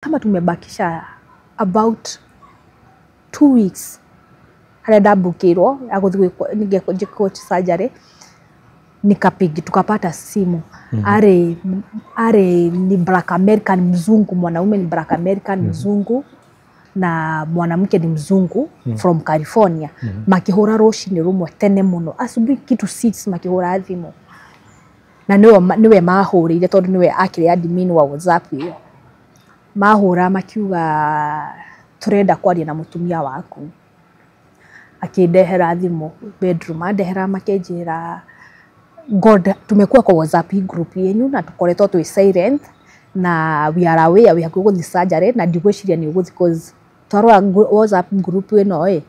kama tumebakisha about 2 weeks hada dabukirwo aguthiwe surgery nikapigi tukapata simu are ni Black American mzungu, mwanaume ni Black American mzungu na mwanamke ni mzungu from California. Makihura roshini rumwe tene muno asubuhi kitu 6 makihura thimu na niwe mahurire tondu niwe akire admin wa WhatsApp hiyo. Mahura makiuga turenda kwaria na mutumia waku, akindehera thimu bedroom, andehera makenjira God, tumekuwa kwa WhatsApp group yenu na tukoretwo twi silent na we are aware we have go the surgery na ndigwiciria ni uguthi cause twarwa WhatsApp group eno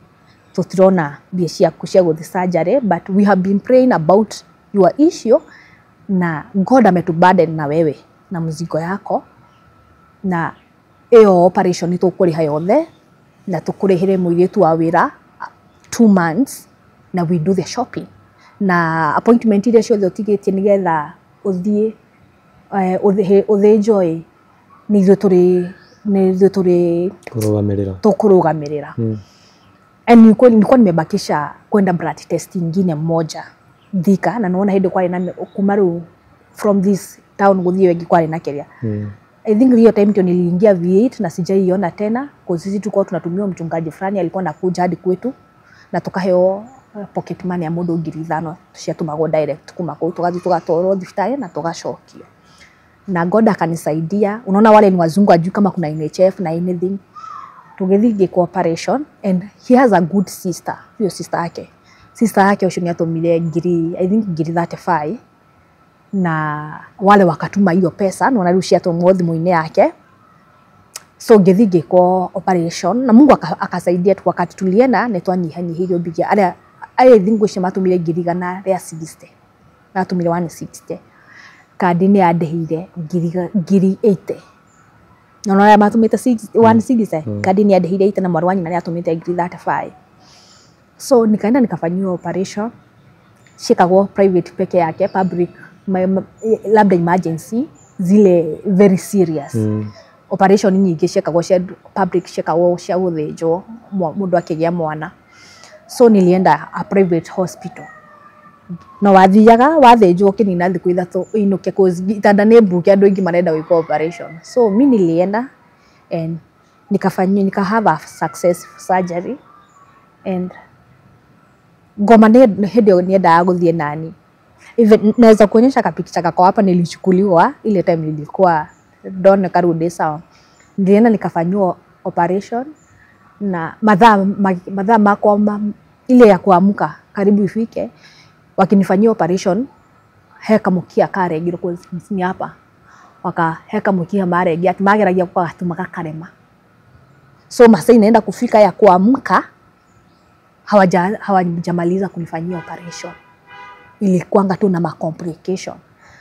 tutirona bia ciaku cia guthi surgery, but we have been praying about your issue na God ametuburden na wewe na mzigo yako na eo operation tukuriha yothe na tukurihire muiritu wa wira 2 months na we do the shopping na appointment ile ciothe utigitie nigetha uthie uthinjoy nithu turi kurugamirira and nilikuwa nimebakisha kwenda blood test nyingine moja Thika na naona hedi kwa ina kumaru from this town guthie wengi kwa ina keria I think hiyo time ndio niliingia V8 na sijaiona tena kwa sisi tulikuwa tunatumia mchungaji fulani alikuwa anakuja hadi kwetu na tukaheo pocket money ya mundu 5,000 tuciatumagwo direct kuma kwa tugathi tugatoro thifitari na tugacokio na God akanisaidia. Unaona wale ni wazungu ajui kama kuna NHF na anything, tugethige cooperation and he has a good sister. Hiyo sister yake ushoni atomile ngiri I think ngiri 35 na wale wakatuma hiyo pesa na wanarushia tomothi muine yake. So ngethige kwa operation na Mungu akasaidia tu wakati tulienda netwanyihanyi hiyo bigia ala I think gushe matumire ngiri gana ria 60 na tumire 160 kadi ni adehire ngiri 80 no matumite 160 kadi ni adehire 80 na mwarwanyi na atumite ngiri 35. So nikaenda nikafanyiwa operation shikagwo private peke yake, public labda emergency zile very serious operation nyingi shikagwo public shikagwo cia guthinjwo mundu akigia mwana. So nilienda a private hospital no wathiaga wathinjwo kinina thiku 3 inuke cause itanda ne mbuke andu ingi marenda wiko operation. So mimi nilienda and nika have a successful surgery and ngoma hedi nienda guthie nani even naweza kuonyesha kapicha kako hapa nilichukuliwa ile time nilikuwa don karudi sawa. Nilienda nikafanywa operation na madha makoma ile ya kuamka karibu ifike wakinifanyia operation heka mukia kare giro ni hapa waka heka mukia mare giat mageragia kwa tumaka karema. So masa inaenda kufika ya kuamka hawajamaliza kunifanyia operation, ilikuanga tu na complication.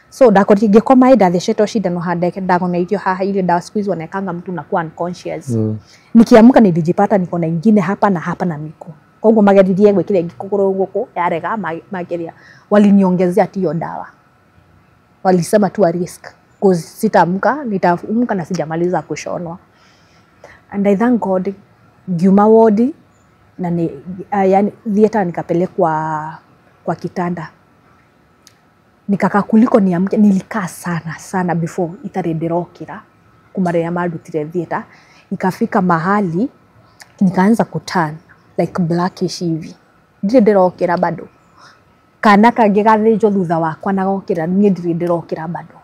So dakotige kwa maida thesheto shida no hadeke ndagona itio haha ile dawa squeeze wanekanga mtu na kuwa unconscious. Nikiamka nilijipata niko na ingine hapa na miko. Kongo magadirie gwikire gikukuru guku yarega mageria waliniongezea hiyo dawa. Walisema tu a risk cause sitaamka nitaamka na sijamaliza kushonwa. And I thank God Giuma ward na yani theater nikapelekwa kwa kitanda. Nikaka kuliko niamke nilikaa sana before itarenderokira kumare ya madutire theater. Ikafika mahali nikaanza kuturn like blackish hivi. Ndirenderokira bado. Kana kage gathinjo thutha wakwa nagokira nie ndirenderokira bado.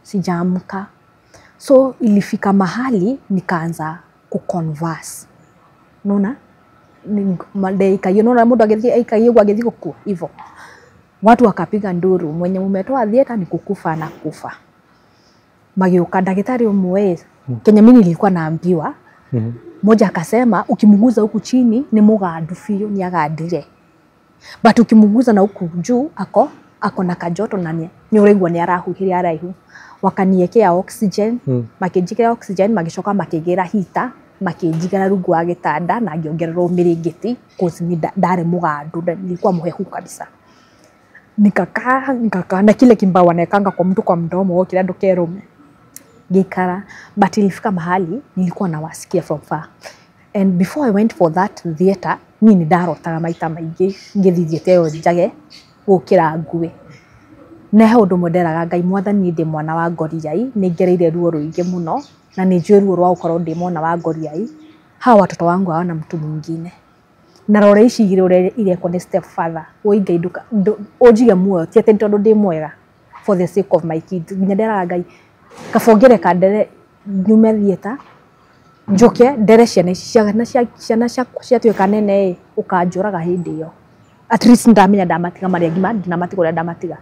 Sijaamka. So ilifika mahali nikaanza kuconverse. Unaona? Mandeika unaona mundu akaigwa agethi gukua hivyo. Watu wakapiga nduru, mwenye umetoa theater ni kukufa na kufa. Mageuka daktari umwe Kenya mimi nilikuwa naambiwa moja akasema ukimuguza huku chini ni mugandu fio ni agadire, but ukimuguza na huku juu ako na kajoto na ni uregwa ni arahuhiri araihu. Wakaniekea oxygen makijikira oxygen magishoka makigera hita makijikira rungu wa gitanda na ngiongererwo miringiti cause ni ndare mugandu nilikuwa muhehu kabisa. Nikakaa na kile kimbawa nekanga kwa mtu kwa mdomo kila ndokerume gikara, but ilifika mahali nilikuwa nawasikia from far. And before I went for that theater, ni ndarotaga maita maingĩ ngĩthiĩte yo njage gũkĩra ngue. Na he ũndũ mũnderaga Ngai Mwathani ndĩ mwana wa ngoriai, nĩ ngereire ruo rũingĩ mũno na nĩ njũĩ ruo rwa gũkorwo ndĩ mwana wa ngoriai. Hawa watoto wangu hawana mtu mwingine. Na rore ici igĩrĩ irekwo nĩ step father. Woi Ngai ũnjige muoyo, ti atĩ tondũ ndĩ mwega for the sake of my kids. Nginya nderaga Ngai kabongere kandere nyume theater njoke ndere ciana ciatuĩka nene ũkanjũraga hĩndĩ ĩyo. At least ndamenya ndamatiga marĩa ngima ndinamatiga ũrĩa ndamatiga.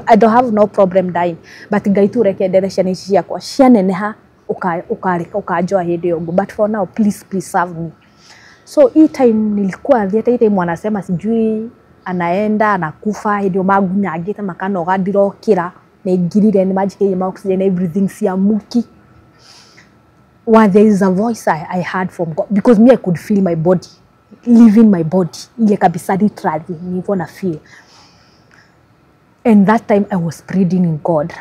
I don't have no problem dying, but Ngai tu reke ndere ciana ici ciakwa cianeneha ũkanjoa hĩndĩ ĩyo. But for now please preserve me. So hii time nilikuwa theater time wanasema sijui anaenda anakufa, hĩndĩ magunyangĩte makanoga ndirokĩra na ingirire ni majikĩire ma oxygen everything cia muki. While there is a voice I heard from God, because me I could feel my body leaving my body, ile kabisa literally nilikuwa na feel. And that time I was pleading in God,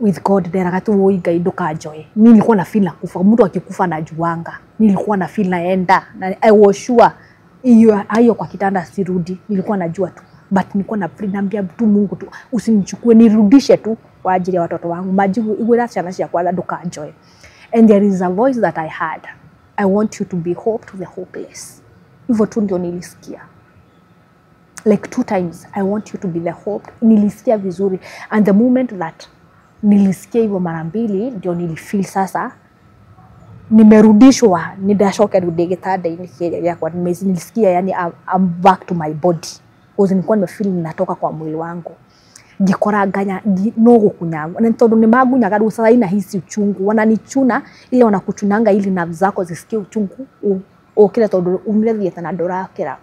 with God there akatu woi Ngai ndukanjoe. Mimi nilikuwa na feel na kufa, mtu akikufa na juanga, nilikuwa na feel naenda na I was sure hiyo kwa kitanda sirudi, nilikuwa najua tu, but nilikuwa na plead naambia tu Mungu tu usinichukue, nirudishe tu kwa ajili ya watoto wangu, majibu igwira ciana cia kwanza ndukanjoe. And there is a voice that I heard, I want you to be hope to the hopeless. Hivyo tu ndio nilisikia. Like 2 times, I want you to be the hope. Nilisikia vizuri. And the moment that nilisikia hivyo mara mbili, ndio nilifeel sasa nimerudishwa, nidashoka rudi gitanda-inĩ yakwa. Nilisikia yani I'm back to my body. Because nilikuwa nimefeel ninatoka kwa mwili wangu. Ngikora nganya no gukunyagwo. Na tondu ni magunyaga rĩu sasa ina hisi uchungu. Wananichuna ile wanakuchunanga ili nerves zako zisikie uchungu. Okira tondu umire theater na ndurakira.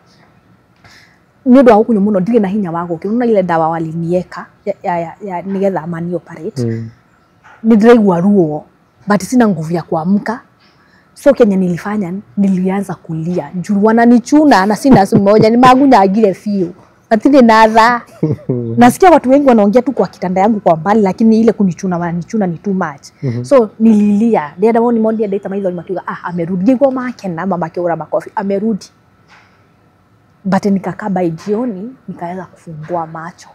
Ni undu wa gukunyo muno ndirĩ na hinya wa gukira. Una ile dawa walinieka ya nigetha mani operate. Ni ndiraigua ruo but sina nguvu ya kuamka. So Kenya nilifanya nilianza kulia. Juu wananichuna na sina moja ni magunyagire fiu. Natine nadha. Nasikia watu wengi wanaongea tu kwa kitanda yangu kwa mbali, lakini ile kunichuna wananichuna ni too much. So nililia. Ndio ndamoni mondi ndaita maitho matuga amerudi. Ngigwa make na mama akiura makofi amerudi. But nikakaba jioni nikaweza kufungua macho.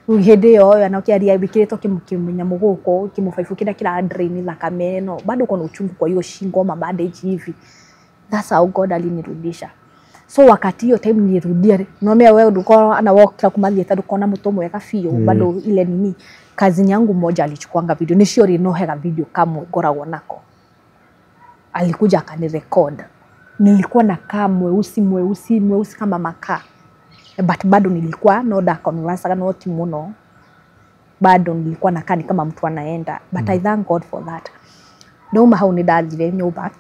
Hĩndĩ ĩyo anakiaria bikirito kimenya muguko kimufaifu kila drain thakame no bado kuna uchungu kwa hiyo shingo mabandage hivi. That's how God alinirudisha. So wakati hiyo time nirudia no mea wewe ndiko ana walk kumathia tadu kona muto mwega fiyo bado ile nini kazi yangu mmoja alichukuanga video ni sure no hega video kama ngoragwo nako. Alikuja akanirecord. Nilikuwa na kama mweusi kama makaa. But bado nilikuwa no da conversa no timuno. Bado nilikuwa nakaa ni kama mtu anaenda. But I thank God for that. No mahau ni dadire nyumba.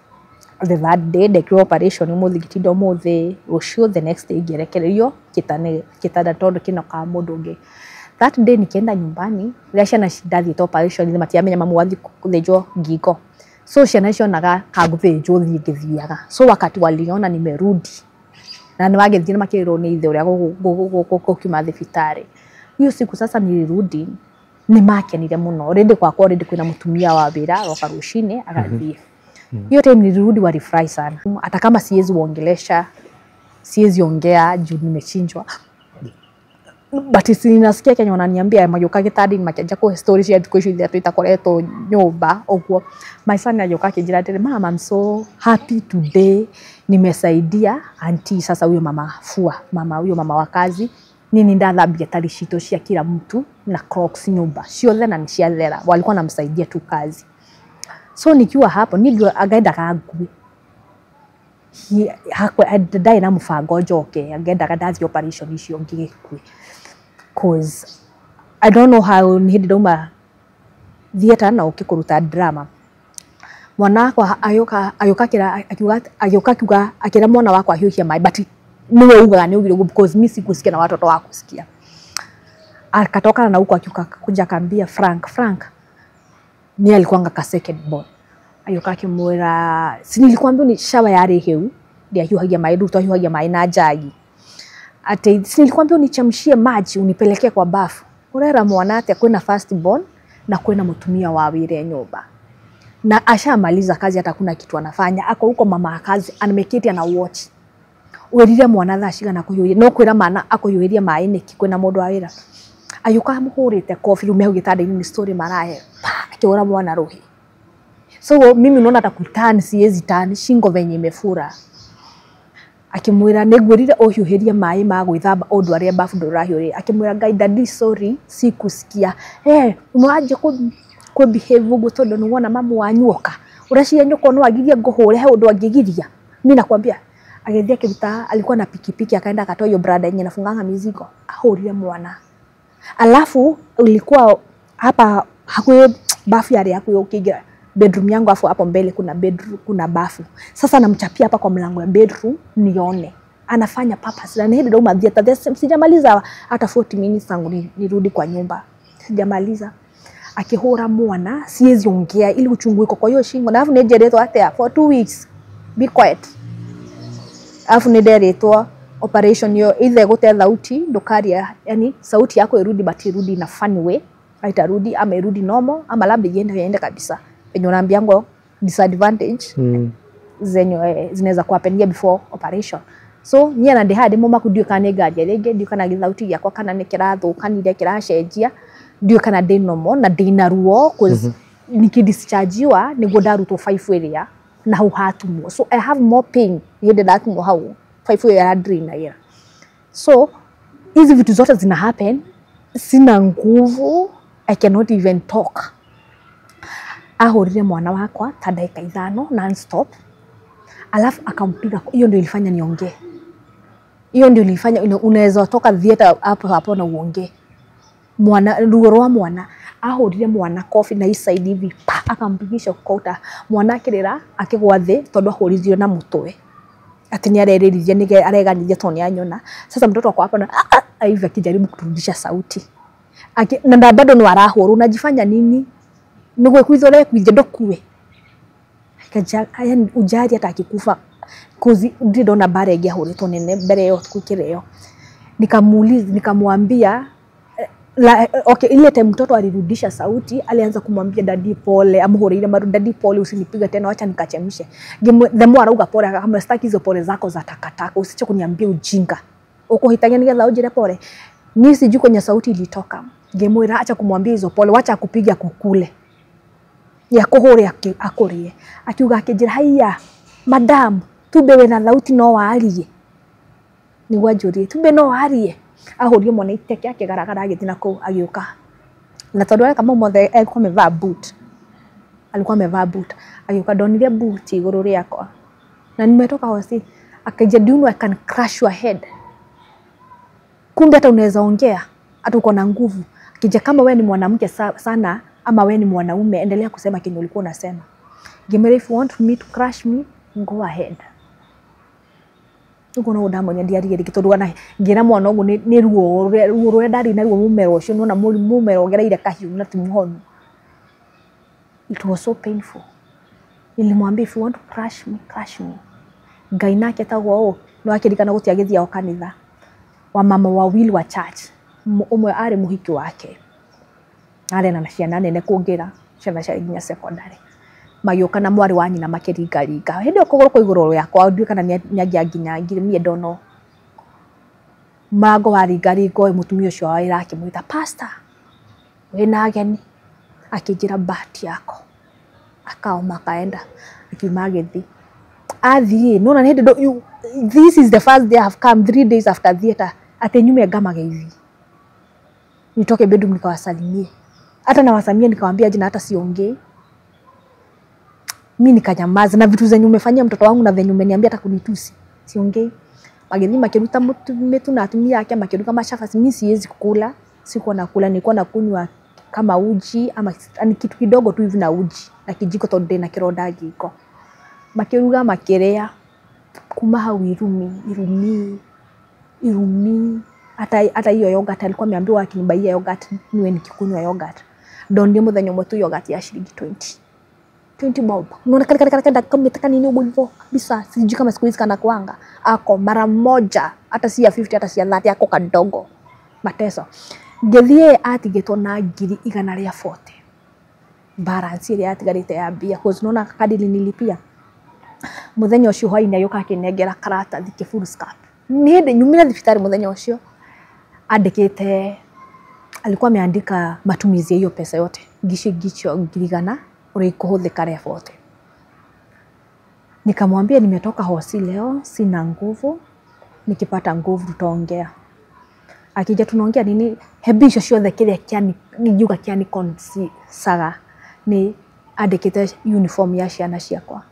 The third day the operation umuthigitindo muthi ucio the next day gerekererio kitanda tondu kino ka mundu ungi. That day nikienda nyumbani rĩa ciana cidathiĩte operation matiamenya mamu wathi kuthĩnjwo ngingo. So ciana icio naga kagũthĩnjwo ngĩthiaga. So wakati waliona nimerudi na nĩwagethire makĩrĩrwo nĩ ithe ũrĩa gũkiuma thibitarĩ. Hiyo siku sasa nilirudi nimakenire muno. Already kwina mutumia wa wĩra roka rũcinĩ agathiĩ. Hiyo time nilirudi walifurahi sana. Hata kama siwezi kuongelesha, siwezi ongea juu nimechinjwa. But sinasikia Kenya wananiambia majoka gitadi makianza kwa stories ya tukisho ile itakoleto nyumba ogwo. My son ajoka kijira tele mama I'm so happy today nimesaidia auntie sasa huyo mama fua huyo mama wa kazi nini ndathabia tarishito cia kila mtu na Crocs nyumba ciothe na niciathera walikuwa namsaidia tu kazi. So nikiwa hapo ndio agaenda kangu hakwa ndai na mfango njoke agenda kadazi operation icio ngigikwe. Cause I don't know how ni hidoma theater na ukikuruta drama. Mwana wakwa ayoka kiuga akira mwana wakwa hiuhia mai but niwe uga ni ugire because mimi sikusikia na watoto wako kusikia. Akatoka na huko akiuka kuja kambia Frank ni alikuanga ka second born. Ayoka kimwira si nilikwambia ni shawa yare heu ndio hiuhagia mai ndio hiuhagia mai na jagi. Ate si nilikwambia unichemshie maji unipelekee kwa bafu. Urera mwana ate kwenda first born na kwenda mutumia wa wire nyumba. Na ashamaliza kazi hata kuna kitu anafanya. Ako huko mama kazi anameketi ana watch. Werire mwana thashiga na kuyuria no kwira mana akuyuria mai niki kwina mundu awira. Ayuka muhurite kofi rume gitanda ni story marahe. Akiora mwana rohi. So mimi naona atakutani siezi tani shingo venye imefura. Akimwira negwirire ohiuhiria mai ma gwithamba ondu aria bafu ndurahiuri. Akimwira Ngai daddy sorry sikusikia. Unaje ku behave ugo tondu nuwona mamu wanyuoka. Urashia nyoko no agiria ngohure he undu angigiria. Mimi nakwambia agethia kiruta alikuwa na pikipiki akaenda akatoa hiyo brada yenye nafunganga mizigo ahurire mwana. Alafu ulikuwa hapa hakuyo bafu yale hakuyo ukigira bedroom yangu afu hapo mbele kuna bedroom kuna bafu. Sasa namchapia hapa kwa mlango ya bedroom nione. Anafanya purpose na ndio ndo madhiata sijamaliza hata 40 minutes tangu nirudi kwa nyumba. Sijamaliza. Akihora mwana siezi ongea ili uchungu iko kwa hiyo shingo na afu nejeretwa hata for 2 weeks. Be quiet. Afu nederetwa operation yo either gote thauti ndukaria yani sauti yako irudi but irudi na funny way haitarudi ama irudi normal ama labda iende kabisa penye unaambiango disadvantage zenye zinaweza kuapenia before operation. So nia na ndehade mama kudio kana gaje rege dio kana githauti yakwa kana nikirathu kanire kirashenjia dio kana de normal na dina ruo cause nikidischargewa niguo ndarutwo 5 area na hau hatumwo. So I have more pain hinde ndatumwo hau 5 area drain area. So hizi vitu zote zina happen, sina nguvu, I cannot even talk. Ahorire mwana wakwa ta dakika 5 non stop. Alafu akampiga. Hiyo ndio ilifanya niongee. Hiyo ndio ilifanya unaweza toka theater hapo na uongee. Mwana ruo mwana ahorire mwana kofi na isaidi hivi akampigisha kota mwana kirira akigwa thi tondu ahorizio na mutwe ati ni arererithia ni areganithia toni anyona. Sasa mtoto wako hapa na hivi akijaribu kurudisha sauti na bado ni warahuru unajifanya nini nigwe kwithore kwije ndokue kaja ujari hata akikufa kozi ndido na bare ya horeto nene mbere yo kukireo. Nikamuuliza nikamwambia okay ile time mtoto alirudisha sauti alianza kumwambia daddy pole amhorire maru daddy pole usinipiga tena acha nikachemshe the more arauga pole kama sitaki hizo pole zako za takataka usiche kuniambia ujinga uko hitanya nigetha ujire pole ni siju kwenye sauti ilitoka ngemwira acha kumwambia hizo pole wacha kupiga kukule ya kuhore akorie akiuga akijira haya madam tube we na sauti no warie ni wajurie tube no warie ahorio mwana iteke yake garagara agithina ko agioka na tondu kama mothe alikuwa amevaa boot agioka donire boot iguru riakwa na nimetoka hosi akaja do I can crush your head kumbe hata unaweza ongea hata uko na nguvu akija kama wewe ni mwanamke sana ama wewe ni mwanaume endelea kusema kinyo ulikuwa unasema gemere if you want me to crush me go ahead. Tuko na udamo nyandiari gikitorwa na ngira mwana ogu ni ruo ndari na ruo mumero ucio nona mumero gereire kahiu na tumuhonu. It was so painful. Nilimwambia if you want to crush me. Ngai nake tagwo no akirikana gutia githia kanitha wa mama wawili wa church umwe ari muhiki wake ari na ciana nene kungira ciana cia nginya secondary magioka na mwari wanyi na makiringa hindi okogoro ko iguru yakwa ndio kana nyagia nginya ngire mie ndono mago waringaringo mutumia ucio waira akimwita pastor wena ageni akijira bahati yako akaoma kaenda akimagethi athi nona hindi this is the first day I have come 3 days after theater atenyume gamage hivi nitoke bedroom nikawasalimie hata na wasamia nikamwambia jina hata siongei mimi nikanyamaza na vitu zenye umefanyia mtoto wangu na venye umeniambia hata kunitusi siongei magethi makiruta metu na atumia yake makiruka mashafasi mimi siwezi kukula siko nakula nilikuwa nakunywa kama uji ama ni kitu kidogo tu hivi na uji na kijiko tonde na kironda jiko makiruga makerea kuma hau irumi hata hiyo yogurt alikuwa ameambiwa akinibaia yogurt niwe nikikunywa yogurt ndio muthenyo mwetu yogurt ya shilingi 20 bob unaona kale kama mitaka nini ubo kabisa sijui kama siku hizi kana kuanga ako mara moja hata si ya 50 hata si ya 30 ako kadogo mateso gethie ati getona ngiri 140 balance ile yatigarite ya mbia cause nona kadiri nilipia muthenya ucio hwaini ayoka akinengera karatathi ki full scarf ni hende nyumira thibitari muthenya ucio andikite alikuwa ameandika matumizi hiyo pesa yote gicho ngirigana uri kuhuthika refote. Nikamwambia nimetoka hosi leo, sina nguvu, nikipata nguvu tutaongea. Akija tunaongea nini, hebisho ciothe kiria kiani ngiuga kiani konsi saga ni andikite uniform ya ciana ciakwa.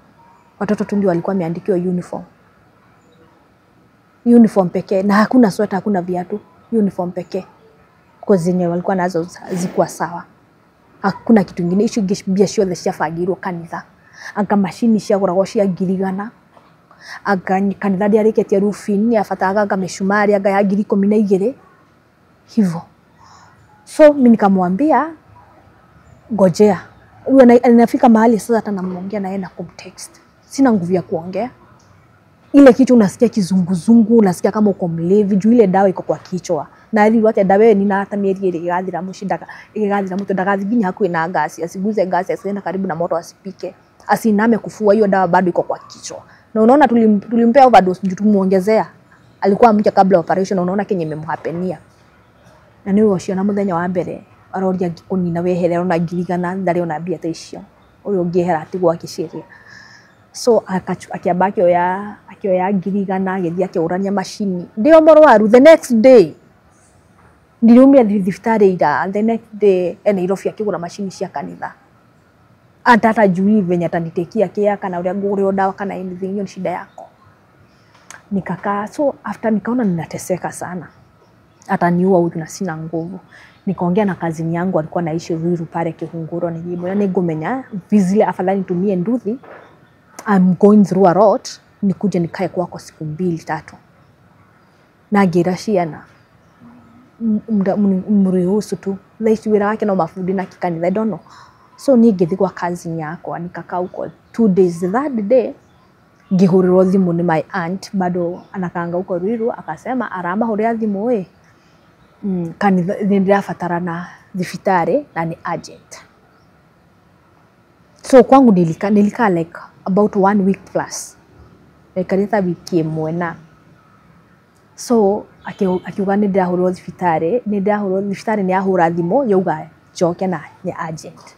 Watoto tu ndio walikuwa wameandikiwa uniform pekee, na hakuna sweta, hakuna viatu, uniform pekee. Kwa zenye walikuwa nazo zikuwa sawa. Hakuna kitu kingine, icio bia ciothe ciabangirwo kanitha. Anga machini ciaguragwo cia ngirigana. Anga kanitha ndiariketie roofing, ni afataga anga meshumari anga ya 12,000 hivyo. So mimi nikamwambia ngojea. Huyo anafika mahali sasa hata namuongea na yeye na kumtext. Sina nguvu ya kuongea. Ile kitu unasikia kizunguzungu, unasikia kama uko mlevi, juu ile dawa iko kwa kichwa. Na hili wote dawa ni na hata mieri ile igathira mushindaka, igathira mutu ndagathigina hakuwe na gasi, asiguze gasi, asienda karibu na moto asipike. Asiname kufua, hiyo dawa bado iko kwa kichwa. Na unaona tulimpea overdose juu tumuongezea. Alikuwa mke kabla operation, unaona kenye imemhapenia. Na niwe ucio na muthenya wa mbere aroria gikunina weherero na ngirigana ndari ona bia ta icio. Uyo ngihera atigwa akiciria. So akiabaki akioya ngirigana agithia akiurania machini. Ndio morwaru the next day. Ndirumia thibitari ira the next day Nairobi akigura machini cia kanitha. Atata jui venye atanitekia kia kana uria ngure dawa kana anything, hiyo ni shida yako. Nikakaa, so after nikaona ninateseka sana. Ataniua huyu na sina nguvu. Nikaongea na kazini yangu alikuwa anaishi Ruiru pale Kihunguro, nijibu yani ngomenya vizile afadhali nitumie nduthi. I'm going through a lot, nikuje nikae kwako siku 2-3. Na girashiana mrihusu tu thaici wira wake no mafudi na kikanitha, I don't know. So nigithi kwa kazini yako nikakaa huko 2 days. That day ngihurirwo thimu ni my aunt, bado anakanga huko Ruiru, akasema aramba huria thimu we kanitha ndirafatara na thibitari na ni urgent. So kwangu nilika like about 1 week plus. Kanitha wiki imwe na. So akiuga ndirahurwo thibitari ni ahura thimu yuga joke na ni urgent.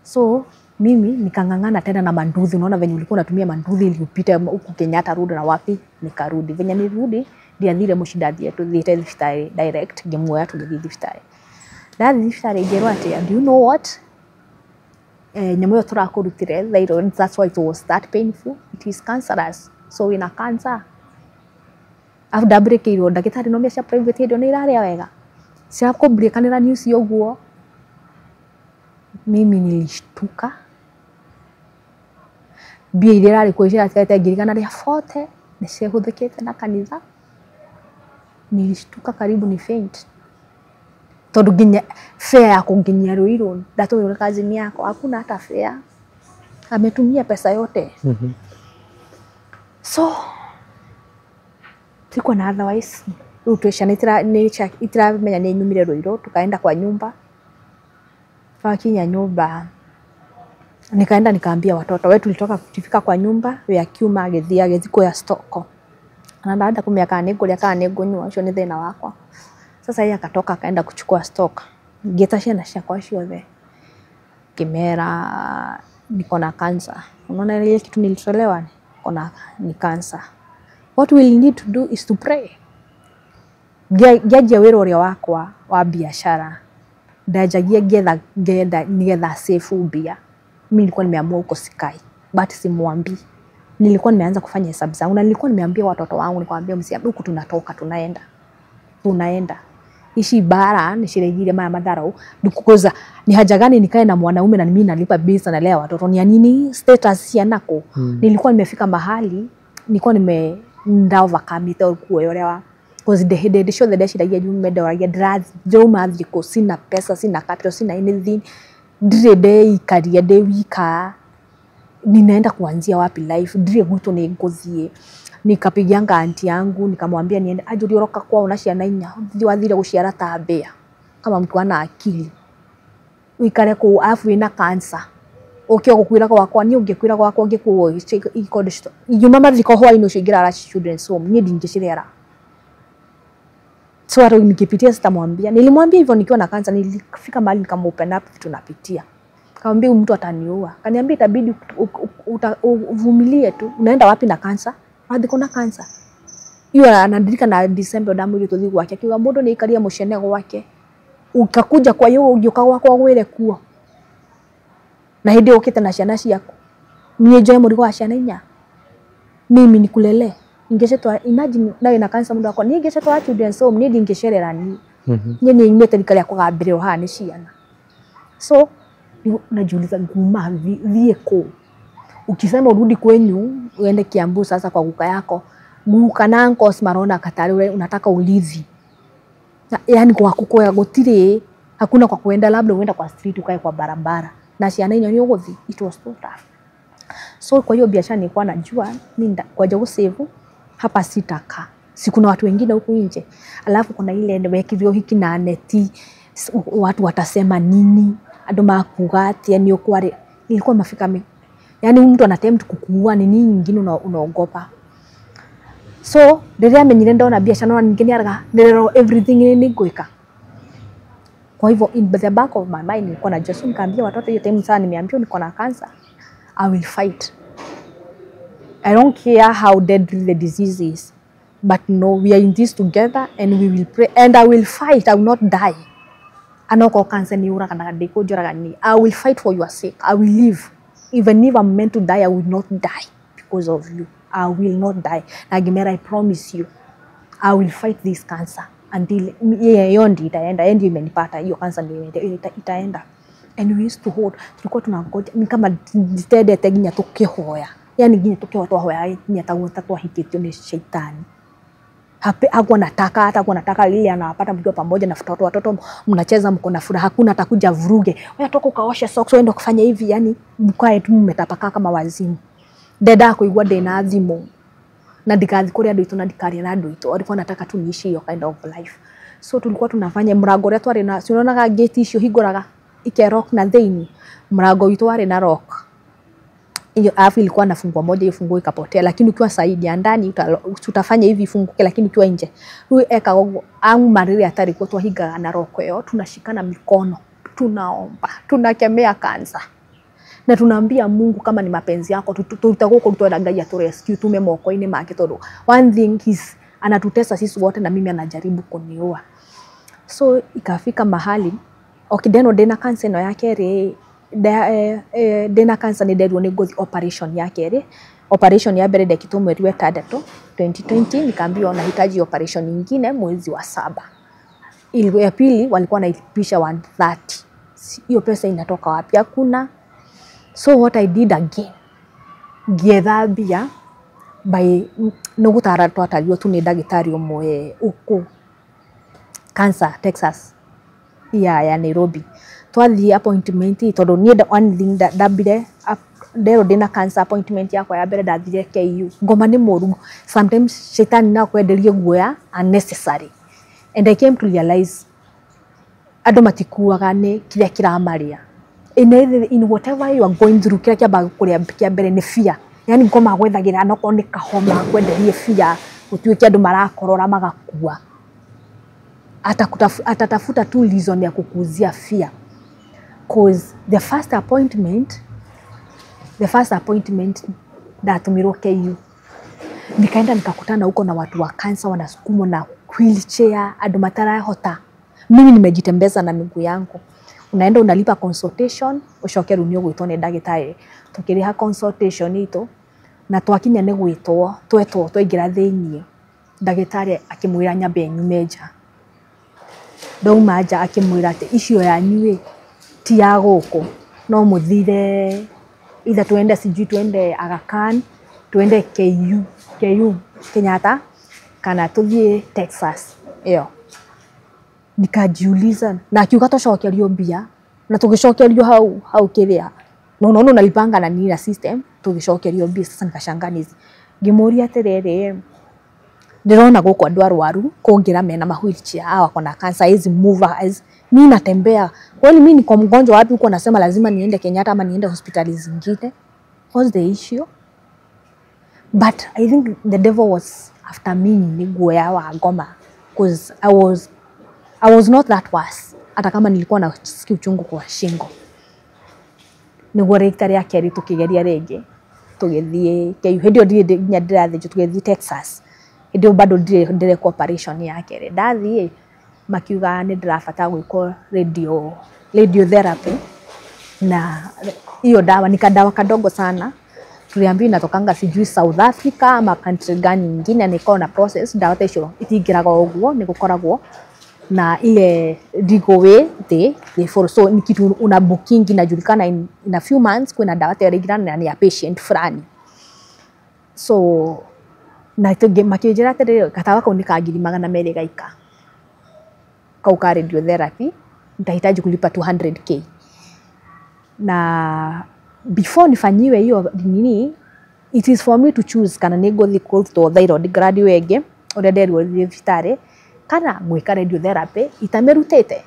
So mimi nikangangana tena na manduthi, unaona venye ulikuwa unatumia manduthi ili upite huku Kenyatta Road na wapi, nikarudi. Venye nirudi ndiathire mushindathi yetu thiete thibitari direct, ngemuoya tugithi thibitari. Na thibitari ngerwa ati, do you know what? Nyamu yo turakurutire thyroid, that's why it was that painful. It is cancerous. So ina cancer. After break iro ndagitari no mecia private ndio ni iraria wega. Cia ko break kanira news yoguo. Mimi nilishtuka. Bia ile rari kuishira tikete ngirigana ria 40 nishehuthikite na kanitha. Nilishtuka karibu ni faint. Tondu nginya fare ya kunginyia Ruiru ndatwira kazini yako hakuna hata fare. Ametumia pesa yote. So tiko na otherwise utwesha itira menya ni nyumire Ruiru, tukaenda kwa nyumba. Fakinya nyumba nikaenda nikaambia watoto wetu tulitoka kufika kwa nyumba ya kiuma agethiko ya stoko. Anaenda kumiaka niguria kana nigunywa, ucio ni thina wakwa. Sasa yeye akatoka akaenda kuchukua stock. Ngeta na ciakwa ciothe. Kimera niko na cancer. Unaona ile kitu nilitolewa ni cancer. What we need to do is to pray. Jaji wero ria wakwa wa biashara. Ndajagia nigetha safe ubia. Mimi nilikuwa nimeamua huko sikai, but simwambii. Nilikuwa nimeanza kufanya hesabu zangu na nilikuwa nimeambia watoto wangu, nikamwambia msiambi huko tunatoka tunaenda. Ishi bara nishiregire maya madharau nikukoza ni haja gani nikae na mwanaume na mimi nalipa bills na lea watoto ni nini status ya nako. Nilikuwa nimefika mahali nilikuwa ndava kamite kuoyorewa cause the head show the dash ya jume ndawagia drugs joma thiko sina pesa sina capital sina anything drede ikaria de wika ninaenda kuanzia wapi life dire guto ni ngozie. Nikapigianga aunti yangu nikamwambia niende ajuri oroka kwao na ciana 4 wathire guciara tambea kama mtu ana akili uikare ku afu ina cancer ukio gukwira gwakwa ni ungikwira gwakwa ngikuo ikondo yuma mathiko hwa-ini ucio ingirara children's home ni ndingicirera. So hata nikipitia sitamwambia. Nilimwambia hivyo nikiwa na cancer, nilifika mahali nikamopen up vitu napitia. Kaambia mtu ataniua. Kaniambia itabidi uvumilie tu. Unaenda wapi na cancer? Hadi kuna cancer. Hiyo anadirika na December damu ile tuthi gwake. Kiwa mundu ni ikaria mushene gwake. Ukakuja kwa hiyo ugioka gwako gwire kuo. Na hindi ukite na ciana ciaku. Niye joe murigo wa ciana inya. Mimi nikulele. Ingecetwa imagine nawe na cancer mundu akwa ni ingecetwa children's home ni ndingecerera ni. Ni imete likaria kugambire oha ni ciana. So najiuliza nguma vieko. Ukisema urudi kwenyu uende Kiambu sasa kwa guka yako, guka na ankos marona Katari unataka ulizi. Yaani kwa kukoya gotire hakuna kwa kuenda, labda uenda kwa street ukae kwa barabara. Na ciana inyo ni ugothi, it was so tough. So kwa hiyo biashara nilikuwa najua mimi kwa jago save hapa sitaka. Sikuna watu wengine huko nje. Alafu kuna ile wekithio hiki na neti, watu watasema nini? Ando makuga ati ni ukware. Ilikuwa mafika yani mtu anatempt kukuua ni nini nyingine unaogopa. So ndio amenyire ndona biashara na nyingine araga ndio everything ni gweka. Kwa hivyo in the back of my mind nilikuwa na just nikaambia watoto hiyo time sana nimeambia niko na cancer, I will fight. I don't care how deadly the disease is, but no, we are in this together and we will pray and I will fight. I will not die. Anoko cancer ni ura kana deko joraga ni. I will fight for your sake. I will live. Even if I'm meant to die, I will not die because of you. I will not die. Nagimera, I promise you. I will fight this cancer until yondi itaenda. Endi imenipata hiyo cancer ndio itaenda. And we used to hold. Tulikuwa tunangoja ni kama ditede teginya tukihoya. Yani ginya tukihoya twahoya ginya tagwa hititio ni shetani. Hapo nataka hata kwa nataka ile anapata mkiwa pamoja na watoto mnacheza mko na furaha, hakuna atakuja vuruge. Wewe toka ukaosha socks uende kufanya hivi, yani mkae tu mmetapaka kama wazimu. Dada kuigwa ndena azimu. Na ndikathi kuri andu itu na ndikari na andu itu. Alikuwa nataka tu niishi hiyo kind of life. So tulikuwa tunafanya mrango ria twari na sionaga gate icio hinguraga ike rock na thini. Mrango itu wari na rock. Hiyo afu ilikuwa nafungwa moja, hiyo funguo ikapotea, lakini ukiwa saidi ya ndani utafanya hivi funguke, lakini ukiwa nje huyu eka gogo au mariri hatari kwa twahiga na roko yo, tunashikana mikono, tunaomba, tunakemea kansa na tunaambia Mungu kama ni mapenzi yako tutakuwa kutoa Ngai ya rescue tume moko-ini make todo. One thing is anatutesa sisi wote na mimi anajaribu kuniua. So ikafika mahali okideno dena kansa no yake re dena cancer ni deadwo ni gothi operation yake ri. Operation ya mbere ndekitwo mweri wa 3 2020, nikaambiwa nahitaji operation nyingine mwezi wa 7. Ile ya pili walikuwa naipisha 130. Hiyo pesa inatoka wapi? Hakuna. So what I did again, giethabia by nogutara twatario tu ni ndagitari umwe uku Cancer Texas ya Nairobi. Twathi appointment todo ni one thing ndabire ndero dina cancer appointment yakwa ya mbere ndathire KU. Ngoma ni moru, sometimes shetani na kwenderie guoya unnecessary, and I came to realize ando matikuaga ni kiria kiramaria in whatever you are going through. Kiria kiamba kuria kia mbere ni fear, yani ngoma gwethagira no kone kahoma kwenderie fear utuike andu marakorora magakua, atatafuta tu reason ya kukuzia fear. Cause the first appointment ndatumirwo KU, nikaenda nikakutana huko na watu wa cancer wanasukumwa na wheelchair, andu matarahota. Mimi nimejitembeza na miguu yangu. Unaenda unalipa consultation, ucoke runio gwitwo ni ndagitari. Tukiriha consultation ito na twakinya ni gwitwo twetwo twaingira thiini, ndagitari akimwira nyambe nyumeja. Ndauma aja akimwira ati icio yanyu ti ya goko, no muthire either tuende sijui tuende Aga Khan, tuende KU Kenyatta, kana tuthie Texas. Iyo nikajiuliza na kiuga tocokerio mbia na tugicokerio hau kiria no nalipanga na nira system tugicokerio mbia. Sasa nikashanganizi ngimuria atiriri, ndirona goko andu arwaru kungira mena wheelchair awa kona cancer is mover as Mimi natembea. Kwani mimi niko mgonjwa wapi huko nasema lazima niende Kenyatta ama niende hospitali zingine? What's the issue? But I think the devil was after me niguoya Goma because I was not that worse. Hata kama nilikuwa na sikia uchungu kwa shingo. Niguo daktari yake alitukigeria rege. Tugethie ndio ndirathi tugethie Texas. Ndio bado ndire operation yake. Ndathi makiuga ni ndirafata gwiko radiotherapy na hiyo dawa ni kadawa kadogo sana. Tuliambiwa inatokanga sijui South Africa ama country gani nyingine na iko na process dawa hiyo itingiraga uguo ni gukoragwo na ile digowe the for so ni kitu una booking inajulikana in a few months kuna dawa ya ni ya patient fulani. So na ito makijira tere katawa ko ni kagiri magana mere gaika kauka radiotherapy nitahitaji kulipa 200k na before nifanyiwe hiyo nini it is for me to choose kana nego thiko to thyroid graduate ore derwo thibitare kana mweka radiotherapy itamerutete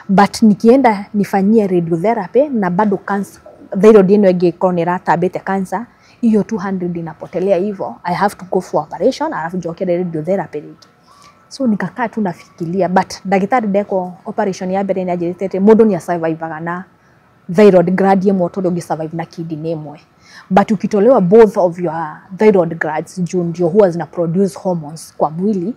but nikienda nifanyie radiotherapy na bado cancer thyroid ino ingekronera tabete cancer hiyo 200 inapotelea hivyo I have to go for operation alafu joke radiotherapy rigi. So nikakaa tu nafikiria but daktari deko operation ya mbere ni ajiritete mundu ni survive na thyroid grade moto ndio survive na kidney imwe but ukitolewa both of your thyroid glands juu ndio huwa zina produce hormones kwa mwili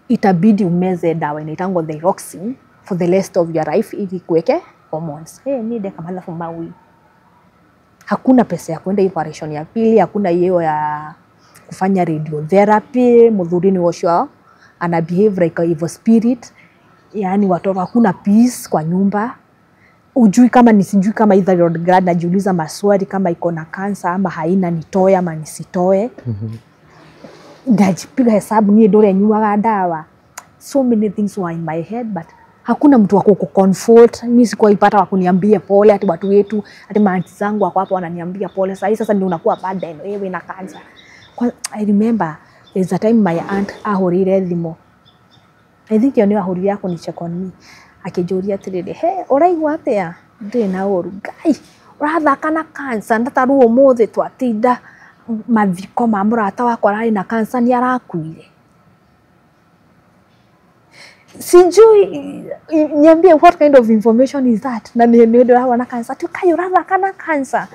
itabidi umeze dawa inaitangwa thyroxine for the rest of your life ili kuweke hormones. Ni deka malafu mawi hakuna pesa ya kwenda operation ya pili, hakuna hiyo ya kufanya radiotherapy. Mudhurini washwa ana behave like a evil spirit, yani watoto hakuna peace kwa nyumba. Ujui kama nisijui kama either thyroid gland, najiuliza maswali kama iko na cancer ama haina, nitoe ama nisitoe. Ngajipiga hesabu ni dole nyuaga dawa. So many things were in my head but hakuna mtu wa kucomfort. Mimi sikuipata wa kuniambia pole, ati watu wetu, ati maanti zangu wako hapo wananiambia pole. Sasa ndio unakuwa burden wewe na cancer. I remember there's a time my aunt ahorire thimo. I think yoni ahorire yako ni check on me. Akijoria tirire, uraigwa atia? Ndi na oru. Gai, urathaka na cancer ndataruo mothe twatinda mathiko ma murata wakwa arari na cancer ni arakuire. Sijui niambie what kind of information is that? Na ndio hawa na cancer. Tukai urathaka na cancer.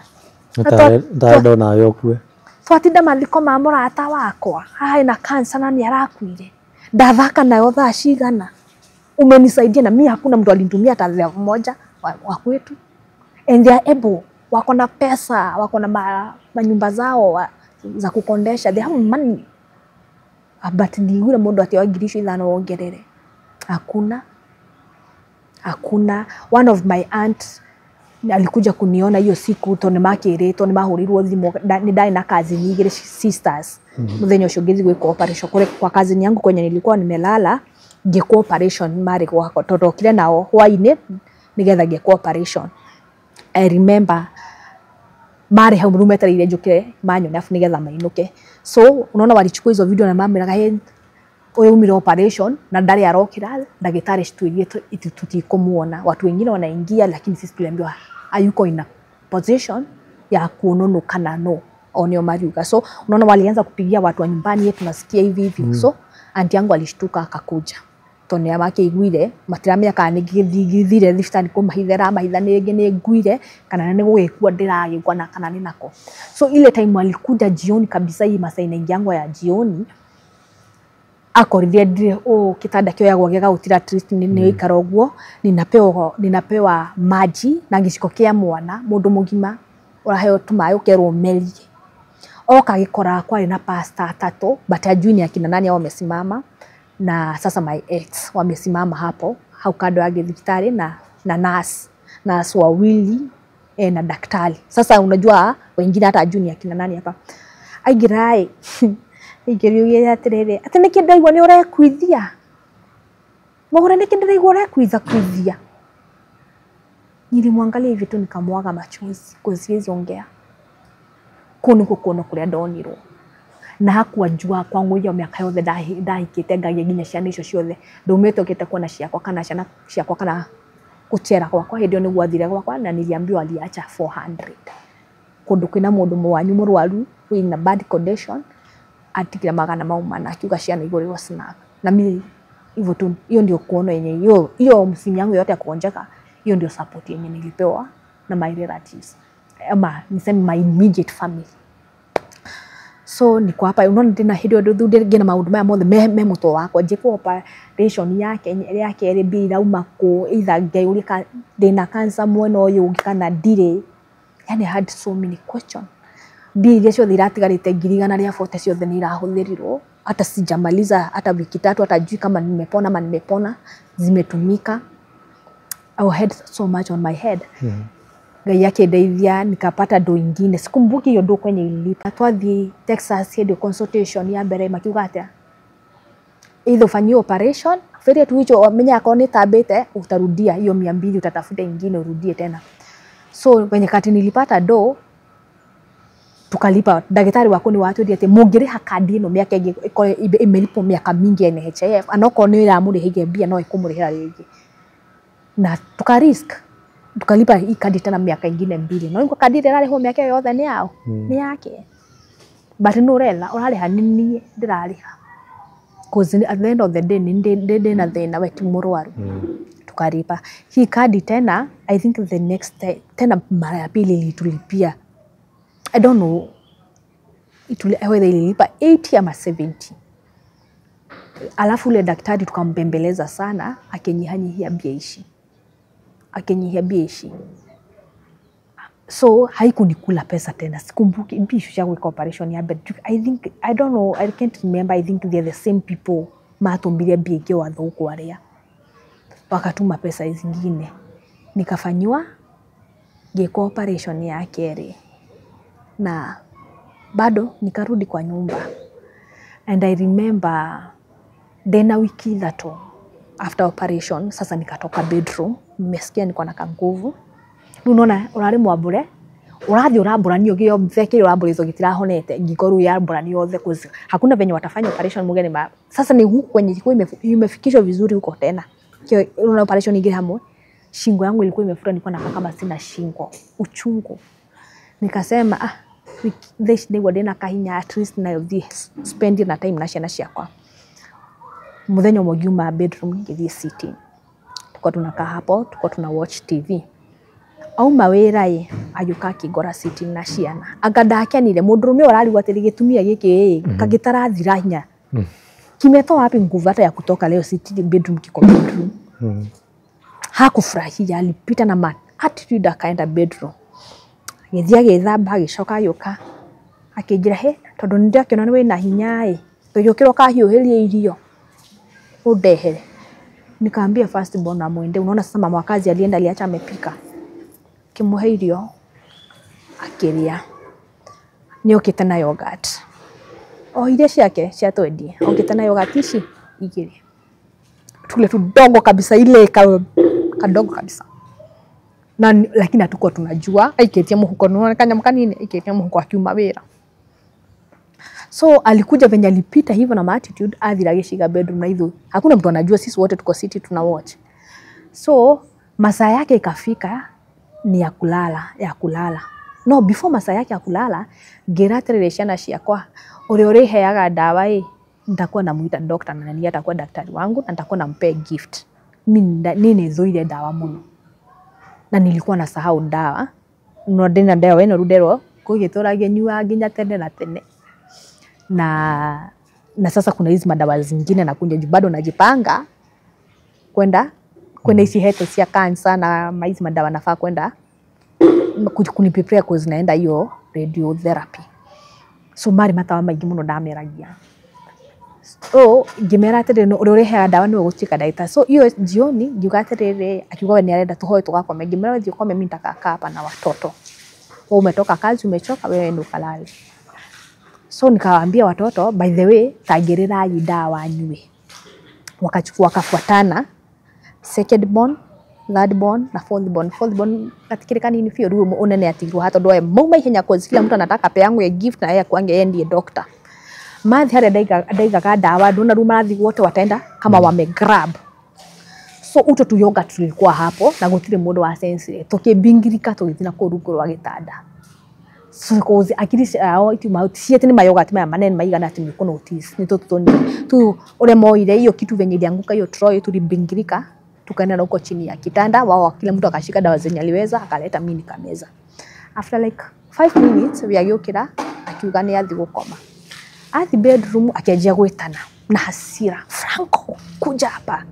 Ndado na yokwe. Twatinda mathiko ma murata wakwa arari na cancer na ni arakuire. Ndathaka nayo thaa cigana. Umenisaidia na mimi hakuna mtu alinitumia hata mmoja wa kwetu. And they are able, wako na pesa, wako na manyumba zao za kukondesha, they have money. But ni yule mundu ati wagirisho ithano ongerere. Hakuna. One of my aunt alikuja kuniona hiyo siku tone makirito ni mahurirwo thimo ni dai na kazi nyingire sisters. Muthenya ucio ngithi gwiko operation kule kwa kazi yangu kwenye nilikuwa nimelala. Ngeko operation mari kwa toto kile nao hwaine nigetha ngeko operation. I remember mari hau rumeta ile njuke manyo nafu nigetha mainuke. So unaona walichukua hizo video na mama nagaye oyo umire operation na ndari arokira ndagitari shituirie tutikomuona. Watu wengine wanaingia lakini sisi tuliambiwa hayuko in a position ya kuononoka na no onyo mariuka. So unaona walianza kupigia watu wa nyumbani yetu nasikia hivi. So anti yangu alishtuka akakuja. Tone yake igwire matiramia kana ngithire thifitani ko mahithera mahithanenge ni ngwire kana ni gugikua ndiragikwa na kana ni nako. So ile time alikuja jioni kabisa hii masaina yangu ya jioni akorithia ndire kitanda kio yagwa gega utira treat ni ikaroguo ninapewa maji na giciko kia mwana mundu mugima uraheo tumayo kerwo merie oka gikora kwa na pasta tatu but ajui ni akina nani hao wamesimama. Na sasa my ex wamesimama hapo kando ya daktari na nurse wawili na daktari. Sasa unajua wengine hata ajuni akina nani hapa. Aigirai igerio ya terere ati nikindaigwa ni urekwithia mogore nikindaigwa urekwithia. Nilimwangalia hivi tu nikamwaga machozi kuziezi ongea kuni kukono kuria ndonirwo na hakuwa jua kwangu hiyo miaka yothe ndahikite ngagia nginya ciana icio ciothe ndumite ukite kuona ciakwa kana ciana ciakwa kana kuchera kwa hindi ni gwathire kwa na niliambiwa aliacha 400 kundu kwina mundu mwanyu murwaru in a bad condition atikira magana maumana akiuga ciana iguriro snack na mimi hivyo tu. Hiyo ndio kuona yenye hiyo msimu yangu yote ya kuonjeka, hiyo ndio support yenye nilipewa na my relatives ama niseme my immediate family. So niko hapa unaona tena hiyo ndio ngena maundu maya mothe me muto wakwa jeko operation yake ri bila umako either ngeurika ndina cancer mwena uyu ungi kana ndire. Yani I had so many questions. Bili cio thiratigarite ngirigana ria fote ciothe ni irahuthirirwo hata sijamaliza hata wiki 3 hata jui kama nimepona ama nimepona zimetumika. I had so much on my head. Ngai yake ndeithia nikapata do ingine sikumbuki hiyo do kwenye ilipa twathi Texas head consultation ya mbere makiuga atia either fanyie operation fere tu hicho menya akaone tabete utarudia hiyo 200 utatafuta ingine urudie tena. So kwenye kati nilipata do tukalipa daktari wako ni watu ati mugire hakadi ino miaka imelipo miaka mingi ya NHIF anoko ni ira muri hige bia no ikumurihira ringi na tukarisk tukalipa hii kadi tena miaka ingine 2 no kadi rale ho miaka yothe ni yao ni yake but no rela urale hanini ndiraliha cause at the end of the day ndende na thina wetu murwaru tukalipa hii kadi tena. I think the next day tena mara ya pili litulipia I don't know whether ililipa 80 ama 70. Alafu ule daktari tukambembeleza sana akenyihanyihia biaishi. So haikunikula pesa tena. Sikumbuki bishu cha kwa operation ya bed. I don't know, I can't remember. I think they're the same people matumbiria biege wa thuku aria. Wakatuma pesa zingine. Nikafanywa geko operation ya kere. Na bado nikarudi kwa nyumba. And I remember dena wiki thato after operation sasa nikatoka bedroom nimesikia niko na kanguvu. Unaona urari mwabure urathi uraburanio gio mtheke uraburizo gitirahonete ngikoru ya buranio othe kuzi hakuna venye watafanya operation mugeni sasa ni huko kwenye ilikuwa imefikishwa vizuri huko tena kio una operation ingine hamwe shingo yangu ilikuwa imefura nilikuwa nakaa kama sina shingo uchungu. Nikasema this day wadena kahinya at least na this spend na time na ciana ciakwa. Muthenya mojuma bedroom ngithi sitting. Tuko tunakaa hapo, tuko tuna watch TV. Au mawira ye ayuka kigora sitting na ciana. Agandakenire mundurume orari atiri gitumia giki kagitarathira hinya. Kimeto wapi nguvu hata ya kutoka leo sitting bedroom kiko bedroom. Hakufurahia alipita na attitude akaenda bedroom. Ngethia gethamba agicoka yuka akinjira he tondu ndio akiona ni wina hinya tuyukirwo kahiuhirie irio udehere. Nikaambia first born amwende unaona sasa mama wakazi alienda aliacha amepika kimuhe irio akiria niokite na yogurt ile ciake cia twendi okite na yogurt ici igiri tule tudogo kabisa ile kadogo kabisa na lakini hatuko tunajua aiketia muhuko nuona kanyam kanini aiketia muhuko akiuma wira. So alikuja venye alipita hivyo na attitude athira gishiga bedroom na hivyo hakuna mtu anajua sisi wote tuko city tuna watch. So masaa yake ikafika ni ya kulala no before masaa yake ya kulala geratereshana ciakwa uri heaga dawa nitakuwa namuita doctor na nani atakuwa daktari wangu na nitakuwa nampe gift nini zoide dawa muno na nilikuwa nasahau dawa no ndina dawa eno rudero kugitorage nyua nginya tene na tene na sasa kuna hizi madawa zingine na kunja bado najipanga kwenda hizi hete cia cancer na hizi madawa nafaa kwenda kuniprepare kwa zinaenda hiyo radiotherapy. So mari matawa maingi muno ndameragia ngimera atiriri urireheaga dawa niwe gutuika daita. So hiyo jioni ngiuga atiriri akiuga ni arenda tuhoe tugakome ngimera thio kome mimi nitakaa hapa na watoto wewe umetoka kazi umechoka wewe ndo kalale. So nikawaambia watoto by the way tagirira dawa nywe wakachukua wakafuatana second born third born na fourth born katikirika nini fio ruo unene atirwo hato ndoe muma ihenya kwa kila mtu anataka pe yangu ya gift na yeye kwange yeye ndiye doctor mathi hare daiga dawa ndona ruma rathi wote wataenda kama wame grab. So So uto tu yoga tulikuwa hapo na gutire mundu wa sense tukibingirika tugithina ku rungu rwa gitanda. So cause akiri ao itu mauti siete ni mayoga ati manene maigana ati mikono notice ni tu ule moire hiyo kitu venye ilianguka hiyo troy tulibingirika tukaenda na huko chini ya kitanda wao kila mtu akashika dawa zenye aliweza akaleta mimi nikameza. After like 5 minutes viagokira akiuga ni athi gukoma. Athi bedroom akiajia gwetana na hasira, Franco kuja hapa.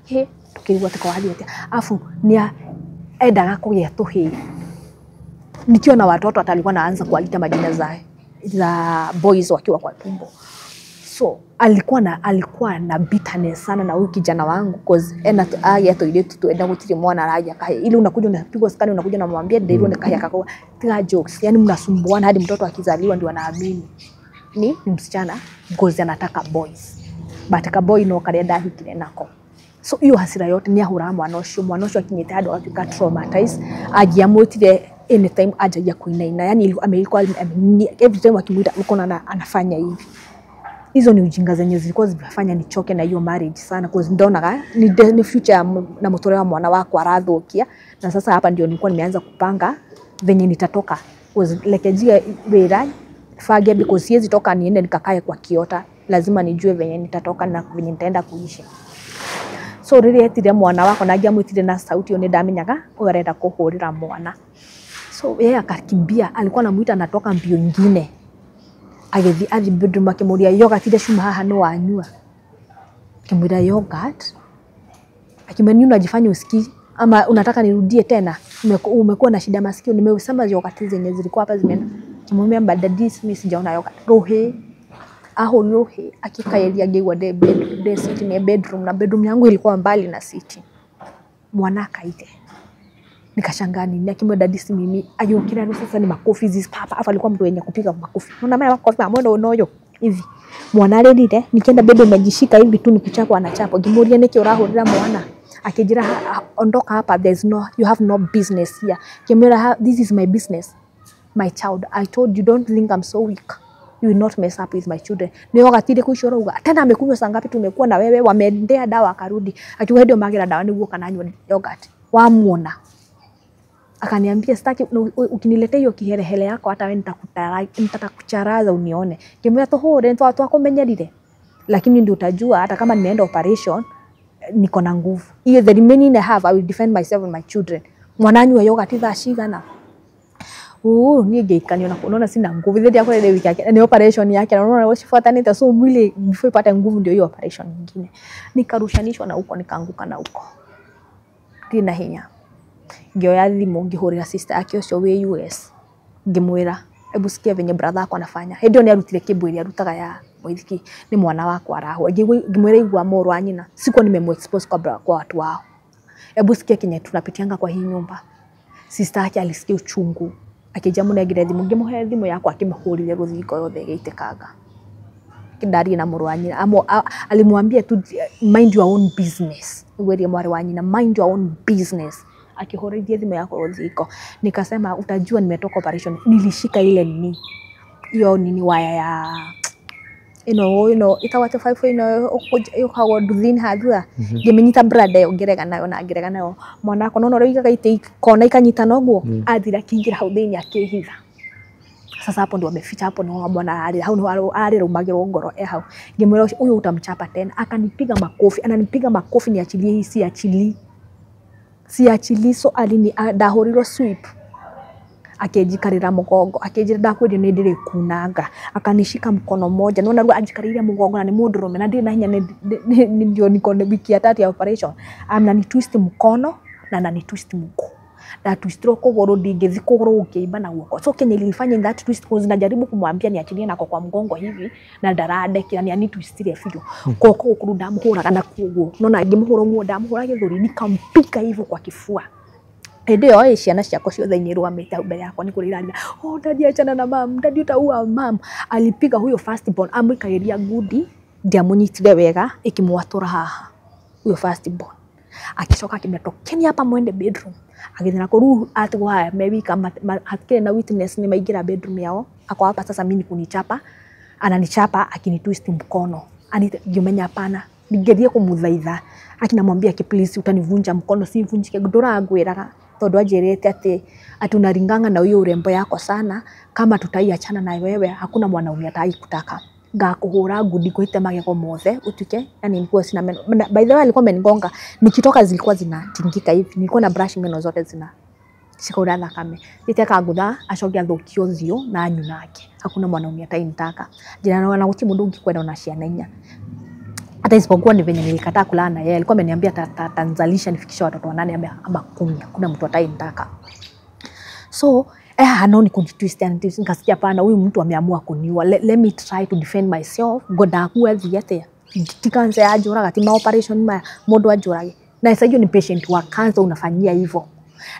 He tukigwa tukawadi ati afu ni endaga kugia tuhi. Nikiwa na watoto atalikuwa naanza kualita majina za boys wakiwa kwa tumbo. So alikuwa na bitterness sana na huyu kijana wangu cause yetu ile tuenda gutiri mwana raja kahe ile unakuja unapigwa skani unakuja na mwambia ndio ile kahe akakao tira jokes yani mnasumbuana hadi mtoto akizaliwa ndio anaamini ni msichana cause anataka boys but ka boy no karenda hikire nako. So hiyo hasira yote ni ahura mwana ucio akinyete hadi akika traumatized agiamwitire anytime ajaja kuinaina yani ameilikuwa every time akimwita uko anafanya hivi. Hizo ni ujinga zenye zilikuwa zifanya nichoke na hiyo marriage sana cause ndonaga ni future na mutore wa mwana wako arathukia na sasa hapa ndio nilikuwa nimeanza kupanga venye nitatoka cause lekejia wera fagia because siwezi toka niende nikakae kwa kiota lazima nijue venye nitatoka na venye nitaenda kuishi. So riri etire mwana wako nagia mwitire na sauti one ndamenyaga urenda kuhurira mwana. So yeye akakimbia alikuwa anamuita anatoka mbio nyingine. Agethi athi bedroom akimuria yogurt ile shuma haha no wanyua. Kimuria yogurt. Akimani unajifanya usikii ama unataka nirudie tena. Umekuwa na shida masikio nimeusema yogurt zenye zilikuwa hapa zimeenda. Kimwambia badadis mimi sijaona yogurt. Rohe. Aho rohe akikaelia gewa de sitting ya bedroom na bedroom yangu ilikuwa mbali na sitting. Mwana kaite. Nikashangaa nini akimwambia dadisi mimi ayokira sasa ni makofi hizi papa afa alikuwa mtu wenye kupiga makofi. Unaona mimi makofi mbona unoyo hivi. Mwana redite nikienda bebe umejishika hivi tu nikuchapa anachapa. Gimuria niki urahurira mwana. Akijira ondoka hapa you have no business here. Kimera this is my business. My child, I told you don't think I'm so weak. You will not mess up with my children. Ni wakati kuishora uga. Tena amekunywa saa ngapi tumekuwa na wewe wameendea dawa akarudi. Akiwa ndio magira dawa niguo kananywa yogurt. Wamuona. Akaniambia sitaki ukiniletea hiyo kiherehele yako hata wewe nitakucharaza unione. Kimwambia tohore ndio watu wako menyerire. Lakini ndio utajua hata kama nimeenda operation niko na nguvu. Hiyo the remaining I have I will defend myself and my children. Mwananyu yogurt idhashigana. Ni geikani unaona sina nguvu zaidi yako ile wiki yake ni operation yake unaona wasifuatanita so mwili before ipate nguvu ndio hiyo operation nyingine nikarushanishwa na huko nikaanguka na huko kina hinya ngioya thimu ngihurira sister yake ucio we US ngimwira ebu sikia venye brother yako anafanya ndio ni arutire kibwiri arutaga ya mwithiki ni mwana wako araho ngimwira igwa moro anyina siko nimemexpose kwa watu wao ebu sikia kinye tunapitianga kwa hii nyumba sister yake alisikia uchungu akijamu na giredi mungi muhe thimu yako akimhurire ruthiko yothe geitekanga kidari na murwanyi alimwambia tu mind your own business wewe mwari wanyi na mind your own business akihurire thimu yako ruthiko nikasema utajua nimetoka operation nilishika ile nini hiyo nini waya ya itawate 5 yukawa duthin hadua ngimenyita brada ongerega nayo mwana ko nono reiga gaite kona ikanyita noguo athira kingira hau thini akihitha sasa hapo ndio ameficha hapo no bwana hau no ari rumagiro ngoro hau ngimwira huyu utamchapa tena akanipiga makofi ananipiga makofi niachilie hii si achili so alini dahoriro sweep akejikarira mugongo akejira ndakwiri ni ndire kunanga akanishika mkono moja nona ruga ajikarira mugongo na ni mundurume na ndire na hinya ni ndio niko wiki ya 3 ya operation amna ni twist mkono na ni twist mguu na twist roko goro dingethi kugoro ukiiba na guoko so kenye nilifanya that twist cause najaribu kumwambia niachilie nako kwa mgongo hivi na darade kila ni twist ile fido koko ukuruda muhura kana kuguo nona ngimuhura muoda muhura githuri nikampika hivyo kwa kifua ndio ciana ciako ciothe nyirwa mita mbele yako ni kurirania dadi achana na mam dadi utaua mam alipiga huyo first born amwikairia gudi ndia munyitire wega ikimwatura haha huyo first born akicoka kimetokeni hapa mwende bedroom agithina koru atwa maybe kama hakike na witness ni maingira bedroom yao ako hapa sasa mimi kunichapa ananichapa akinitwist mkono anita jumenya hapana Ningeria kumuthaitha akinamwambia please utanivunja mkono sivunjike nduragwiraga tondu ajerete ati unaringanga na huyo urembo yako sana kama tutaiachana na wewe hakuna mwanaume ataikutaka ngakuhura ngudi kuite magego mothe utuke yani nilikuwa sina meno by the way alikuwa amenigonga nikitoka zilikuwa zinatingika hivi nilikuwa na brush meno zote zina sikora thakame niteka ngutha acokia thukio thio na nyunake hakuna mwanaume atainitaka jina wana guti mundu ungikwenda na ciana inya hata isipokuwa ni venye nilikataa kulala na yeye alikuwa ameniambia tanzalisha nifikisha watoto 8 ama 10 kuna mtu atainitaka so anaoni kujitwist and nikasikia pana huyu mtu ameamua kuniua let me try to defend myself goda kuwa thiate tikanze ajora kati ma operation ma modo ajorage na sasa hiyo ni patient wa cancer unafanyia hivyo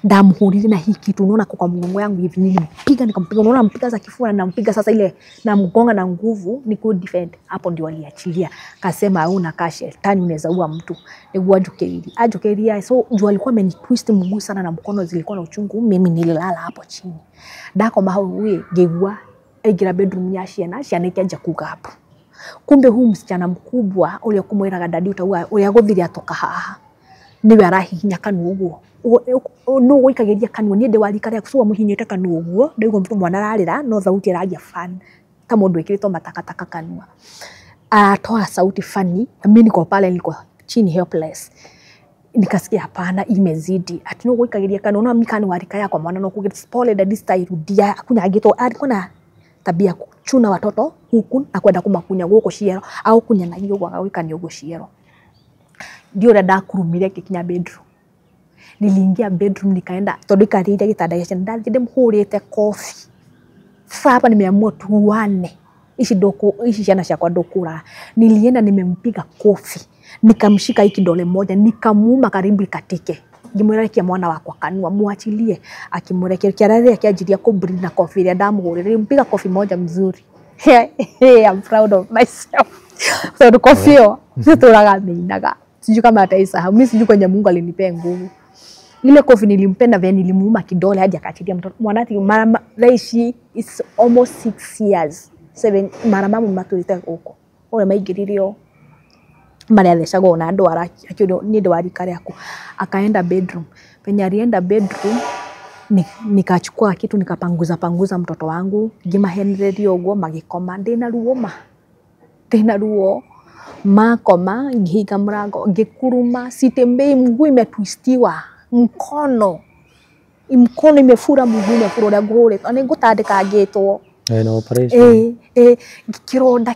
ndamhuriri na hii kitu unaona kwa mgongo yangu hivi nilimpiga nikampiga unaona mpiga za kifua na nampiga sasa ile na mgonga na nguvu ni ku defend hapo ndio aliachilia akasema hauna kashe tani unaweza ua mtu niguo ajokeria so ndio alikuwa amenitwist mguu sana na mkono zilikuwa na uchungu mimi nililala hapo chini dako mahau we gegua egira bedroom ya ciana ikaja kuka hapo kumbe huyu msichana mkubwa ule kumwiraga dadi utaua ule agothiri atoka haha niwe arahihinya kanu uguo no goikageria kanu ni ndewa rikare kusuwa muhinyete kanu uguo ndego mtu mwana ararira no thauti aragia fan ta mundu ikirito matakataka kanua atoa sauti fani mimi niko pale niko chini helpless nikasikia hapana imezidi ati no goikageria kanu no mikani warika yako mwana no kuget spoiled that this time rudia akunyagito alikuwa na tabia kuchuna watoto huku na kwenda kumakunya guko ciero au kunya na hiyo gwaka ni ugo ciero ndio dada kurumire kikinya bedroom niliingia bedroom nikaenda tondu karire gitanda gya ciana ndinde mhurite coffee hapa nimeamua tuane ishi ciana ciakwa ndokura nilienda nimempiga coffee nikamshika hiki dole moja nikamuuma karibu ikatike ngimwerekia mwana wakwa kanua muachilie akimwerekea kiarare akiajiria kubri na coffee ile ndamuhurire nilimpiga coffee moja mzuri I'm proud of myself so coffee situraga minaga sijui kama ataisahau mimi sijui kwenye Mungu alinipea nguvu ile coffee nilimpenda vile nilimuuma kidole hadi akachilia mtoto mwanati mara reishi is almost 6 years 7 mara mama maturite huko ole maigiririo mara alishagwa na ndo araki akio ni ndo arikare yako akaenda bedroom penye alienda bedroom nikachukua kitu nikapanguza mtoto wangu gima Henry ogwo magikoma ndina ruo makoma ngihiga mrango ngikuruma sitembei mguu imetwistiwa mkono imefura mguu imefura ule ngore ane ngutandika ngitwo na operation kironda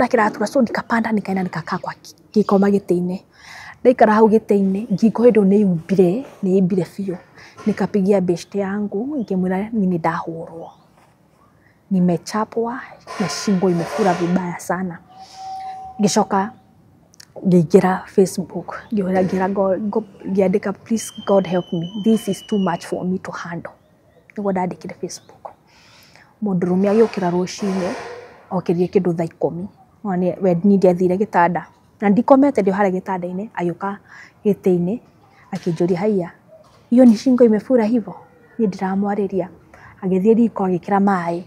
kiratura so nikapanda nikaenda nikakaa kwa gikoma giteine ndaikara hau giteine ngiko ndo ni imbire fio nikapigia best yangu ngimwira nini ndahurwo nimechapwa na shingo imefura vibaya sana ngishoka ngigira Facebook ngiandika please God help me this is too much for me to handle niguo ndandikire Facebook mundurumia agĩũkĩra rũcinĩ okirie kindu thaa 10 wani we ndiathire gitanda na ndikomete ndio harĩa gitanda-inĩ agĩũka gĩtĩ-inĩ akĩnjũria haiya hiyo ni shingo imefura hivyo ni ndiramwarĩria agĩthiĩ riko agĩkĩra maĩ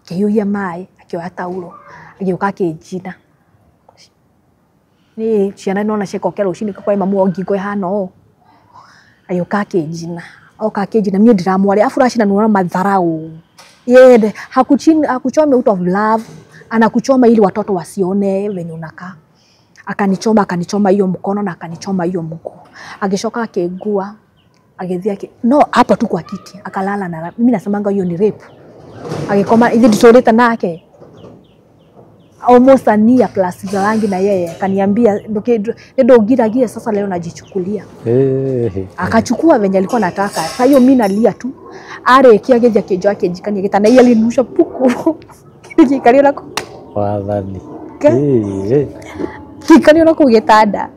akĩhiũhia maĩ akĩoya tauro agĩũka akĩnjina ni ciana nona ciekokera rũcinĩ kwa mamu ngingo ihana ũũ agĩũka akĩnjina oka akĩnjina niĩ ndiramwarĩria afurashi na nuna madharau yeye hakuchome out of love anakuchoma ili watoto wasione venye unakaa akanichoma hiyo mkono na akanichoma hiyo mguu agishoka akigua agithia no hapa tu kwa kiti akalala na mimi nasemanga hiyo ni rape agikoma hivi disoreta nake almost ania plus za rangi na yeye akaniambia ndio giragia sasa leo najichukulia akachukua venye alikuwa anataka sasa hiyo mimi nalia tu are kiageja kejo yake jikania gitana yeye alinusha puku kikalio lako wathani kikalio lako gitanda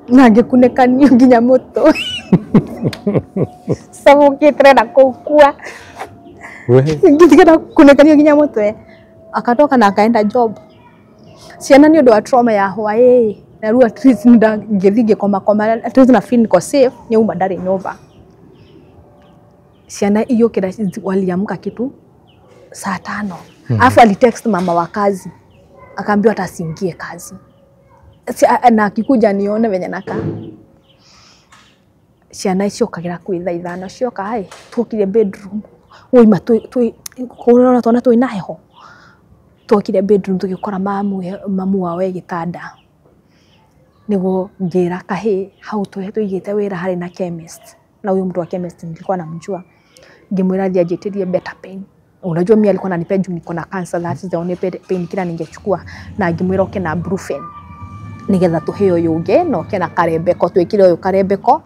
na ngikunekanio nginya moto sababu kitrenda kukua ngitikana kunekanio nginya moto akatoka na akaenda job ciana ni ndo trauma ya hwa na rua trees nda ngithige koma trees na feel niko safe ni uma ndari nyumba ciana iyo kira waliamka kitu saa 5. Alafu alitext mama wa kazi. Akaambiwa atasingie kazi. Na akikuja nione venye naka. Ciana icio kagira kwitha ithano cioka hai tukire bedroom. Oima korona twana twina heho. Tukire bedroom tugikora mamu wawe gitanda. Nigo ngira kahe hau tuigite wira hari na chemist. Na huyo mtu wa chemist nilikuwa namjua. Ngimwira thia jetirie better pain. Unajua mimi alikuwa ananipa juu niko na cancer, that is the only pain kila ningechukua, na ngimwira oke na brufen nigetha tuheo yuge no kena karembeko twikire uyu karembeko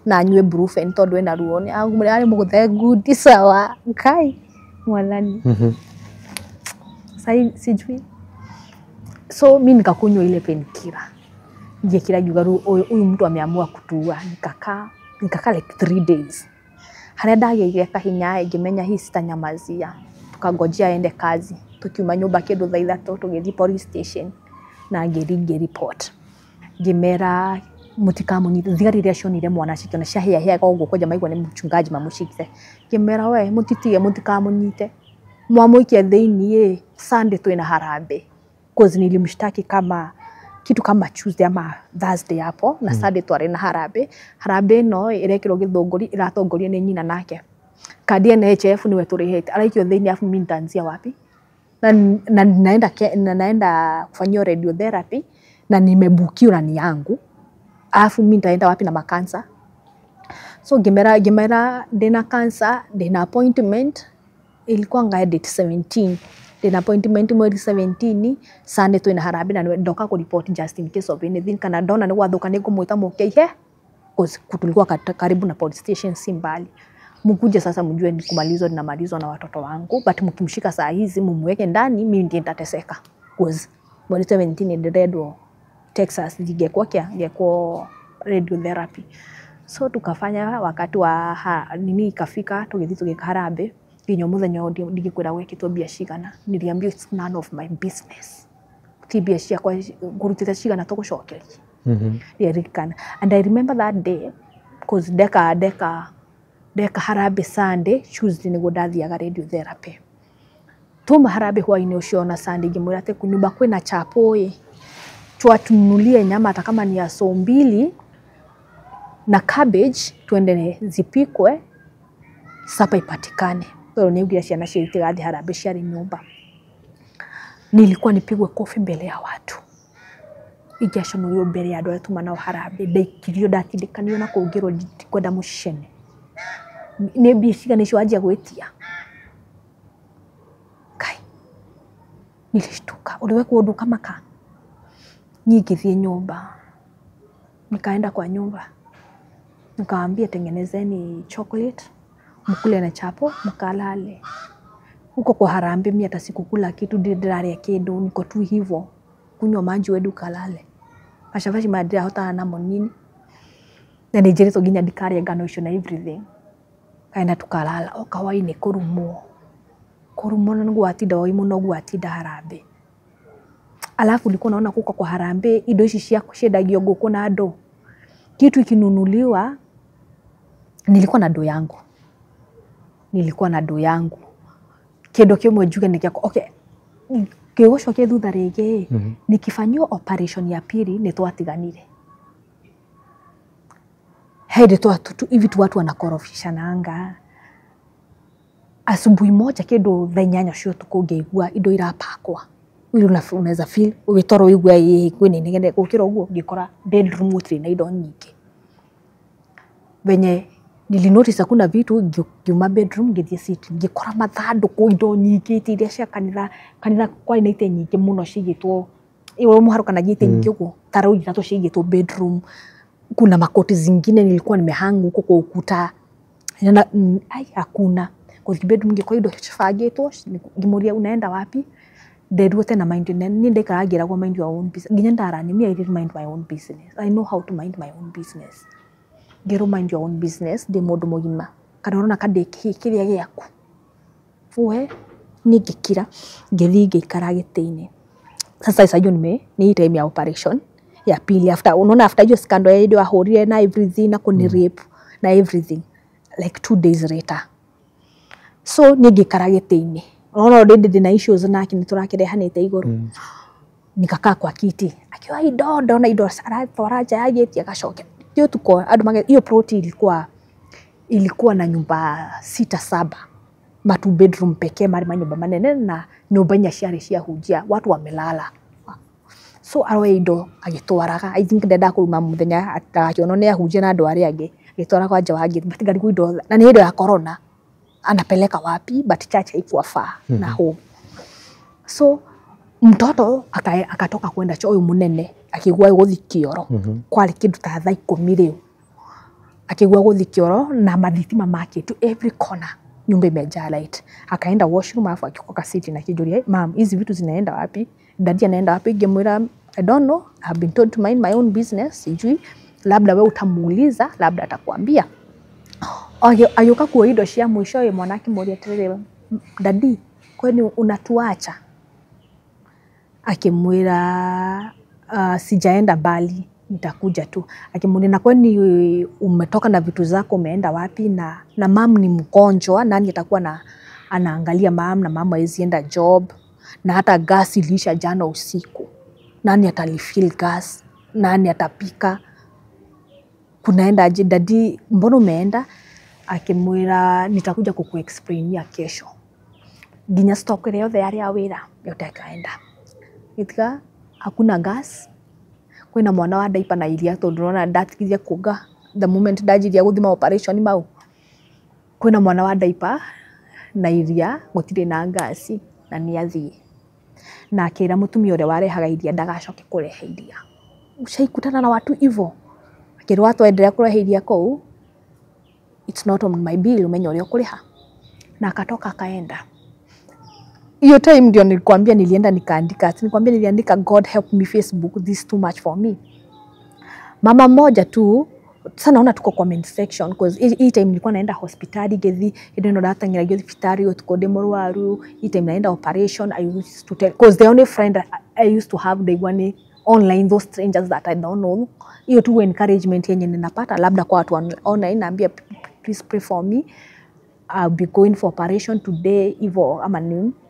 na anywe brufen tondu ena ruo ni ari muguthe good sawa kai mwalani. Sai sijui. So mimi nikakunywa ile painkiller. Ngekira gigaru uyu mtu ameamua kutua, nikaka like 3 days. Haria ndageire kahinya ngimenya hii sitanyamazia. Tukangojea aende kazi. Tukiuma nyumba kindu thaa 3 tugithi police station na ngiri report. Ngimera mutikamunyite thigari iria cionire mwana citu na ciahia uguo koja maigwa ni mchungaji mamucikite. Ngimera we mutitie mutikamunyite. Mwamuikie thiini Sunday twina harambe. Cause nilimshtaki kama kitu kama Tuesday ama Thursday hapo na Sunday twari na harambe. Harambe no irekirwo githunguri iratongorio ni nyina nake. Kadi NHF niwe turihete. Araikio thiini afu mimi nitaanzia wapi? Na naenda kufanyia radiotherapy na nimebukiwa na ni yangu. Afu mimi nitaenda wapi na makansa? So gimera dena cancer, dena appointment ilikuwa nga date 17. Dena appointment mwezi 17 Sunday twina harambe na ndoka ku report just in case of anything kana ndona ni gwathuka ni ngumwita muke ihe kutulikuwa karibu na police station Simbali. Mkuje sasa mjue ni kumalizwa na malizo na watoto wangu, but mkimshika saa hizi mumweke ndani mimi ndiye nitateseka. Cause mwezi 17 ndio Texas ngekuwa radiotherapy. So tukafanya wakati wa nini ikafika tugika harambe nginyo muthenya ndigikwira gwekitwo bia cigana niliambia it's none of my business. Tibia cia kwa ngurutite cigana tugucokeria. Yerikana. And I remember that day cause deka harambe Sunday, Tuesday niguo ndathiaga radiotherapy. Tuma harambe hwaini ucio na Sunday ngimwira ate kunyumba kwina chapo tuatunulie nyama hata kama ni ya so 2 na cabbage tuende zipikwe sapa ipatikane. So niugia ciana ciitigathi harambe ciari nyumba. Nilikuwa nipigwe kofi mbele ya watu. Igesho nuyo mbele ya andu tuma nao harambe ndaikirio ndatindikanio na kugirwo kwenda mucene. Ni mbia cigana cio anjia gwitia. Kai. Nilishtuka. Uliwe kuondoka maka. Ngithie nyumba. Nikaenda kwa nyumba. Nikaambia tengenezeni chocolate, mkule na chapo, mkalale. Huko kwa harambe mimi hata sikukula kitu ndirare kindu niko tu hivyo. Kunywa maji wedu kalale. Ashavashi madira hota na monini. Na nijiri to ginya dikari ngano icio na everything. Kaina tukalala o kawaini kurumo na ngwatinda o imuno ngwatinda harambe. Alafu nilikuwa naona kuko kwa harambe indo ici cia ciendagio nguku na ndo. Kitu ikinunuliwa nilikuwa na ndo yangu. Kindo kimwe njuge nikiako okay. Kigocokia thutha rigi nikifanywa operation ya pili ni twatiganire. Hede tu hivi tu watu wanakorofishana anga. Asubuhi moja kido thaa 8 cio tukungeigua indo irapakwa. Unaweza feel ugitoro igua kwini nigende gukira uguo ngikora bedroom utri na indo nyingi. Venye nilinotice kuna vitu ngiuma bedroom ngithie sit ngikora mathandu ku indo nyingi iria cia kanitha kwa ina ite nyingi muno cigitwo iwe muharuka na gite nyingi uguo tarau itatu cigitwo bedroom. Kuna makoti zingine nilikuwa nimehangu huko kwa ukuta. Hakuna. Kwa bedroom ngikora indo cifagitwo ngimuria unaenda wapi? Nderuo tena mind ni ndikaragira kwa mind your own business. Nginya ndarani me I didn't mind my own business. I know how to mind my own business. Gero mind your own business de mundu mugima. Kana urona kadeki kiria giaku. Fuwe nigikira ngithi ngikara gitiini. Sasa isa ni time ya operation ya pili after unaona after hiyo scandal ya idio ahorire na everything na kuni rape na everything like 2 days later. So nigikara gitiini Unaona already na issues nake niturakirehanite iguru. Nikakaa kwa kiti akiwa idodo na ido faraja yake akashoka. Hiyo tuko adumage hiyo ploti ilikuwa na nyumba 6-7. Matu bedroom pekee mari manyumba manene na nyumba nyashari cia hujia watu wamelala. So arweido agitwaraga I think ndenda kuruma muthenya atakiono ne ahujia na andu ari ange agitwara kwa nja wangi batigari kuido na ni hindo ya corona anapeleka wapi but church haikuwa far na home. So mtoto akatoka kwenda choo munene akigwa guthi kioro kwari kindu ta thaa 10 riu akigwa guthi kioro na mathitima make to every corner nyumba imejaa light. Akaenda washroom afu akikoka city na kijuria mam hizi vitu zinaenda wapi? Daddy anaenda wapi? Gemwira I don't know, I have been told to mind my own business. Sijui labda wewe utamuuliza labda atakwambia. Ayuka kwa ido cia mwisho mwanaki mmoja terere daddy kwani unatuacha? Akimwira sijaenda mbali nitakuja tu. Akimwona na kwani umetoka na vitu zako umeenda wapi? Na mam ni mgonjwa, nani atakuwa anaangalia mam na mama hizienda job na hata gas ilisha jana usiku. Nani atalifill gas? Nani atapika? Kunaenda aje daddy mbona umeenda? Akimwira nitakuja kukuexplainia kesho. Ginya stock ile yote yari ya wira yote kaenda. Itika hakuna gas. Kwina mwana wa daipa na iria tondu rona ndatikithia kuga the moment dajiria guthima operation mau. Kwina mwana wa daipa na iria gutire na gasi na ni athie. Na akira mutumia ure warehaga iria ndagacoke kurehe iria. Ushaikutana na watu hivyo. Akira watu endelea kurehe iria kou. It's not on my bill umenyo ule kuriha. Na akatoka akaenda. Hiyo time ndio nilikwambia nilienda nikaandika. Nilikwambia niliandika God help me Facebook, this too much for me. Mama mmoja tu sana naona tuko comment section because hii time nilikuwa naenda hospitali gethi ndio data ngira hospitali tuko demorwaru hii time naenda operation I used to tell because the only friend I used to have the one online those strangers that I don't know. Hiyo tu encouragement yenye ninapata labda kwa watu online naambia please pray for me. I'll be going for operation today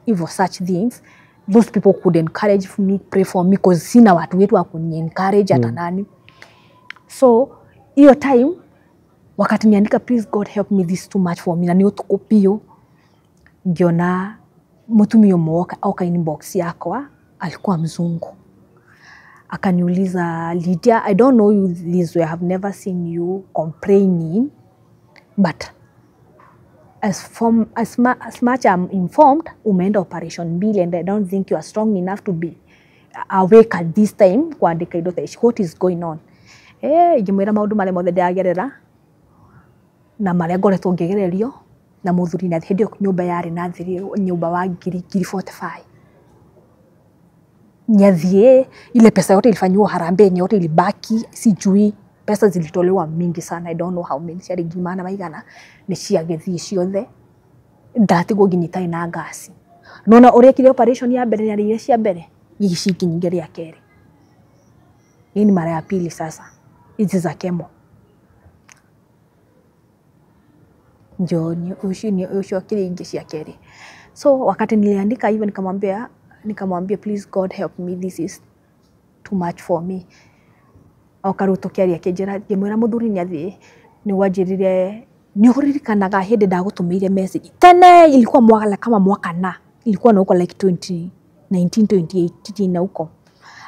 evil such things. Those people could encourage me, pray for me because sina watu wetu wa kuni encourage hata nani. So hiyo time wakati niandika please God help me this too much for me na niyo tukopio ngiona mutumio mwoka au inbox yakwa alikuwa mzungu. Akaniuliza Lydia, I don't know you this way, I have never seen you complaining but as much I'm informed, umeenda operation mbili and I don't think you are strong enough to be awake at this time kuandika ido taishi. What is going on? Igimwira maundu male mothe ndagerera na male ngoretwo ngegererio na muthuri na hindi nyumba yari na thiri nyumba wa 45. Nyathie ile pesa yote ilifanywa harambe yote ilibaki sijui pesa zilitolewa mingi sana I don't know how many shari gimana maigana ni cia gethi ciothe ndatigo nginyita na gasi nona urekire operation ya mbere ya ile cia mbere giciki nyingere ya keri ini mara ya pili sasa hizi za kemo njoni usho kiringi cia keri. So wakati niliandika hivyo nikamwambia please God help me, this is too much for me. Okaruto kiari akejera gemwira muthuri nyathi ni wajirire ni huririkanaga hindi ndagutumire message tene ilikuwa mwaka kama mwaka na ilikuwa na huko like 2019 na huko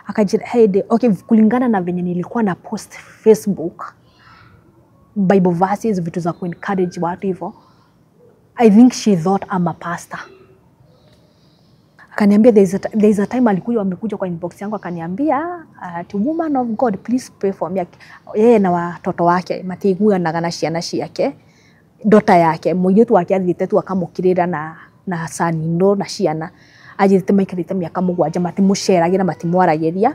akajira hey okay kulingana na venye nilikuwa na post Facebook Bible verses vitu za ku encourage watu hivyo I think she thought I'm a pastor. Akaniambia there is a time amekuja kwa inbox yangu akaniambia to woman of God please pray for me. Yeye na watoto wake matiguana na gana ciana ciake dota yake muiyetu wake athite tu akamukirira na sani ndo na ciana ajite maikarite miaka mugwanja matimuceragira matimwarageria.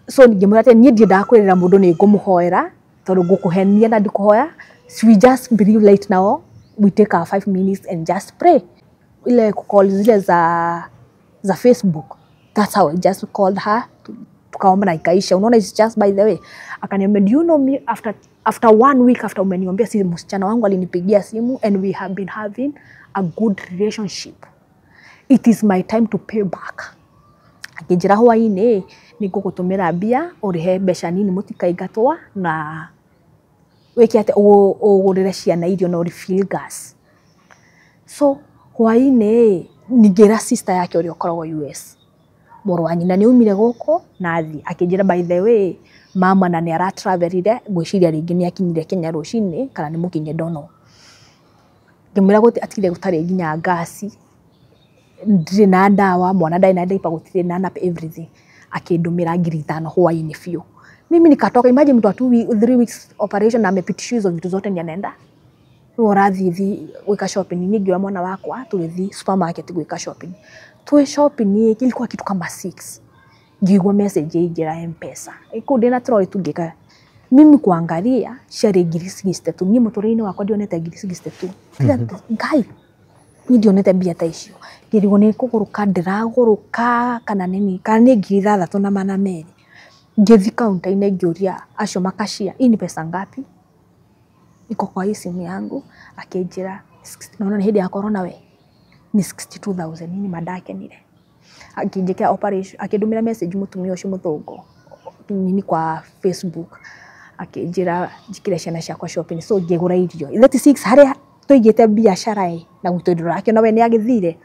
So ngimwira ati nie ndie ndakwirira mundu ni ngumuhoera tondu ngukuhenia na ndikuhoya we just believe right now we take our 5 minutes and just pray. Ile call zile za Facebook, that's how I just called her tukaomba na ikaisha. Unaona it's just by the way. Akaniambia do you know me after 1 week after umeniombea simu msichana wangu alinipigia simu and we have been having a good relationship. it is my time to pay back. Akijira hwaini niko gutumira mbia urihe mbeca nini mutikaingatwa na wiki ate ugurire ciana irio no refill gas. So hwaini ningera sister yake uri okoragwo US. Moro wa nyina ni umire guko na athi akijira by the way mama na ni ara travelire gwiciria ringi ni akinyire Kenya rucini kana ni mukinye dono. Ngimira guti atire gutari nginya gasi ndire na ndawa mwana ndai na ndaipa gutire na nap everything akindumira 5,000 hwaini fio. Mimi nikatoka, imagine mtu wa 3 weeks operation na amepitisha hizo vitu zote ndio anaenda urathi gwika shopping. Ningi wa mwana wakwa tulithi supermarket gwika shopping. Tuwe shopping ilikuwa kitu kama 6. Ngigwa message ijira M-Pesa. Ikundi na trolley tungika. Mimi kuangalia share girisi tu. Ni motorini wakwa ndionete girisi tu. Ngai ndionete bia ta icio. Ngirigo ni kuguruka ndiraguruka kana nini kana ni 3,000 na mana meri. Ngithi counter-ini ngioria acio makashia ini pesa ngapi? Iko kwa hii simu yangu akijira naona ni hidi ya corona we ni 62,000 nini madake nile. Akijekea operation akidumira message mutumio ucio muthungu nini kwa Facebook akijira jikire ciana ciakwa shopping so ngigura irio 36 haria tuigite biashara na gutondora akio nawe ni agithire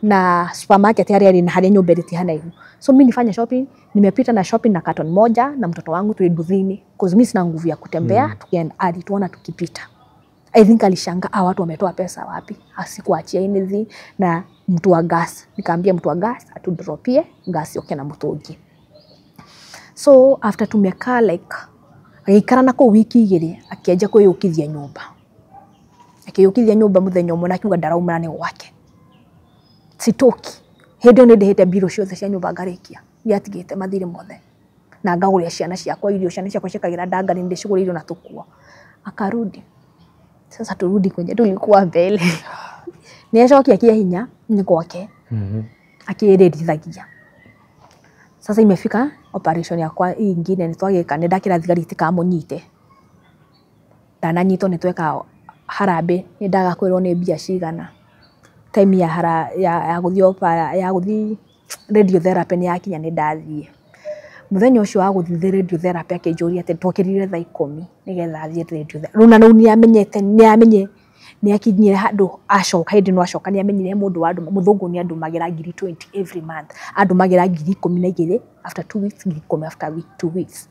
na supermarket haria ni haria nyumba iti hanaihu. So mimi nifanya shopping, nimepita na shopping na carton moja na mtoto wangu tuiduthini cause mimi sina nguvu ya kutembea. Tukienda hadi tuona tukipita. I think alishanga watu wametoa pesa wapi? Asikuachia anything na mtu wa gas. Nikaambia mtu wa gas atudropie gas yoke na mutungi. So after tumekaa like agikara nako wiki igiri akiaja kuyukithia nyumba. Akiyukithia nyumba muthenya umwe na kiuga ndaraumana ni wake. Sitoki. Hede ni ndehete biro ciothe cia nyumba ngarikia. Yatigite mathire mothe. Na ngaguria ciana ciakwa irio ciana ciakwa cikagira ndanga ni ndicugura irio na tukua. Akarudi. Sasa turudi kwenye tulikuwa mbele. Ni acokia kia hinya ni kwake. Akiredithagia. Sasa imefika operation yakwa ingine ni twagika ni ndakira thigari tikamunyite. Ndananyito ni tweka harambe ni ndagakwirwo ni mbia cigana. Time ya guthi radiotherapy ni yakinya ni ndathie. Muthenya ucio wa guthi radiotherapy akinjuria ati twokirire thaa 10 nigetha athie radiotherapy. Runa no ni amenyete ni akinyire handu acoka hindi no acoka ni amenyire mundu wa andu muthungu ni andu magira 20 every month. Andu magira 12 after 2 weeks 10 after 2 weeks.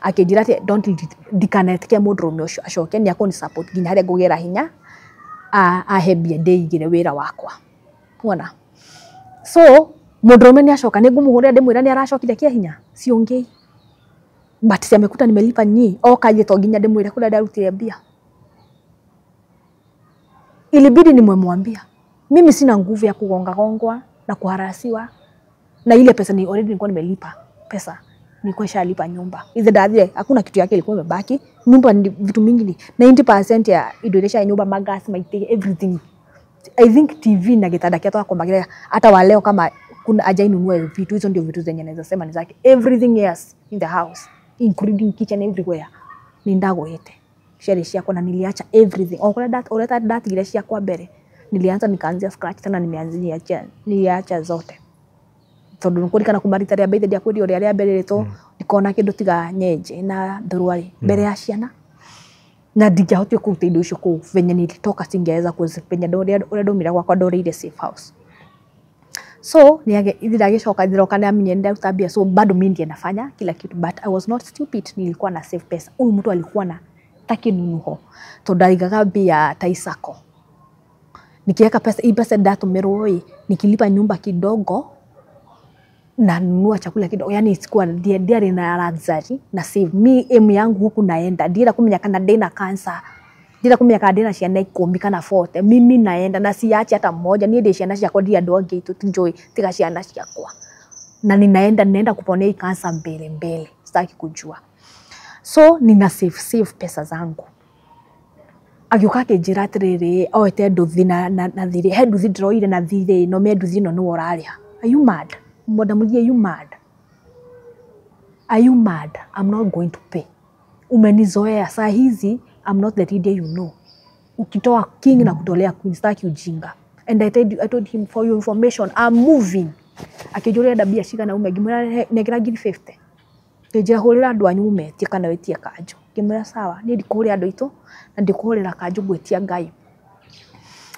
Akinjira ati don't dikanetike mundu ucio acoke ni akoni support ginya haria ngugera hinya ahebia ndeigire wira wakwa. Wona. So mundurume ni acoka ni ngumuhuria ndimwira ni aracokire kia hinya siongei. But si amekuta nimelipa nyi okaje to ginya ndimwire kula ndarutire mbia. Ilibidi nimwambia mimi sina nguvu ya kugonga gongwa na kuharasiwa na ile pesa ni already nilikuwa nimelipa pesa nilikuwa shalipa nyumba. Hizo dadie hakuna kitu yake ilikuwa imebaki. Nyumba ni vitu mingi ni 90% ya idoresha nyumba magas maite everything. I think TV na gitanda kiatu kwa magira hata wa leo kama kuna ajainunua vitu hizo ndio vitu zenye naweza sema ni zake. Everything else in the house including kitchen everywhere ni ndago yete. Share yako na niliacha everything. Oleta that ile yako mbele. Nilianza nikaanzia scratch tena niliacha zote. Tondu nukurikana kumarita ria mbere dia kwiri ria mbere rito nikona kindu tiga nyenje na ndurwari mbere ya ciana na ndingehotio kuruta indo icio ku venye nilitoka singeweza kuzipenya ndo ndomira gwakwa ndoreire safe house. So niliagicoka ndiroka na amenye ndarutabia so bado mimi ndiye nafanya kila kitu but I was not stupid. Nilikuwa na save pesa. Huyu mtu alikuwa na takinunuho tondaigaga mbia taisako nikiweka pesa hii pesa ndatumirwo nikilipa nyumba kidogo na nunua chakula kidogo. Yani sikuwa ndiye na luxury na save me emu yangu huku naenda ndira kumenya kana ndina cancer ndira kumenya kana ndina ciana 10 kana 40 mimi naenda na siachi hata mmoja ni ciana ciakwa ndia ndo ngeitu enjoy tiga ciana ciakwa na ninaenda kuponea cancer mbele sitaki kujua. So nina save pesa zangu. Agioka kinjira atiriri oete nduthi na thiri he nduthi ndroire na thiri no me nduthi no no oraria. Are you mad? Madam, are you mad? Are you mad? I'm not going to pay. Umenizoea saa hizi I'm not the leader you know. Ukitoa king na kutolea queen sitaki ujinga. And I told him, for your information, I'm moving. Akijua ndabia shika na umegimura negira 50. Kejira horira andu anyu metie kana wetie kanjo. Kimura sawa, ni ndikuhurira andu itu na ndikuhurira kanjo gwetia Ngai.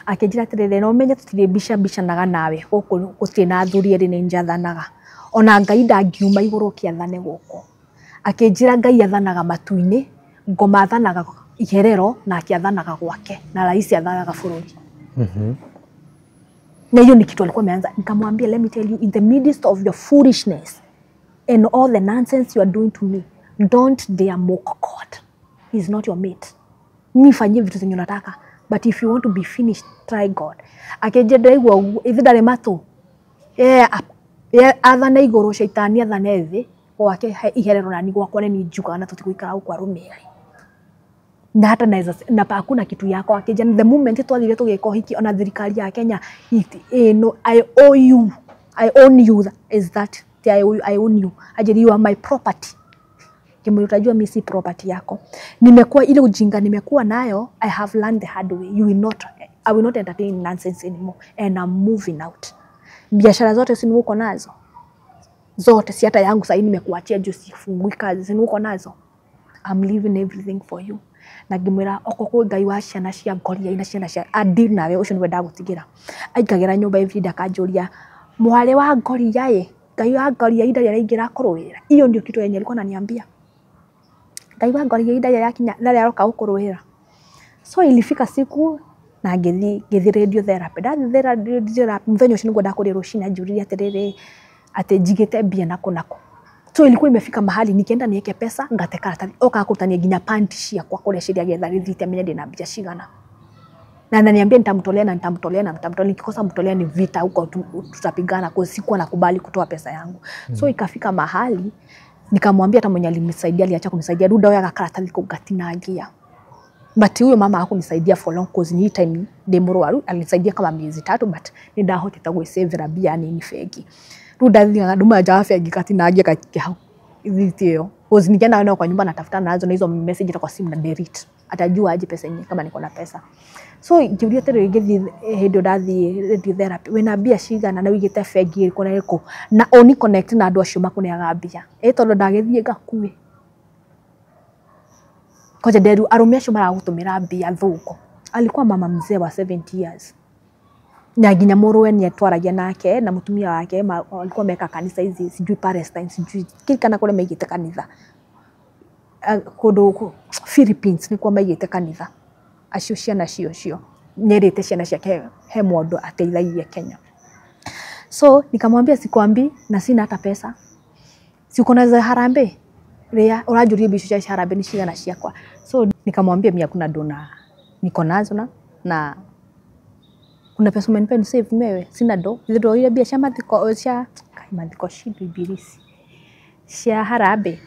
Akijira tirire no menye tutire bisha naga nawe guku gutire na thuri eri ni njathanaga. Ona Ngai ndangiuma iguru kiathane guku. Akijira Ngai athanaga matuini, ngoma athanaga iherero na akiathanaga gwake na rais athanaga bururi. Na hiyo ni kitu alikuwa ameanza. Nikamwambia, let me tell you, in the midst of your foolishness and all the nonsense you are doing to me, don't dare mock God. He's not your mate. Nifanyie vitu zenye unataka, but if you want to be finished, try God. Akejeda igwa ithidare mato. Athana igoro shaitani athana thi wake iherero na nigwa kwa ni njuka na tutikuikara huko arumia. Na hata na hakuna kitu yako akija the moment twathire tugeka hiki ona thirikari ya Kenya no I own you is that I own you ajiri you are my property. Kimwe utajua mimi si property yako. Nimekuwa ile ujinga nimekuwa nayo, I have learned the hard way. I will not entertain nonsense anymore and I'm moving out. Biashara zote si uko nazo zote, si hata yangu sasa nimekuachia juu sifungui kazi, si uko nazo. I'm leaving everything for you. Na ngimwira okoko Ngai wa ciana cia ngoria ina ciana cia adi nawe ucio niwe ndagutigira. Aikagira nyumba every day akanjuria mwale wa ngoria ye Ngai wa ngoria ida ya ingira kuruira. Hiyo ndio kitu yenye alikuwa ananiambia. Ngai wa ngoria ida ya kinya ndari aroka ukuruira. So ilifika siku na ngithi radio therapy. Radio therapy mthenyo ucio niguo ndakuri rucina anjuria atiriri ate jigite bia nako. So ilikuwa imefika mahali nikienda niweke pesa ngateka hata oka kutania ginya panti cia kwa kule sheria getha rithite menye ndina mbia cigana. Na ananiambia nitamtolea nikikosa mtolea ni vita huko tutapigana kwa siku nakubali kutoa pesa yangu. So ikafika mahali nikamwambia hata mwenye alinisaidia aliacha kunisaidia ruda hoya gakarata liko gatinagia. But huyo mama hakunisaidia for long cause ni time demurwaru alinisaidia kama miezi 3 but ndahoteta gwicevera bia nini fegi. Ruda thia nduma jafe gikatinagia kakihau ithitio cause nikienda nao kwa nyumba natafuta nazo na hizo message kwa simu na delete atajua aje pesa yenyewe kama niko na pesa. So ngiuria tere ngithi hindo ndathi radio therapy wena bia cigana na wigite fegi iko na iko na oni connect na andu acio makuneaga bia tondo ndagithie ngakue koja deru arume acio maragutumira bia thuko. Alikuwa mama mzee wa 70 years. Na ginya muruwe ni atwaragia nake na mutumia wake walikuwa meka kanisa hizi sijui Palestine sijui kile kule meigite kanitha kodo Philippines ni kwa meigite kanitha acio ciana cio nyerete ciana ciake he mwondo ateithagia Kenya. So nikamwambia sikwambi na sina hata pesa, siko na za harambe ria urajurie bisho cha harambe ni cigana ciakwa. So nikamwambia mimi hakuna dona niko nazo na kuna pesa umenipa save mewe sina do ndio ile biashara mathiko cia mathiko shindu ibilisi cia harambe.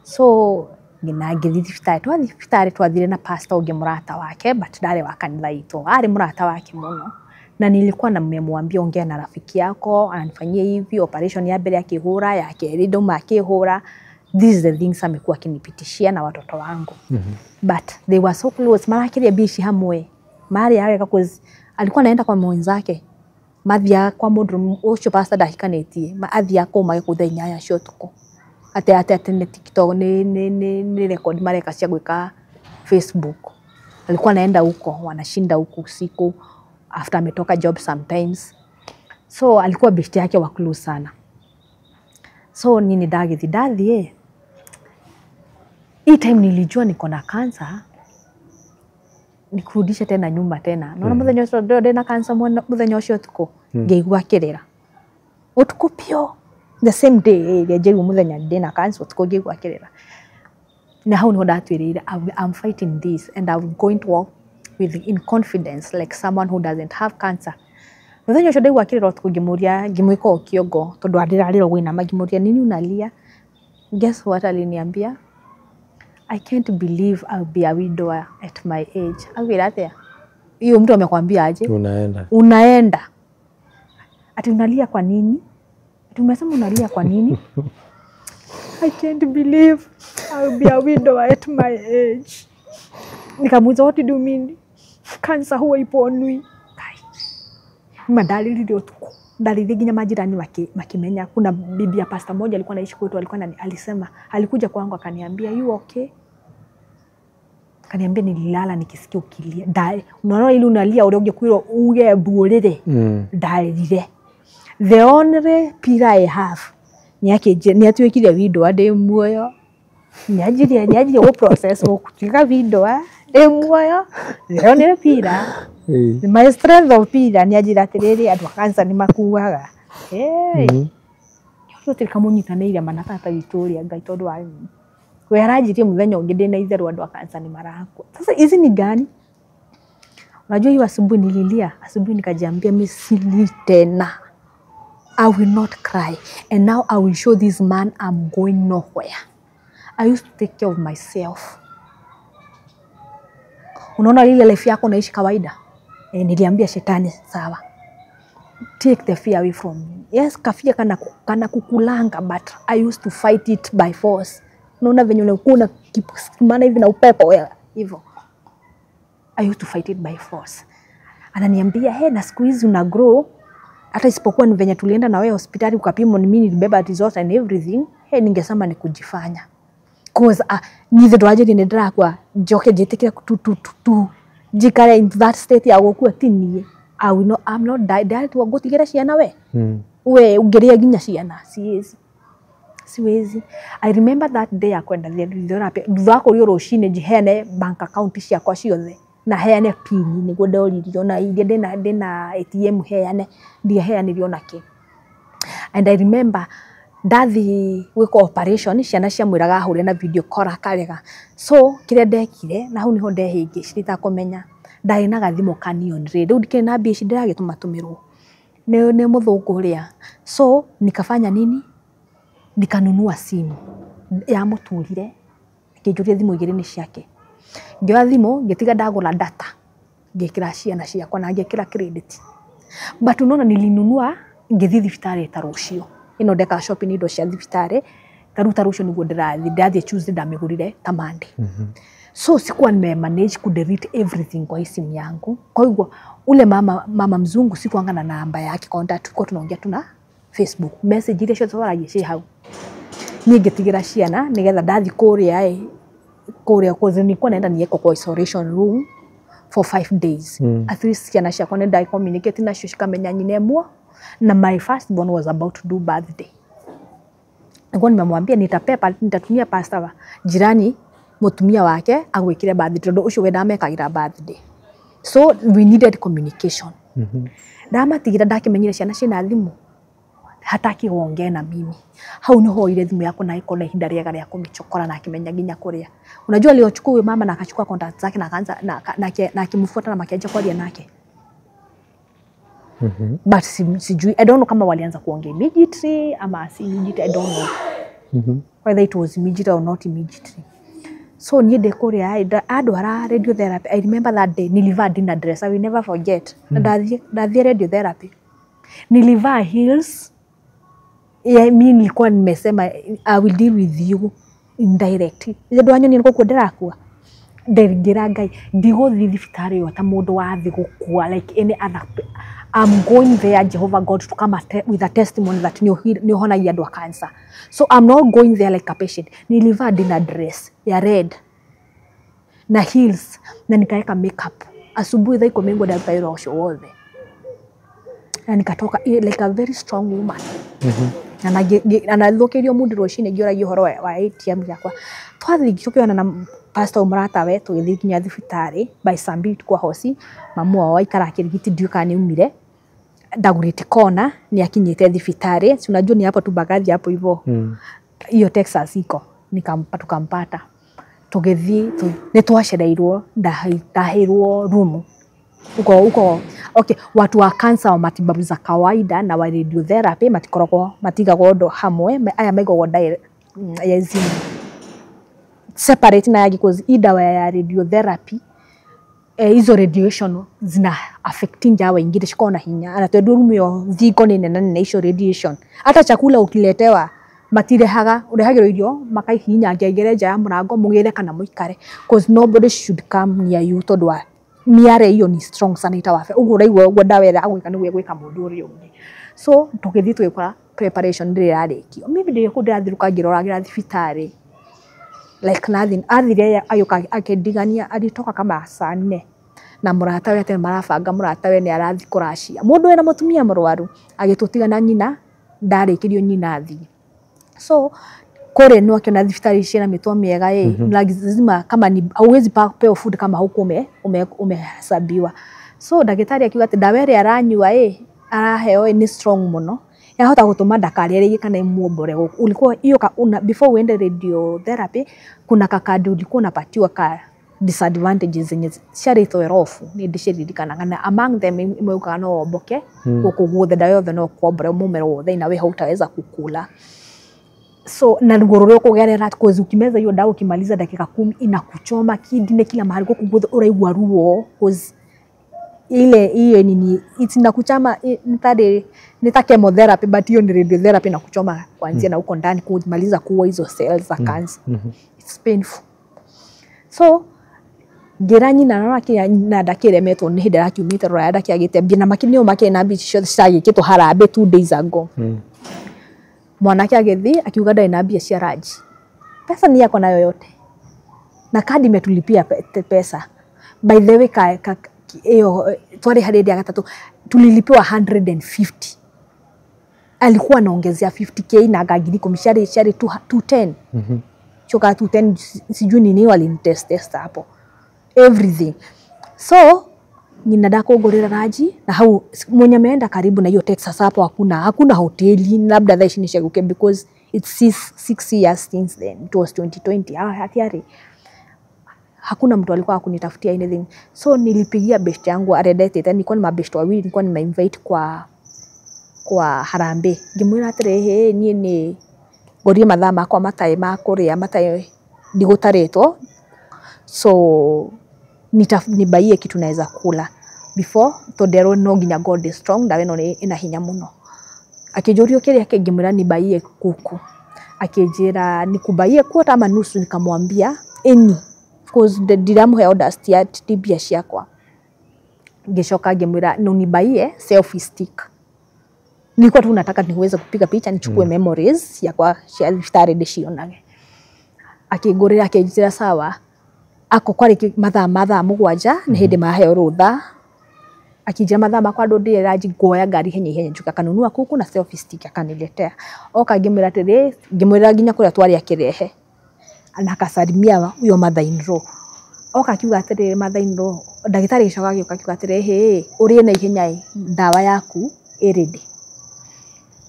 So ngithithitari twathire na pastor unge murata wake but ndare wa kanitha itu ari murata wake muno na nilikuwa namwambia ongea na rafiki yako ananifanyia hivi operation ya mbele yake hura yake rido make hura. This is the things amekuwa kinipitishia na watoto wangu. But they were so close marakiria bishi hamwe mari yake cause alikuwa anaenda kwa mwenzake mathia kwa mundu ucio pastor dahikanĩtie athia kuma kuthenya ya shotuko ate ne TikTok ni record mareka cia gwika Facebook. Alikuwa anaenda huko wanashinda huko usiku after ametoka job sometimes. So alikuwa besti yake wa close sana. So nini dathi hii time nilijua niko na cancer nikurudisha tena nyumba tena. Naona muthenya ucio ndena cancer muthenya ucio tuko ngeigua kirira utuko pio the same day ile jeu muthenya ndena cancer tuko ngeigua kirira. Na hau no ndatwirira I'm fighting this and I'm going to walk with in confidence like someone who doesn't have cancer. Muthenya ucio ndeigua kirira tuko ngimuria ngimwika okiongo tondu andirarira gwina magimuria nini unalia. Guess what aliniambia? I can't believe I'll be a widower at my age. Awira there. Hiyo mtu amekwambia aje? Unaenda. Ati unalia kwa nini? Ati umesema unalia kwa nini? I can't believe I'll be a widower at my age. Nikamuuliza what do you mean? Cancer huwa iponwi. Madalili utuku. Dalili ginya majirani makimenya. Kuna bibi ya pastor moja alikuwa anaishi kwetu, alisema alikuja kwangu akaniambia you okay? Akaniambia nililala nikisikia ukilia. Unaona ile unalia uroge kwiro uge buorere. Dalili. The only pira I have ni atuikire video ade muoyo. Niajiri o process o kutika video muoyo. The only pira. My strength of pira niajira atiriri andu kansa ni makuaga. Yote kamunyitanĩire manakata Victoria Ngai tondu wa we aranjirie muthenya ungi ndina itheru andu kansa ni marakua. Sasa hizi ni gani? Unajua hiyo asubuhi nililia, asubuhi nikajiambia misili tena. I will not cry. And now I will show this man I'm going nowhere. I used to take care of myself. Unaona lile life yako naishi kawaida. Niliambia shetani sawa. Take the fear away from me. Yes, kafia kana kukulanga, but I used to fight it by force. Unaona venye unakuna maana hivi na upepo wewe hivyo. I used to fight it by force. Ananiambia na siku hizi una grow. Hata isipokuwa ni venye tulienda na wewe hospitali ukapimwa ni mimi nilibeba results and everything. Ningesema ni kujifanya. Cause neither do I need kwa joke jitikira tu jikare in that state ya gukua tinie. I'm not die to go tigera ciana we. We ungeria ginya ciana siwezi. I remember that day akwenda therapy. Thako rio roshine jihene bank account ciakwa ciothe. Na heane pin niguo ndoririo na inde ndina ATM heane ndia heanirio nake. And I remember ndathi gwika operation ciana cia mwiraga hure na video call akarega. So kire ndekire na hau niho ndehingi cirita kumenya ndari na gathimo kanion riu ndikire na mbia ndiragituma tumirwo ne muthungu uria. So nikafanya nini? Nikanunua simu ya muturire ngijuria thimu igiri ni ciake. Ngioya thimu ngitiga ndagura data ngikira ciana ciakwa na ngikira credit. But unaona nilinunua ngithi thibitari ta rucio. Ino ndeka shopping indo cia thibitari taruta rucio niguo ndathi Tuesday ndamigurire ta Monday. So sikuwa nimemanage ku delete everything kwa simu yangu. Kwa hivyo ule mama mzungu sikuanga na namba yake contact, tuko tunaongea tuna Facebook message ile shoto waragiye hau. Ningetigira ciana nigetha ndathi kuria cause nilikuwa naenda nieko kwa isolation room for 5 days. At least ciana ciakwa nenda communicate na cio cikamenya nyinemwo. Na my first born was about to do birthday. Ngo nimemwambia nitatumia pastor jirani mutumia wake agwikire birthday ndo ucio we ndamekagira birthday. So we needed communication. Ndamatigira ndakimenyire ciana cina thimu hataki wonge na mimi. Hau niho ile thimu yako na iko na ihinda riega ria kumichokora na akimenya ginya kuria. Unajua aliochukua huyo mama na akachukua contact zake na akaanza na akimfuata na makiaje kwalia nake. But sijui, I don't know kama walianza kuongea immediately ama si immediately, I don't know. Whether it was immediate or not immediately. So niende kuria adwara radiotherapy. I remember that day nilivaa dinner dress. I will never forget. Ndathi radiotherapy. Nilivaa heels. Mimi nilikuwa nimesema I will deal with you indirectly. Ndio anyo nilikuwa kuderakua. Ndergira Ngai ndigo thibitari yo ta mundu wa thi gukua like any other. I'm going there, Jehovah God, to come with a testimony that ni honagia andu cancer. So I'm not going there like a patient. Nilivaa dinner dress ya red na heels na nikaeka makeup. Asubuhi dha iko mengo da viral show wothe. Na nikatoka like a very strong woman. Na nathokerio mundu roshine ngioragia horo wa ATM yakwa. Twathi gicokeona na pastor umrata we tugithi kinya thibitari by Sambi kwa hosi mamu wao aikara kirigiti ndiuka ni umire ndagurite kona ni akinyite thibitari. Si unajua ni hapo tu bagaji hapo hivyo. Hiyo Texas iko tukampata tugithi ni twashereirwo ndahirwo room uko okay. Watu wa cancer wa matibabu za kawaida na wa radiotherapy matikoragwo matigagwo ndo hamwe aya maigagwo yazini separate na yagi cause idawa ya radiotherapy hizo radiation zina affecting jawa ingine shikona hinya ana twendu rumu yo thiko ni nene na hizo radiation. Hata chakula ukiletewa matire haga urehagiro irio makaihinya ngegereja ya murango mugire kana muikare cause nobody should come near you tondu wa miare hiyo ni strong sana itawafe uguo raigwa uguo ndawera agwika niguo gwika mundu uri ungi so tugithi twikora preparation ndire yarikio mimi ndire kundathiruka ngiroragira thibitari like nothing athire ayuka akendigania alitoka kama saa 4 na murata we ate marabanga murata we ni arathi kurashia mundu ena mutumia murwaru agitutigana nyina ndarikirio nyina athi so kore no akiona thibitari ciana mitwa miega lazima kama ni hauwezi peo food kama hukume umehesabiwa so dagitari akiuga ati ndawere aranyua araheo ni strong muno yahota gutuma ndakari kana imuombore ulikuwa hiyo before uende radiotherapy kuna kakadi ulikuwa unapatiwa ka disadvantages zenye ciari thoerofu ni ndiciririkana kana among them imeuka no omboke gukuguothe ndayothe no kuombore mumero wothe na we hautaweza kukula so na ngororo kugerera cause ukimeza hiyo dawa ukimaliza dakika 10 inakuchoma kidine kila mahali kukuguothe uraigwa ruo cause ile hiyo nini itinakuchama nita chemotherapy but hiyo ni radiotherapy na kuchoma kuanzia na huko ndani kumaliza kuua hizo cells za cancer it's painful so geranyi na naona na dakire meto ni hida akiumite roya daki agite bina makinio make na bicho shagi kitu harabe 2 days ago mwanake agethi akiuga dai na bia cia raji pesa ni yako nayo yote na kadi imetulipia pesa by the way hiyo twari hadi ya gatatu tulilipiwa 150 alikuwa anaongezea 50k na agagiri komishari 210 choka 210 sijui nini walinitest hapo everything so ninadako gorera raji na hau mwenye ameenda karibu na hiyo Texas hapo hakuna hoteli labda dhaishi nishaguke because it's 6 years since then it was 2020 hatiari hakuna mtu alikuwa akunitafutia anything so nilipigia best yangu aredete nilikuwa ni mabest wawili nilikuwa nimeinvite kwa harambe ngimwira atire nie ni gorie mathama kwa matai makuria matai ndigutaretwo so nibaie kitu naweza kula before tondero no ginya God is strong ndawe no ina hinya muno akijurio kile akingimwira nibaie kuku akijira nikubaie kuota ama nusu nikamwambia cause ndiramuhe order ya tibia ciakwa ngicoka ngimwira no nibaie selfie stick nilikuwa tu nataka niweze kupiga picha nichukue memories yakwa cia thibitari ndicionage akigurira akijira sawa ako kwari mathaa mugwanja ni hindi maheo rutha akijira mathaa makwa ndondire raji ngoya ngari henye njuka kanunua kuku na selfie stick akaniletea oka ngimwira atiri ngimwira ginya kuria twari akirehe anakasalimia uyo mother-in-law oka kiuga atiri mother-in-law ndagitari gicoka giuka kiuga atiri urie na ihenya ndawa yaku iridi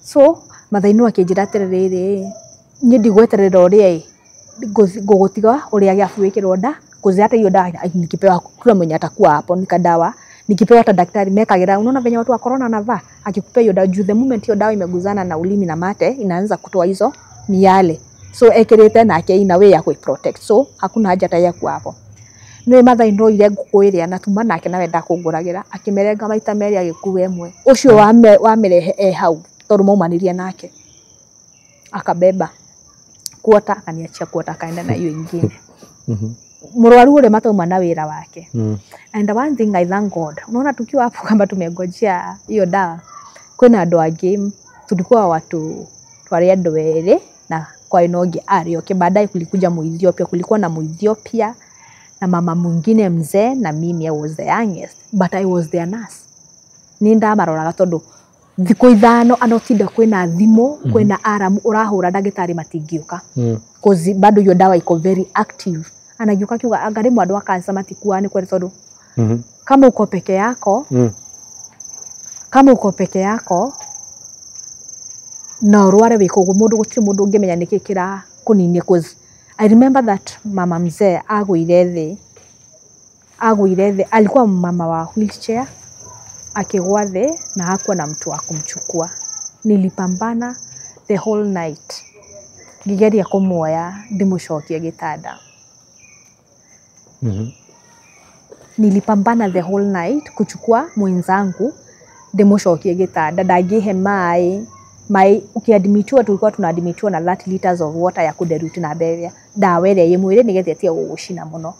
so mother-in-law akijira atiri ni ndigweterera urie gugutiga uria giafuikirwo nda kuzi hata hiyo dawa nikipewa kula mwenye atakuwa hapo nikadawa nikipewa hata daktari mekagira unaona venye watu wa corona navaa akikupa hiyo dawa the moment hiyo dawa imeguzana na ulimi na mate inaanza kutoa hizo miale so ekirete na ake ina way ya kuiprotect so hakuna haja taya kwa hapo no mother-in-law ile ngukuiria na tuma nake nawe ndakunguragira akimerenga maita meri agikuwe mwe ucio wamerehe hau toru maumaniria nake akabeba kuota akaniachia kuota kaenda na hiyo ingine murwaru ule matauma na wira wake and one thing I thank God unaona tukiwa hapo kama tumegojea hiyo dawa kwena andu angi tulikuwa watu twari andu ere na kwa inogi ario baadaye kulikuja Muethiopia kulikuwa na Muethiopia na mama mwingine mzee na mimi I was the youngest but I was their nurse ninda maroraga tondu thiko ithano anotinda kwena thimo kwena aramu urahura ndagitari matingiuka cause bado hiyo dawa iko very active anagiuka kiuga angarimu andu akansa matikuwa ni kweli tondu kama uko peke yako na urware wiko mundu gutiri mundu ngimenya nikikira kuninie cause I remember that mama mzee agwire thi alikuwa mama wa wheelchair akigwa thi na hakuwa na mtu wa kumchukua nilipambana the whole night ngigeria kumuoya ndimucokie gitanda nilipambana the whole night kuchukua mwenzangu ndimucokie gitanda ndagihe mai ukiadmitiwa tulikuwa tunaadmitiwa na 30 liters of water ya kuderuti na beria dawa ile yemwire nigethetie gugucina muno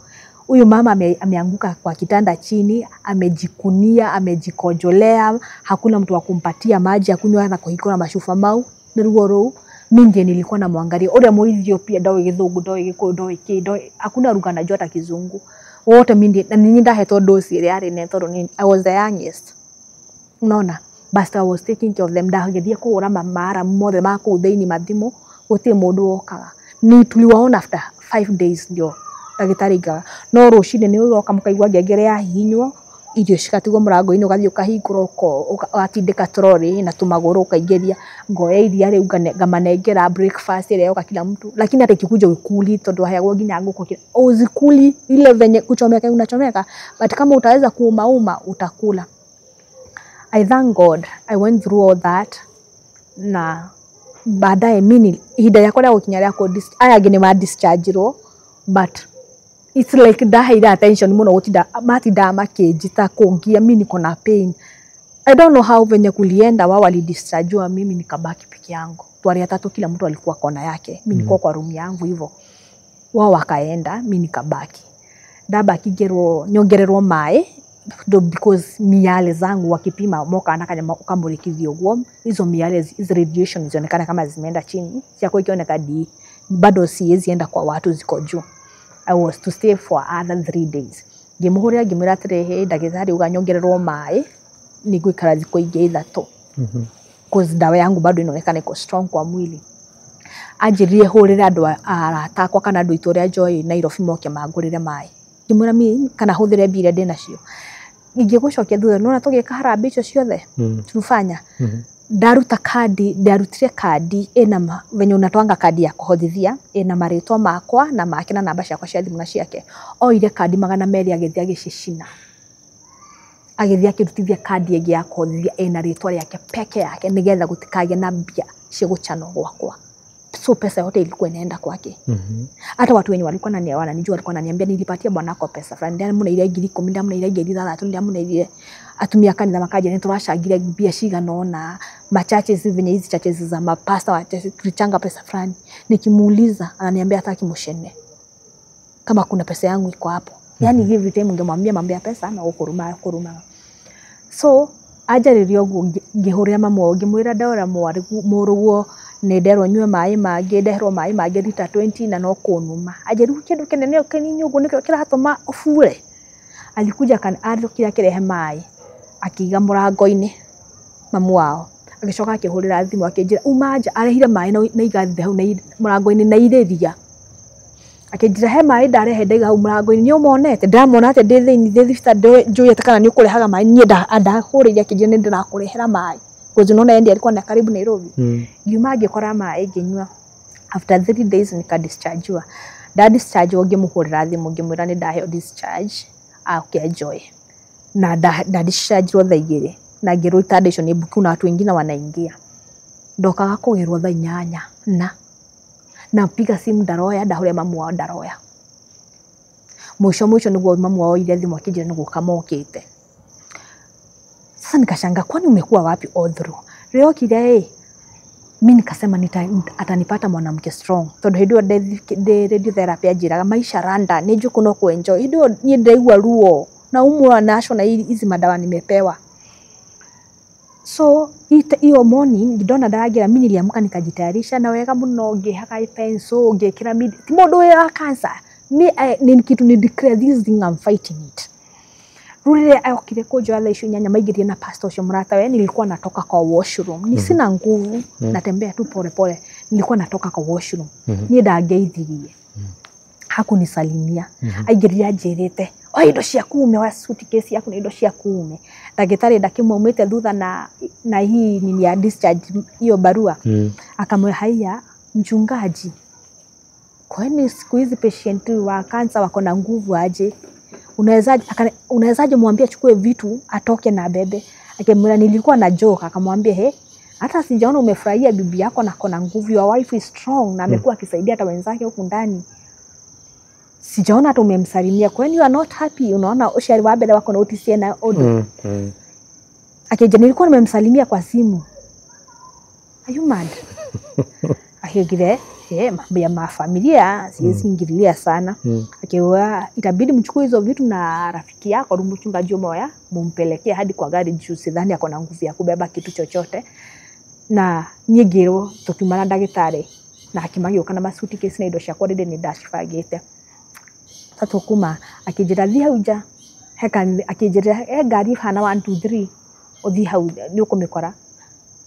Huyu mama ameanguka kwa kitanda chini, amejikunia, amejikojolea, hakuna mtu wa kumpatia maji, akunywa na kuhikona mashufa mau. Nirugo mimi ndiye nilikuwa na mwangalia. Ule Muithio pia ndoe githungu, ndoe gikuyu, ndoe ki, ndoe hakuna ruga na jota kizungu. Wote mimi ndiye na nini ndahetwo dosi ile yari netoro ni I was the youngest. Unaona? But I was taking care of them. Ndagethia kuura mara mothe mako theini mathimo gutie mundu okaga. Ni tuliwaona after 5 days ndio ndagitari ngaga. No rucine ni uroka mukaigwa ngengere ya hinywo irio cikatigwo murango-ini ugathie ukahingura ugatindika troli na tumaguru ukaingeria ngoya iria riu ngamanengera breakfast ile yoka kila mtu, lakini hata ikikuja ukuli tondu hayagwo nginya nguko kila uzikuli ile venye kuchomeka unachomeka, but kama utaweza kuuma utakula. I thank God I went through all that, na baadaye mimi hida yakora gukinya yako aya ngine ma discharge ro, but it's like that attention muno gutinda matinda makijita kungia mimi niko na pain. I don't know how venye kulienda wao wali discharge mimi nikabaki peke yangu. Twari atatu kila mtu alikuwa kona yake. Mimi nilikuwa kwa room yangu hivyo. Wao wakaenda, mimi nikabaki. Ndabaki nyongererwo mai because miale zangu wakipima moka anakanya ukamurikithio guo. Hizo miale hizo radiation zionekana kama zimeenda chini. Siako ikioneka bado siwezi enda kwa watu ziko juu. I was to stay for other 3 days. Ngimuhuria ngimira trehe ndagithari uganyongererwo mai niguikara ziko ingi 3. Cause dawa yangu bado inaonekana iko strong kwa mwili. Ajirie hurira andu aratakwa kana andu itoria Joy Nairobi moke mangurire mai. Ngimura mimi kana huthire mbire ndinacio. Ngigucokia thutha nona tugika harambe icio ciothe tufanya. Ndaruta kadi, ndarutire kadi ena venye unatwanga kadi ya kuhothithia ena maritwa makwa na make na namba ciakwa cia thimu na ciake. Oire kadi 200 agithia gicicina. Agithia kirutithia kadi ege ya kuhothithia ena ritwa riake peke yake nigetha gutikage na mbia cia guchano gwakwa. So pesa yote ilikuwa inaenda kwake. Hata watu wenye walikuwa wananijua walikuwa wananiambia nilipatia bwanako pesa fulani, ndio mna ile 10,000 ndio mna ile 30,000 ndio mna ile atumia kanitha makaja ni turashagire bia cigana machache venye hizi churches za mapasta wa tulichanga pesa fulani. Nikimuuliza ananiambia hataki mushene kama kuna pesa yangu iko hapo. Yani every time ungemwambia mambo ya pesa na kuruma. So ajaririo ngihuria mamo ngimwira ndora muruguo nederwo nywe mai mangĩ ndeherwo mai mangĩ lita 20 na no kunuma. Ajaribu kindu kinene kinini uguo nikio kiratuma ufure. Alikuja arukira kirehe mai akiga murango-ini mamu wao agicoka akihurira thimu akinjira umaja arehire mai na igathi hau na murango-ini na ireria akinjira he mai ndarehe ndaiga hau murango-ini ni umonete ndamona ate ndi thiini thifita njoye takana ni ukurehaga mai ni ndahurira akinjira ni ndirakurehera mai kuzi nona endi alikuwa na karibu Nairobi. Ngiuma ngikora mai nginywa. After 3 days nika dischargewa. Da discharge ngimuhurira thimu ngimwira ni ndaheo discharge okay Joy. Na da discharge ro thaa 2 na ngiro retardation ibuku na watu wengine wanaingia. Ndokaga kugerwo thaa 8 na piga simu ndaroya ndahuria mamu wao ndaroya. Mwisho niguo mamu wao ile thimu akijira niguo kamokite. Sasa nikashanga kwani umekuwa wapi all through? Leo kile mimi nikasema atanipata mwanamke strong. Tondu hidio radiotherapy ajiraga maisha randa nejo kuno kuenjoy. Hidio ni ndaigwa ruo na umwa nasho na hizi madawa nimepewa. So hiyo morning ndona ndagira mimi niliamka nikajitayarisha na wega muno ngihaka pencil ngekira mid timodo ya cancer. Ni kitu ni declare this thing I'm fighting it. Rurire ayokire kujoa tha icio nyanya maigirie na pastor ucio muratawe nilikuwa natoka kwa washroom. Ni sina nguvu natembea tu pole pole. Nilikuwa natoka kwa washroom. Ni ndageithirie. Hakunisalimia. Aigiria njirite. Oi indo cia kuume wa suitcase yaku ni indo cia kuume. Ndagitari ndakimumite thutha na hii nini ya discharge hiyo barua. Akamwambia haya mchungaji. Kwani siku hizi patient wa cancer wako na nguvu aje? Unawezaje mwambie achukue vitu atoke na bebe? Akimwambia nilikuwa na joke akamwambia hata sijaona umefurahia bibi yako na kona nguvu, your wife is strong na amekuwa akisaidia hata wenzake huko ndani. Sijaona hata umemsalimia. When you are not happy unaona ushari wa bebe wako na utisia na odo. Akija nilikuwa nimemsalimia kwa simu. Are you mad? Akigire mambo ya mafamilia siwezi ingililia sana. Akiwa itabidi mchukue hizo vitu na rafiki yako mchungaji mmoja mumpelekee hadi kwa gari juu sidhani ako na nguvu ya kubeba kitu chochote. Na nyigiro tukimana ndagitari na akimagioka na masuti kesi na indo ciakwa rĩndĩ nĩ ndacibangĩte. Tatu kuma akijira thia uja heka akijira ngari hana 1 2 3 uthi hau ni ukumikora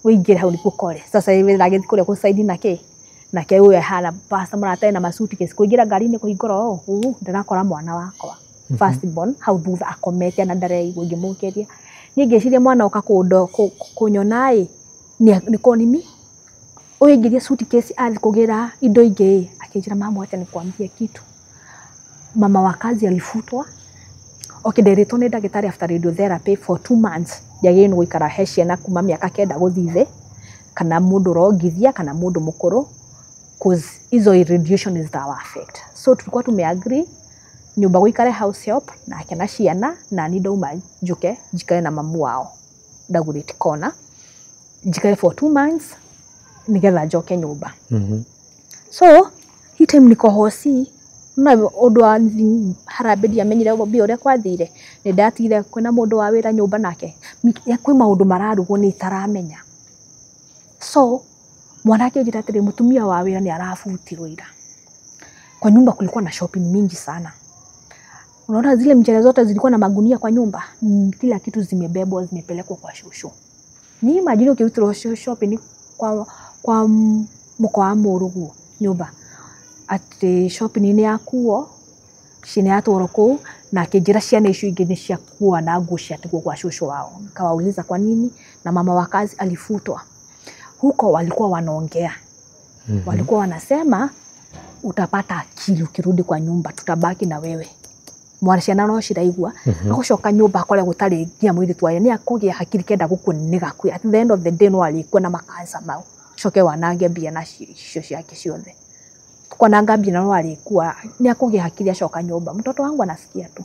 wĩingĩre hau nĩkuo kore. Sasa hivi ndagĩthi kũrĩa kũsaidi nake uwe hana pasta mũratae na masuti kesi kũingĩra ngari-inĩ kũhingũra ndĩrakora mwana wakwa first born hau thutha akomete na ndareigua ngĩmũkĩria. Niĩ ngĩciria mwana oka kũnyona nĩ konimi oingiria suitcase athi kugira indo ingi akijira mama acha nikwambie kitu. Mama wa kazi alifutwa. Nderitwo nĩ ndagĩtarĩ after radiotherapy for 2 months yagĩrĩirwo gũikara he ciana kuma mĩaka 9 gũthithe kana mũndũ rongithia kana mũndũ mũkũrũ cause izo radiation is that affect. So tulikuwa tumeagree nyumba gũikare house help na akena ciana na ni ndauma njuke njikare na mamu wao Dagoretti Corner njikare for 2 months nigetha njoke nyumba. So hii time niko hosi na ũndũ wa harambĩria amenyire bia ũrĩa kwathire nĩ ndatire kwĩna mũndũ wa wĩra nyũmba nake kwĩ maũndũ mararugwo nĩ itaramenya. So mwanake njĩra atĩrĩ mũtumia wa wĩra nĩ arabutirwo ira. Kwa nyumba kulikuwa na shopping mingi sana. Unaona zile mchele zote zilikuwa na magunia kwa nyumba, kila kitu zimebebwa zimepelekwa kwa shosho. Ni imagine ukirutirwo shopping kwa mko wa Mũrũguo nyumba ati shopping ni yakuo cine atwaro kuu na akijira ciana icio ingĩ nĩ ciakua na nguo ciatigwo kwa shosho wao. Kawauliza kwa nini na mama wa kazi alifutwa. Huko walikuwa wanaongea. Walikuwa wanasema utapata akili ukirudi kwa nyumba tutabaki na wewe. Mwana ciana no ciraigua agocoka nyumba akore gutari ngia mwiri twaye ni akũgia hakiri kenda gũkũniga kwi at the end of the day no alikuwa na makansa mau coke wanange mbia na cicio ciake ciothe tukona ngambia no alikuwa ni akũgia hakiri acoka nyumba mtoto wangu anasikia tu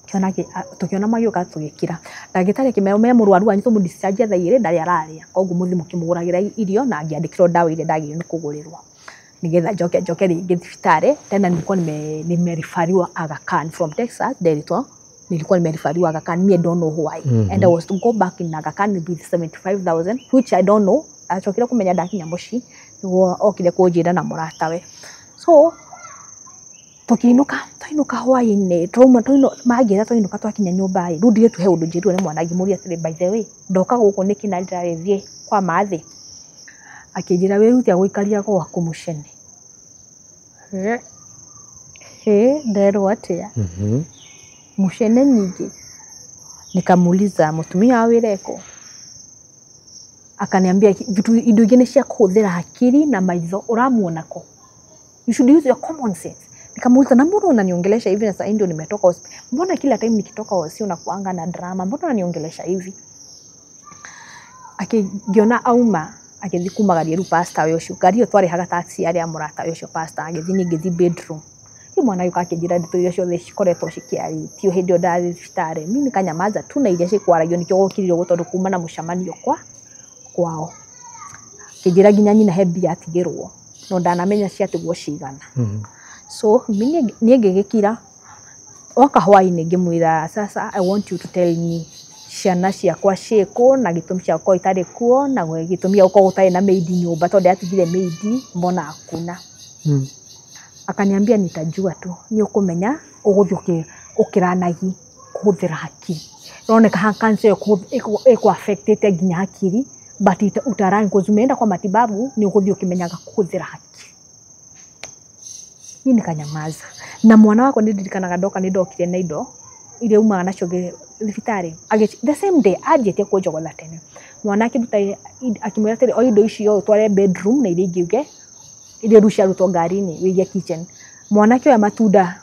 kionake tukiona magioka tugikira ndagĩtarĩ kimero me mũrwaru anyu tumudischarge thaa igĩrĩ ndari araria koguo muthi mukimuguragira irio na angiandikirwo dawa ile ndagĩrĩirwo kũgũrĩrwo nigetha njoke rĩngĩ thibitarĩ tena nilikuwa nimerifariwa Aga Khan from Texas Delito nilikuwa nimerifariwa Aga Khan. I don't know why and I was to go back in Aga Khan with 75,000 which I don't know achokire kumenya ndakinya muci niguo okire kũnjĩra na mũratawe. So tũinuka hwaĩ-inĩ magĩra tũinuka twakinya nyũmba rĩu ndirĩ tuhe ũndũ njĩrwo nĩ mwana ngĩmũria atĩrĩ by the way ndoka gũkũ nĩkĩ na ndĩrarĩthiĩ kwa mathi akijira wĩrutia gũikaria gwaku mũcene. Nderwo atĩa mũcene nyingĩ. Nikamuuliza mutumia wa wĩra eko. Akaniambia vitu indo ingĩ nĩ cia kũhũthĩra hakiri na maitho ũramuona ko. You should use your common sense. Nikamuuliza na mbona unaniongelesha hivi na sasa ndio nimetoka hospitali. Mbona kila time nikitoka hospitali unakuanga na drama? Mbona unaniongelesha hivi? Akigiona auma agĩthi kumagaria rĩu pastor ũcio ngari ĩyo twarĩhaga taxi arĩa mũrata ũcio pastor agĩthi bedroom. Rĩu mwana yuka akĩnjĩra ndeto iria ciothe cikoretwo cikiarĩtio hĩndĩ ĩyo ndarĩ thibitarĩ. Mimi nikanyamaza tu na iria cikwaragio nĩkĩo gũkirirwo gũtondũ kuma na mũcemanio kwao. Akĩnjĩra nginya nyina he mbia atigĩrwo no ndanamenya ciatigwo cigana. So niĩ ngĩgĩkira oka hwaĩ-inĩ ngĩmwĩra sasa I want you to tell me ciana ciakwa ciĩkũ na gĩtũmi ciakwa itarĩ kuo na gĩtũmi gĩakwa gũtarĩ na maid nyũmba tondũ atigire maid mbona hakuna. Akaniambia nitajua tu ni ũkũmenya ũgũthiĩ ũkiranagi kũhũthĩra hakiri. Roneka ha cancer ĩkũ affectete nginya hakiri but utarani kuzumeenda kwa matibabu ni ũgũthiĩ ũkimenyaga kũhũthĩra hakiri. Niĩ nikanyamaza na mwana wako nĩndirikanaga ndoka nĩndokire na indo iria umaga nacio thibitarĩ the same day anjĩtie kũnjogotha tene. Mwanake akimwĩra atĩrĩ o indo icio tware bedroom na iria ingĩ uge iria rĩu ciarutwo ngari-inĩ wĩige kitchen. Mwanake oya matunda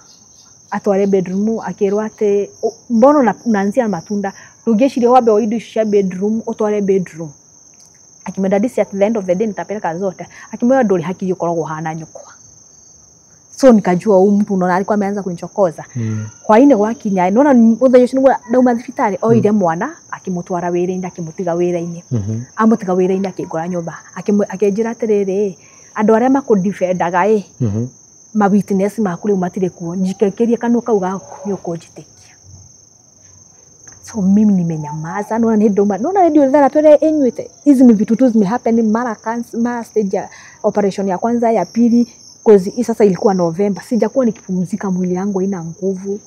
atware bedroom akĩrwo atĩ mbona unaanzia matunda ndũngĩciria wambe o indo icio cia bedroom ũtware bedroom. Akimwenda disi at the end of the day nitapeleka zote. Akimwenda ndũrĩ hakiri ũkoragwo hana nyũkwa. So nikajua huyu mtu unaona alikuwa ameanza kunichokoza. Hwaĩ-inĩ gwakinya nona mũthenya ũcio nĩguo ndauma thibitarĩ oire mwana akimũtwara wĩra-inĩ akimũtiga wĩra-inĩ. Amũtiga wĩra-inĩ akĩngora nyũmba akĩnjĩra atĩrĩrĩ andu aria makudefendaga ma witness makuri matire kuo njikekeria kanu kau gaku nyukunjitikia. So mimi nimenyamaza, naona ni ndoma, naona ndio dhara twele enyuite. Hizi ni vitu tu zimehappen mara stage ya operation ya kwanza ya pili, cause sasa ilikuwa November. Sijakuwa nikipumzika, mwili yangu haina nguvu.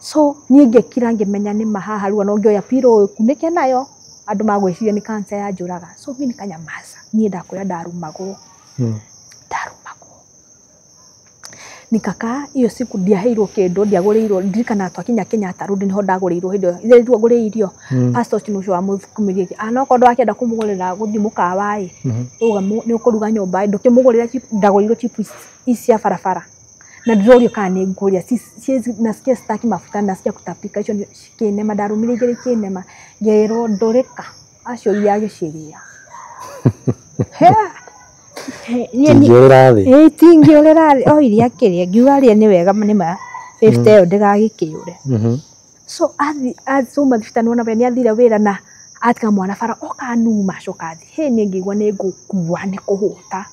So niege kirange menya ni mahaha ruwa nogyo ya piro kuneke nayo andu magweciria ni cancer ya njuraga. So mimi nikanyamaza, nie ndakuya ndarumagwo. Nikaka iyo siku ndiaheirwo kindu, ndiagurirwo ndirikana twakinya Kenyatta Road niho ndagurirwo hindo ile twaguriirio pastor Chinucho wa muthukumirie anoko ndo akenda kumugurira guthi mukawai uga ni ukuruga nyumba ndukimugurira ndagurirwo chipu isia farafara na ndorio kana nguria si nasikia staki mafuta nasikia kutapika icio kinema ndarumire igere kinema ngero ndoreka acio yage ciria tingiorera o iria kiria ngiuga ria ni wega nima 50 yo ndigagikiure. So azuma thifita nona bani athira wira na atika mwana fara okanuma cokathi he ni ngigwa ni ngukua ni kuhuta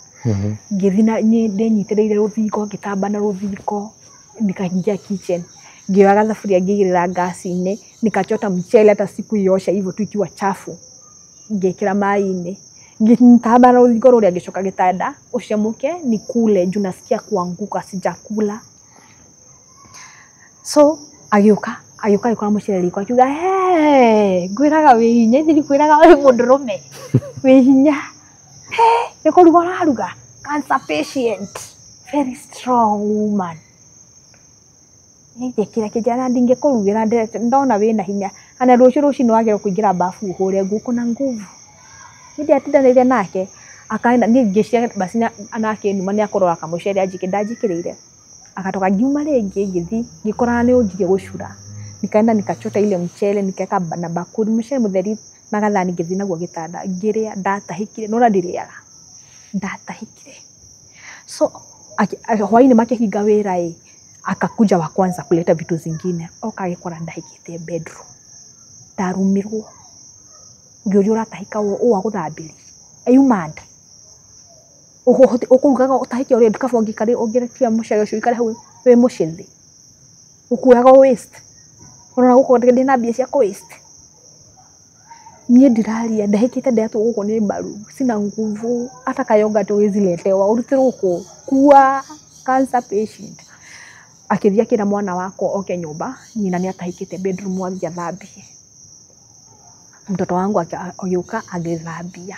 ngithina ni ndenyitireire ruthiko ngitamba na ruthiko nikaingia kitchen ngioaga thafuria ngigirira gasi-ini nikachota mchele hata siku yosha hivyo tu ikiwa chafu ngekira mai-ini ngitamba na ruthiko ruria ngicoka gitanda ucemuke ni kule juu nasikia kuanguka sijakula. So agioka ikora muchere riko akiuga gwiraga wi hinya thiri kwiraga wi mundurume wi hinya ni kuruga raruga cancer patient very strong woman kira kijana ndingekurugira ndona wina hinya ana rucio no agero kuingira bafu uhure nguko na nguvu ndi atindanire nake akaenda ni ngishia basi anake numa ni akorora kamuchere ajikindajikirire akatoka ngiuma rĩngĩ ngĩthi ngĩkorana nĩ ũnjirie gũcura nikaenda nikachota ile mchele nikaweka na bakuli mchele mutheri na gathani ngĩthi naguo gitanda ngĩrĩa ndatahikire nona ndiriaga ndatahikire. So hwaini makihinga wĩra akakuja wa kwanza kuleta vitu zingine oka agĩkora ndahikite bedroom ndarumirwo ngĩũria ũratahika ũũ agũthambĩri ayumanda ukurugaga utahike uri ndikafongi kare ongerekia mucere ucio ikare hau we mucithi ukuaga waste ona guko ndina mbia cia waste nie ndiraria ndahikite ndetu guko ni mbaru sina nguvu hata kayonga tu wiziletewa urutirwo kuwa cancer patient akithia kira mwana wako oke nyumba nyina ni atahikite bedroom wathia thambie mtoto wangu agioka agithambia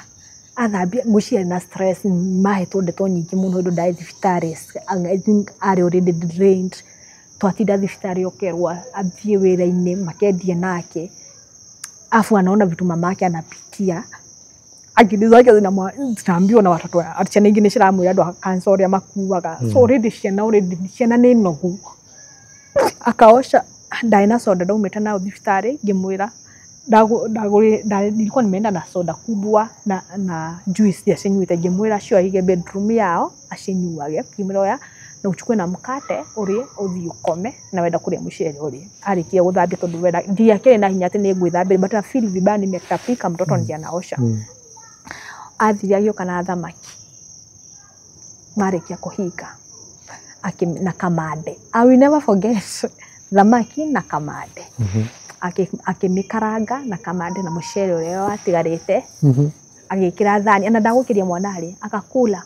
athambia muciari na stress mahetwo ndeto nyingi muno ndo ndai thibitari I think are already drained twatinda thibitari okerwa athie wira-ini makendia nake afu anaona vitu mamake anapitia akidizake zinamwambia na watoto acha nyingine ciramwira ndo cancer ya makuaga so already ciana ni nogu akaosha dinosaur ndo umeta na thibitari ngimwira nilikuwa nimeenda na soda kubwa na juice ya senyuite ngimwira cio aige bedroom yao acinyuage kimiroya na uchukue na mkate urie uthi ukome na wenda kuria mucere urie arikia guthambia tondu wenda ndia kile na hinya ati ni gwithambia but I feel vibaya nimekapika mtoto ndia naosha athia agioka na thamaki marikia kuhika na kamande I will never forget thamaki na kamande akimikaranga na kamande na mucere uria watigarite agikira thani ana ndagukiria mwana ari akakula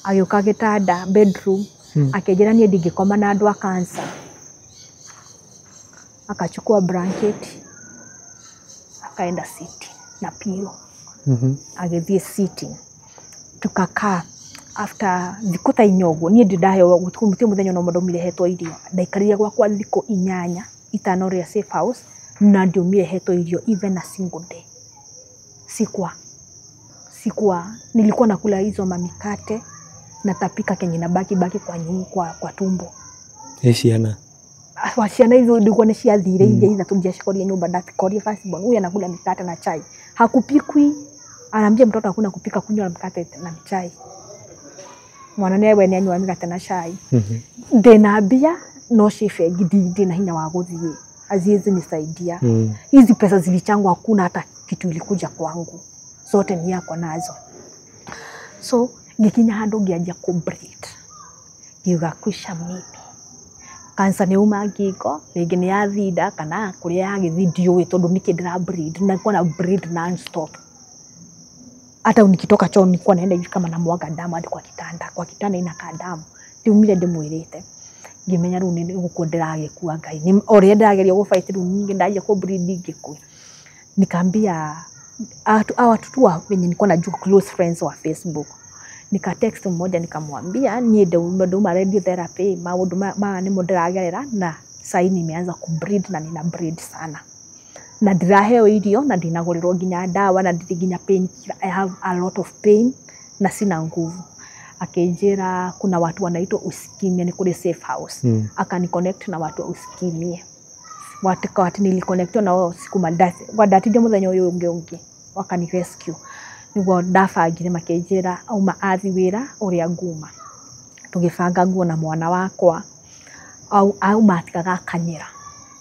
agioka gitanda bedroom akejera nie ndingikoma na andu a cancer akachukua blanket akaenda sitting na pillow agithie sitting tukakaa after thikuta inyogo nie ndidayo gutukumite muthenya no mundu hetwo irio ndaikariria gwakwa thiku 8 itano ria safe house na ndiumire hetwo irio even a single day sikuwa nilikuwa nakula hizo mamikate natapika kenye na baki kwa tumbo ciana wasiana hizo ndiko ni ciathire ija tunjashikoria nyumba ndatikoria firstborn huyu anakula mikate na chai hakupikwi anaambia mtoto hakuna kupika kunywa mikate na chai mwana newe ni anywa mikate na chai ndenambia no shife gidi na hinya wa guthie aziezi nisaidia hizi pesa zilichangwa hakuna hata kitu ilikuja kwangu zote ni yako nazo. So Ngikinya handu ngianjia ku breed. Ngiuga kwisha mimi. Kansa nĩ uma ngingo, rĩngĩ nĩ ya thinda kana kũrĩa yagĩthindio tondũ nĩkĩ ndĩra breed na kuona breed non-stop. Hata nikitoka choo nilikuwa naenda hivi kama namwaga damu hadi kwa kitanda inakaa damu. Ndiumire ndimwirite. Ngimenya rĩu nĩ gũkũ ndĩragĩkua Ngai. Ni ũrĩa ndĩrageria gũfight rĩu ningĩ ndaje ku breed ngĩkue. Nikaambia watu tu wenye nilikuwa najua close friends wa Facebook. Nika text mmoja nikamwambia niende radio therapy maundu nimo ndiragerera na sai nimeanza ku breed na nina breed sana. Na ndiraheo irio na ndinagurirwo nginya dawa na nginya pain. I have a lot of pain na sina nguvu. Akenjera kuna watu wanaitwa usikimia ni kule safe house. Akani connect na watu wa usikimia. Watu niliconnectwa na wao siku madasi. Wadatije muthenya uyu ungi wakani rescue. Niguo ndabangire makenjera au maathi wira uria nguma. Tugibanga nguo na mwana wakwa au matikaga akanyira.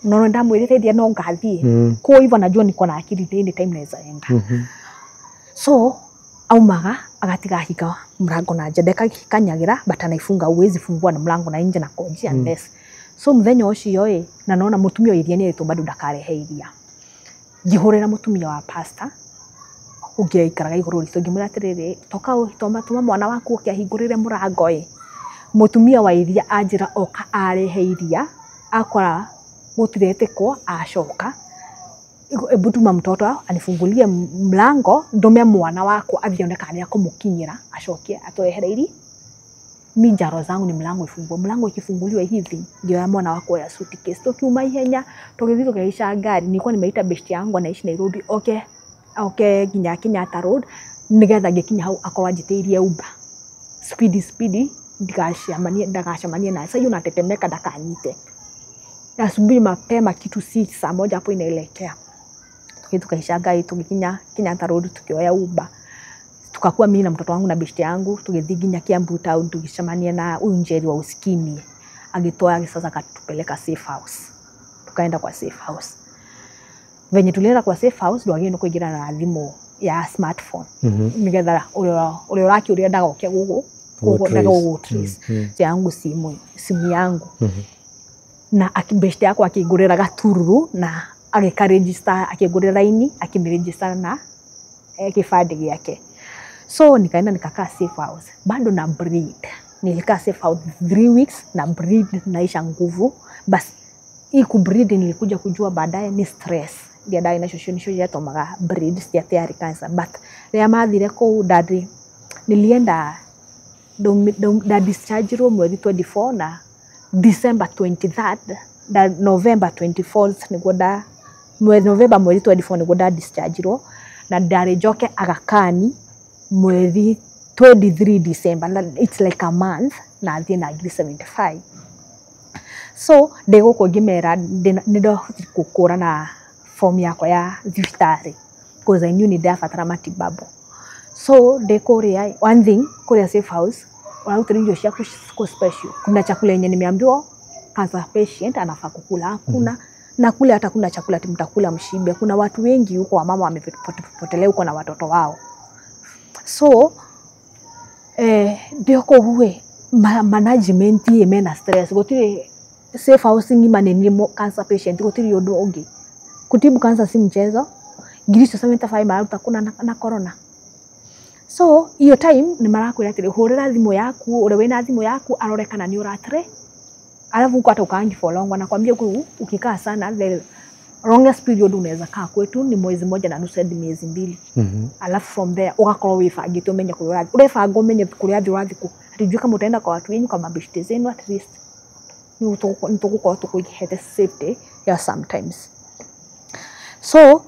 No ndamwirite no ngathie. Ko hivyo najua niko na akili any time naweza enda. So aumaga agatiga hika mlango na nje kanyagira but anaifunga uwezi fungua na mlango na nje na koji unless. So mthenya ucio na naona mutumia iria ni bado ndakarehe iria. Ngihurira mutumia wa pastor ugiikaraga iguru rito ngimura atiriri toka tuma mwana waku ukiahingurire murango mutumia wa iria anjira oka arehe iria akora gutirete ko ashoka ebutuma mtoto anifungulie mlango ndume mwana wako athionekane akumukinyira ashokie atoehere iri mijaro zangu ni mlango ifunguo mlango ikifunguliwa hivi ndio ya mwana wako ya suitcase tokiuma ihenya tugithito kaisha gari nilikuwa nimeita best yangu anaishi Nairobi okay Kenyatta road nigetha ngikinya hau akorwa njitiirie Uber speedy ndagacamanie na sasa unatetemeka ndakanyite asubuhi mapema kitu 6 saa moja hapo inaelekea tukaisha gari tukikinya Kenyatta road tukioya Uber tukakuwa mimi na mtoto wangu na best yangu tugithiginya Kiambu town tukichamania na huyu njeri wa usikimi agitoa sasa katupeleka safe house tukaenda kwa safe house venye tulienda kwa safe house ndo agenda kuingira na thimo ya smartphone nigetha ule uraki uri ndaga okia gugu ndaga gugu trace yangu simu yangu na akibest yako akigurira gatururu na agikaregister akigurira ini akimiregister na kifadi yake. So nikaenda nikakaa safe house bado na breed nilikaa safe house 3 weeks na breed naisha nguvu basi hii ku breed nilikuja kujua baadaye ni stress ndia dai na shoshonisho ya tomaga breed sia tayari cancer but ria mathire ko dadri nilienda da discharge room mwezi 24 na December 23rd da November 24th niguo November mwezi 24 niguo da discharge ro na dare joke agakani mwezi 23 December it's like a month na athie na 75. So ndego ko ngimera nindo kukura na form yako ya thibitari because I knew ndabatara matibabu. So ndekuria one thing kuria safe house wanautiririo ciaku special kuna chakula yenye nimeambiwa cancer patient anafaa kukula hakuna na kule hata kuna chakula mtakula mshibe kuna watu wengi huko wamama wamepotelea huko na watoto wao. So ndio ko huwe management yemena stress gotire safe housing imanenimo cancer patient gotire yodo ongi kutibu cancer si mchezo girisho 75 mara utakuna na corona. So hiyo time ni marakwira atire hurira thimu yaku ure wena thimu yaku arorekana ni uratire alafu uko hata ukaangi for long wanakwambia ukikaa sana the longest period unaweza kaa kwetu ni mwezi moja na nusu hadi miezi 2. Alafu from there ugakorwo wifangite umenye kuria urefanga umenye kuria thirathi ku rijue kama utaenda kwa watu wenyu kama bishte zenu at least ni utokuwa tukuihete safety ya sometimes. So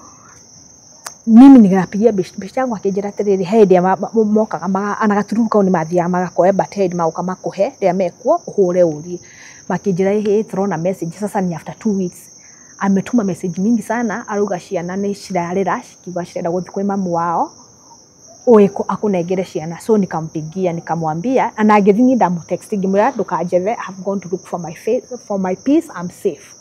mimi nikapigia bishte yangu akijira tiriri head ya moka kama anagaturuka ni mathia magakoe but head mauka makuhe ria mekwo uhure uri makijira he throw na message sasa ni after 2 weeks ametuma message mingi sana aruga ciana ni cirarira kiwa cirenda guthi kwi mamu wao oeko akunegere ciana. So nikampigia nikamwambia anagithingi ndamu text ngimwira ndukanjethe I have gone to look for my peace I'm safe.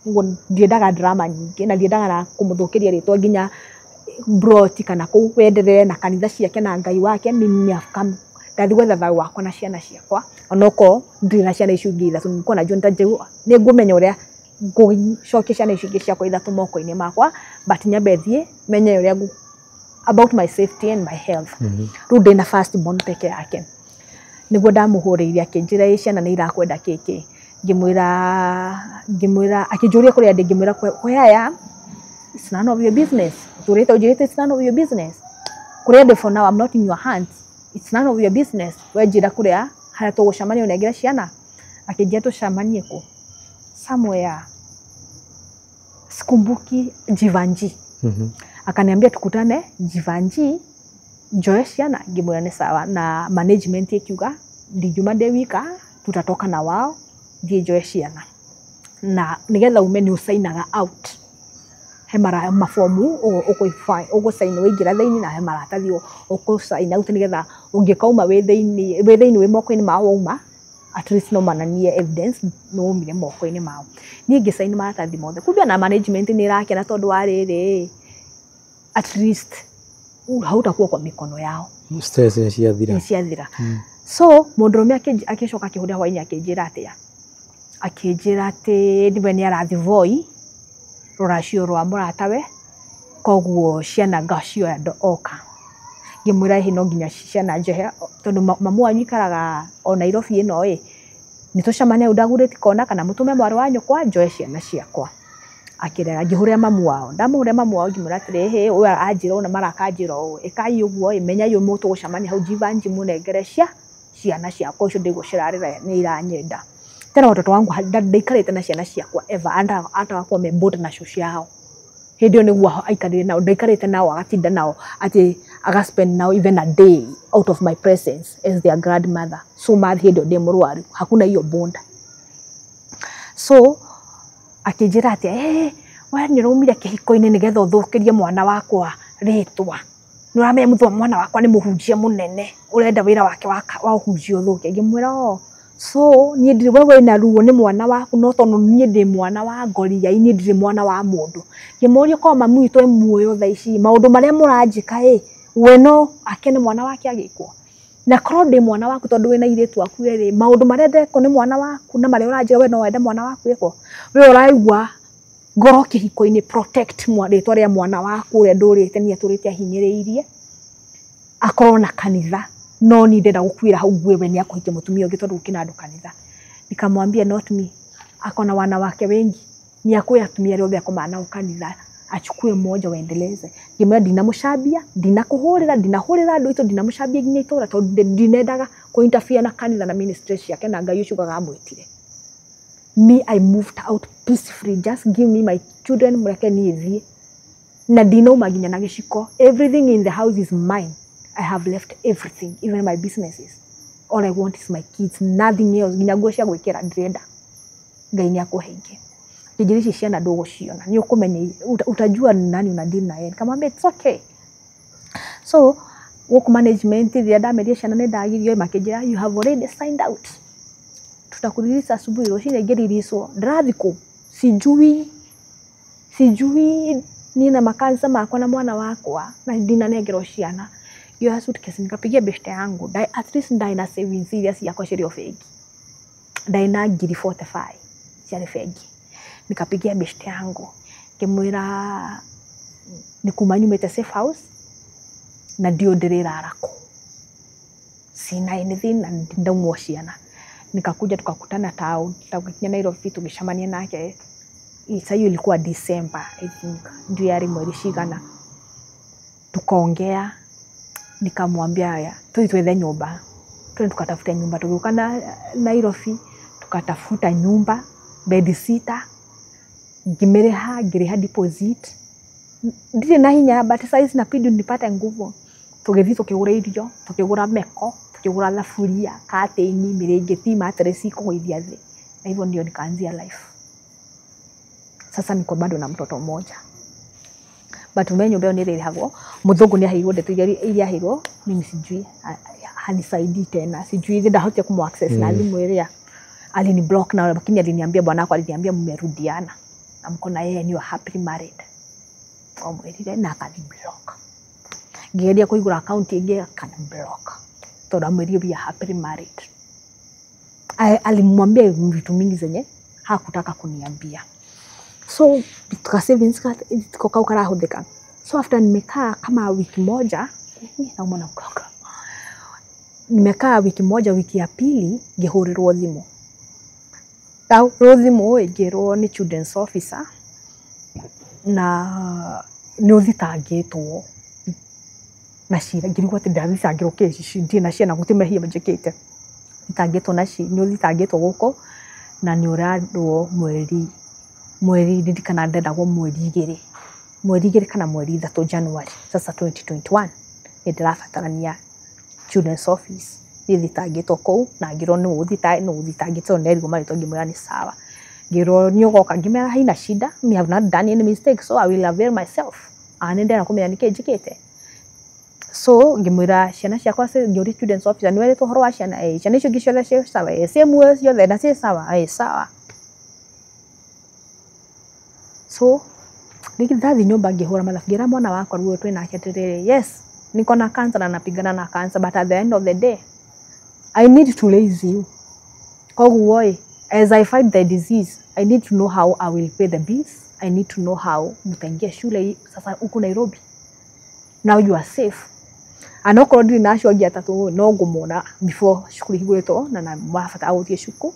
Ngo ndiendaga drama nyingi na ndiendaga na kumuthukiria ritwa nginya broti kana kuwenderere na kanitha ciake na Ngai wake mimi have come ndathi gwetha thau wakwa na ciana ciakwa onoko ndiri na ciana icio ingĩ ithatu niko na jonta njegu nĩ ngũmenya ũrĩa ngũcokia ciana icio ingĩ ciakwa ithatu moko-inĩ makwa but nyambe thiĩ menye ũrĩa about my safety and my health rĩu ndĩ na first born peke yake nĩguo ndamũhũrĩire akĩnjĩra ciana nĩ irakwenda kĩkĩ ngĩmwĩra akĩnjũria kũrĩa ndĩ ngĩmwĩra kwaya it's none of your business ũnjĩrĩte it's none of your business kũrĩa ndĩ for now I'm not in your hands it's none of your business wenjĩra kũrĩa harĩa tũgũcemania ũnengere ciana akĩnjĩra tũcemanie kũ somewhere sikumbuki Jivanji akaniambia tukutane Jivanji njoe ciana ngĩmwĩra nĩ sawa na management ikiuga ndijuma ndĩ wika tutatoka na wao thiĩ njoe ciana na nigetha ume nĩ usainaga out he mafomu ũgũsaina wĩingĩra thĩinĩ na he maratathi ũgũsaina out nigetha ũngĩkauma wĩ thĩinĩ wĩ moko-inĩ mao wauma at least no mananie evidence no umire moko-inĩ mao niĩ ngĩsaini maratathi mothe kumbe na management nĩ irakena tondũ wa rĩrĩ at least hautakuwa kwa mikono yao stress nĩ ciathira so mũndũrũme akĩcoka akĩhũrĩra hwainĩ akĩnjĩra atĩ ndiwe nĩ arathi voi rũracio rwa mũratawe koguo ciana ngacioya oka ngĩmwĩra hihi no nginya ciana njohe tondũ mamu wanyu ikaraga o Nairobi ĩno nĩ tũcemania ndagurĩti kona kana mũtũme mwarĩ wa nyũkwa njoe ciana ciakwa akĩrega ngĩhũrĩra mamu wao ndamũhũrĩra mamu wao ngĩmwĩra atĩrĩ hĩ ũyũ anjĩra na marakanjĩra ũũ ĩkai ũguo menya yũ mũtũ gũcemania hau Jivanji mũnengere ciana ciakwa ũcio ndĩguo cirarĩra nĩ iranyenda tena watoto wangu ndaikarĩte na ciana ciakwa ever hata wakwa memboda na show ciao hĩndĩ ĩyo nĩguo aikarĩte nao ndaikarĩte nao agatinda nao atĩ agaspend now even a day out of my presence as their grandmother so mathi hĩndĩ ĩyo ndĩ mũrwaru hakuna hiyo bond so akĩnjĩra atĩ we nĩ ũraumire kĩhiko-inĩ nĩgetha ũthũkĩrie mwana wakwa rĩtwa nĩ ũramenya mwana wakwa nĩ mũhunjia mũnene ũrenda wĩra wake wa ũhunjia ũthũke ngĩmwĩra so niĩ ndirĩ wewe na ruo nĩ mwana waku no tondũ niĩ ndĩ mwana wa Ngoria niĩ ndirĩ mwana wa mũndũ ngĩmũria kwa mamu witũ muoyo thaa ici maũndũ marĩa mũranjĩka we no akene mwana wake agĩkwo na korwo ndĩ mwana waku tondũ wĩna airĩtu aku maũndũ marĩa ndekwo nĩ mwana waku na marĩa ũranjĩra we no wende mwana waku ĩkwo we ũraigua ngoro kĩhiko-inĩ protect rĩtwa rĩa mwana waku ũrĩa ndũrĩte niĩ tũrĩte ahinyĩrĩirie akorwo na kanitha no ni ndenda gũkuĩra hau we nĩ akũhikia mũtumia ũngĩ tondũ gũkĩna andũ kanitha nikamwambia not me akona wana wake wengi ni akuya atumia rĩothe akoma nao kanitha achukue mmoja waendeleze ngĩmwĩra ndinamũcambia ndinakũhũrĩra andũ aitũ ndinamũcambia nginya itũra tondũ ndinendaga kũ-interfere na kanitha na ministry ciake na Ngai ũcio amwĩtire me I moved out peacefully just give me my children mũreke niĩ thiĩ na ndinauma nginya na gĩciko everything in the house is mine I have left everything even my businesses all I want is my kids nothing else nginya nguo cia gwĩkĩra ndirenda Ngai nĩ akũheithie njĩra ici ciana ndũgũciona nĩ ũkũmenya utajua nani unadili na yeye nikamwambia it's okay so work management rĩrĩa ndameria ciana nĩ ndagirio makĩnjĩra you have already signed out tutakuririca asubuhi rũcinĩ ngĩririswo ndĩrathikũ sijui nina makanza makwa na mwana wakwa na ndinanengerwo ciana yo suitcase nikapigia beshte yangu at least ndaina savings serious yakwa cirio fegi ndaina ngiri 45 ciarĩ fegi nikapigia beshte yangu ngĩmwĩra nikuma nyumĩte safe house na ndio ndĩrĩrara kũ sina anything na ndaumwo ciana nikakuja tukakutana town tukakinya Nairobi tugicemania nake hiyo ilikuwa December I think ndio yari mweri cigana tukaongea nikamwambia haya twethe nyumba tukatafuta nyumba tukiuka Nairobi tukatafuta nyumba bed sitter ngĩrĩha deposit ndire na hinya but size na pidi nipate nguvu tugĩthiĩ tukĩgũra irio tukĩgũra meko tukĩgũra thaburia katĩini mĩrĩngĩti matresi kũgũithia thĩ na hivyo ndio nikaanzia life sasa niko bado na mtoto mmoja but nyumba ni rĩrĩhagwo mũthũngũ nĩ aheirwo ndeto iria aheirwo mimi sijui hanisaidii tena sijui ndahotia kumu access na thimũ ĩrĩa alini block na lakini aliniambia bwana wako aliniambia mmerudiana na mko na yeye ni happily married omwirire na akani block ngeria kuigura account ĩngĩ akani block tora mweri we are happily married. Alimwambia vitu mingi zenye hakutaka kuniambia. So tuka savings tukakao karahudika. So after nimekaa kama wiki moja, nauma na mkaka. Nimekaa wiki moja, wiki ya pili ngehurirwo thimu. Tau thimu ngirwo ni children's officer na ni uthitangitwo na cira ngirigwo ati ndathitangirwo kesi ndi na ciana gutimehia manjikite thitangitwo na ci ni uthitangitwo guko na ni uradwo mweri ndikana ndendagwo mweri igiri kana mweri 3 January sasa 2021 ndirabatarania children's office thitangitwo kou na ngirwo ni uthitangitwo nerigo marito ngimwira ni sawa ngirwo ni ugoka ngimera haina shida, me have not done any mistake, so I will avail myself anende na kumenya nike njikite. So ngimwira ciana ciakwa ngiri students officer ni wele tuhoro wa ciana ciana icio giciothe cia sawa same ciothe na cia sawa sawa. So nikithathi nyumba ngihura mathabu ngira mwana wakwa ruo twina keterere, yes niko na cancer na napigana na cancer, but at the end of the day I need to raise you. Koguo as I fight the disease, I need to know how I will pay the bills. I need to know how mutaingia shule sasa uko Nairobi. Now you are safe. Anoko ndiri na acio angi atatu no ngumona before shukuru higuretwo na mafata authie shuku.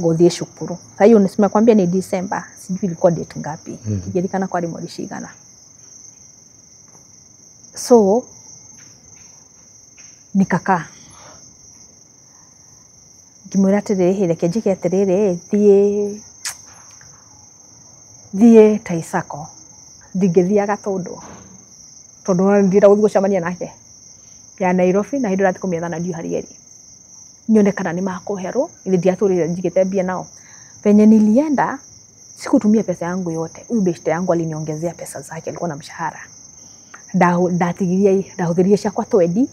Ngothie shukuru. Sasa hiyo nisema kwambia ni December, sijui ilikuwa date ngapi. Ikijulikana kwa mwezi shigana. So nikakaa ngimwira atiriri reke njike atiriri thie Taisako ndingithia tondu ndira guthii gucamania nake ya Nairobi na hindura tikumethana ndio harieri nyone kana ni makoherwo ili ndiaturire njikite mbia nao. Penye nilienda sikutumia pesa yangu yote, huyu beshte yangu aliniongezea pesa zake, alikuwa na mshahara ndahuthirie cia kwa twendi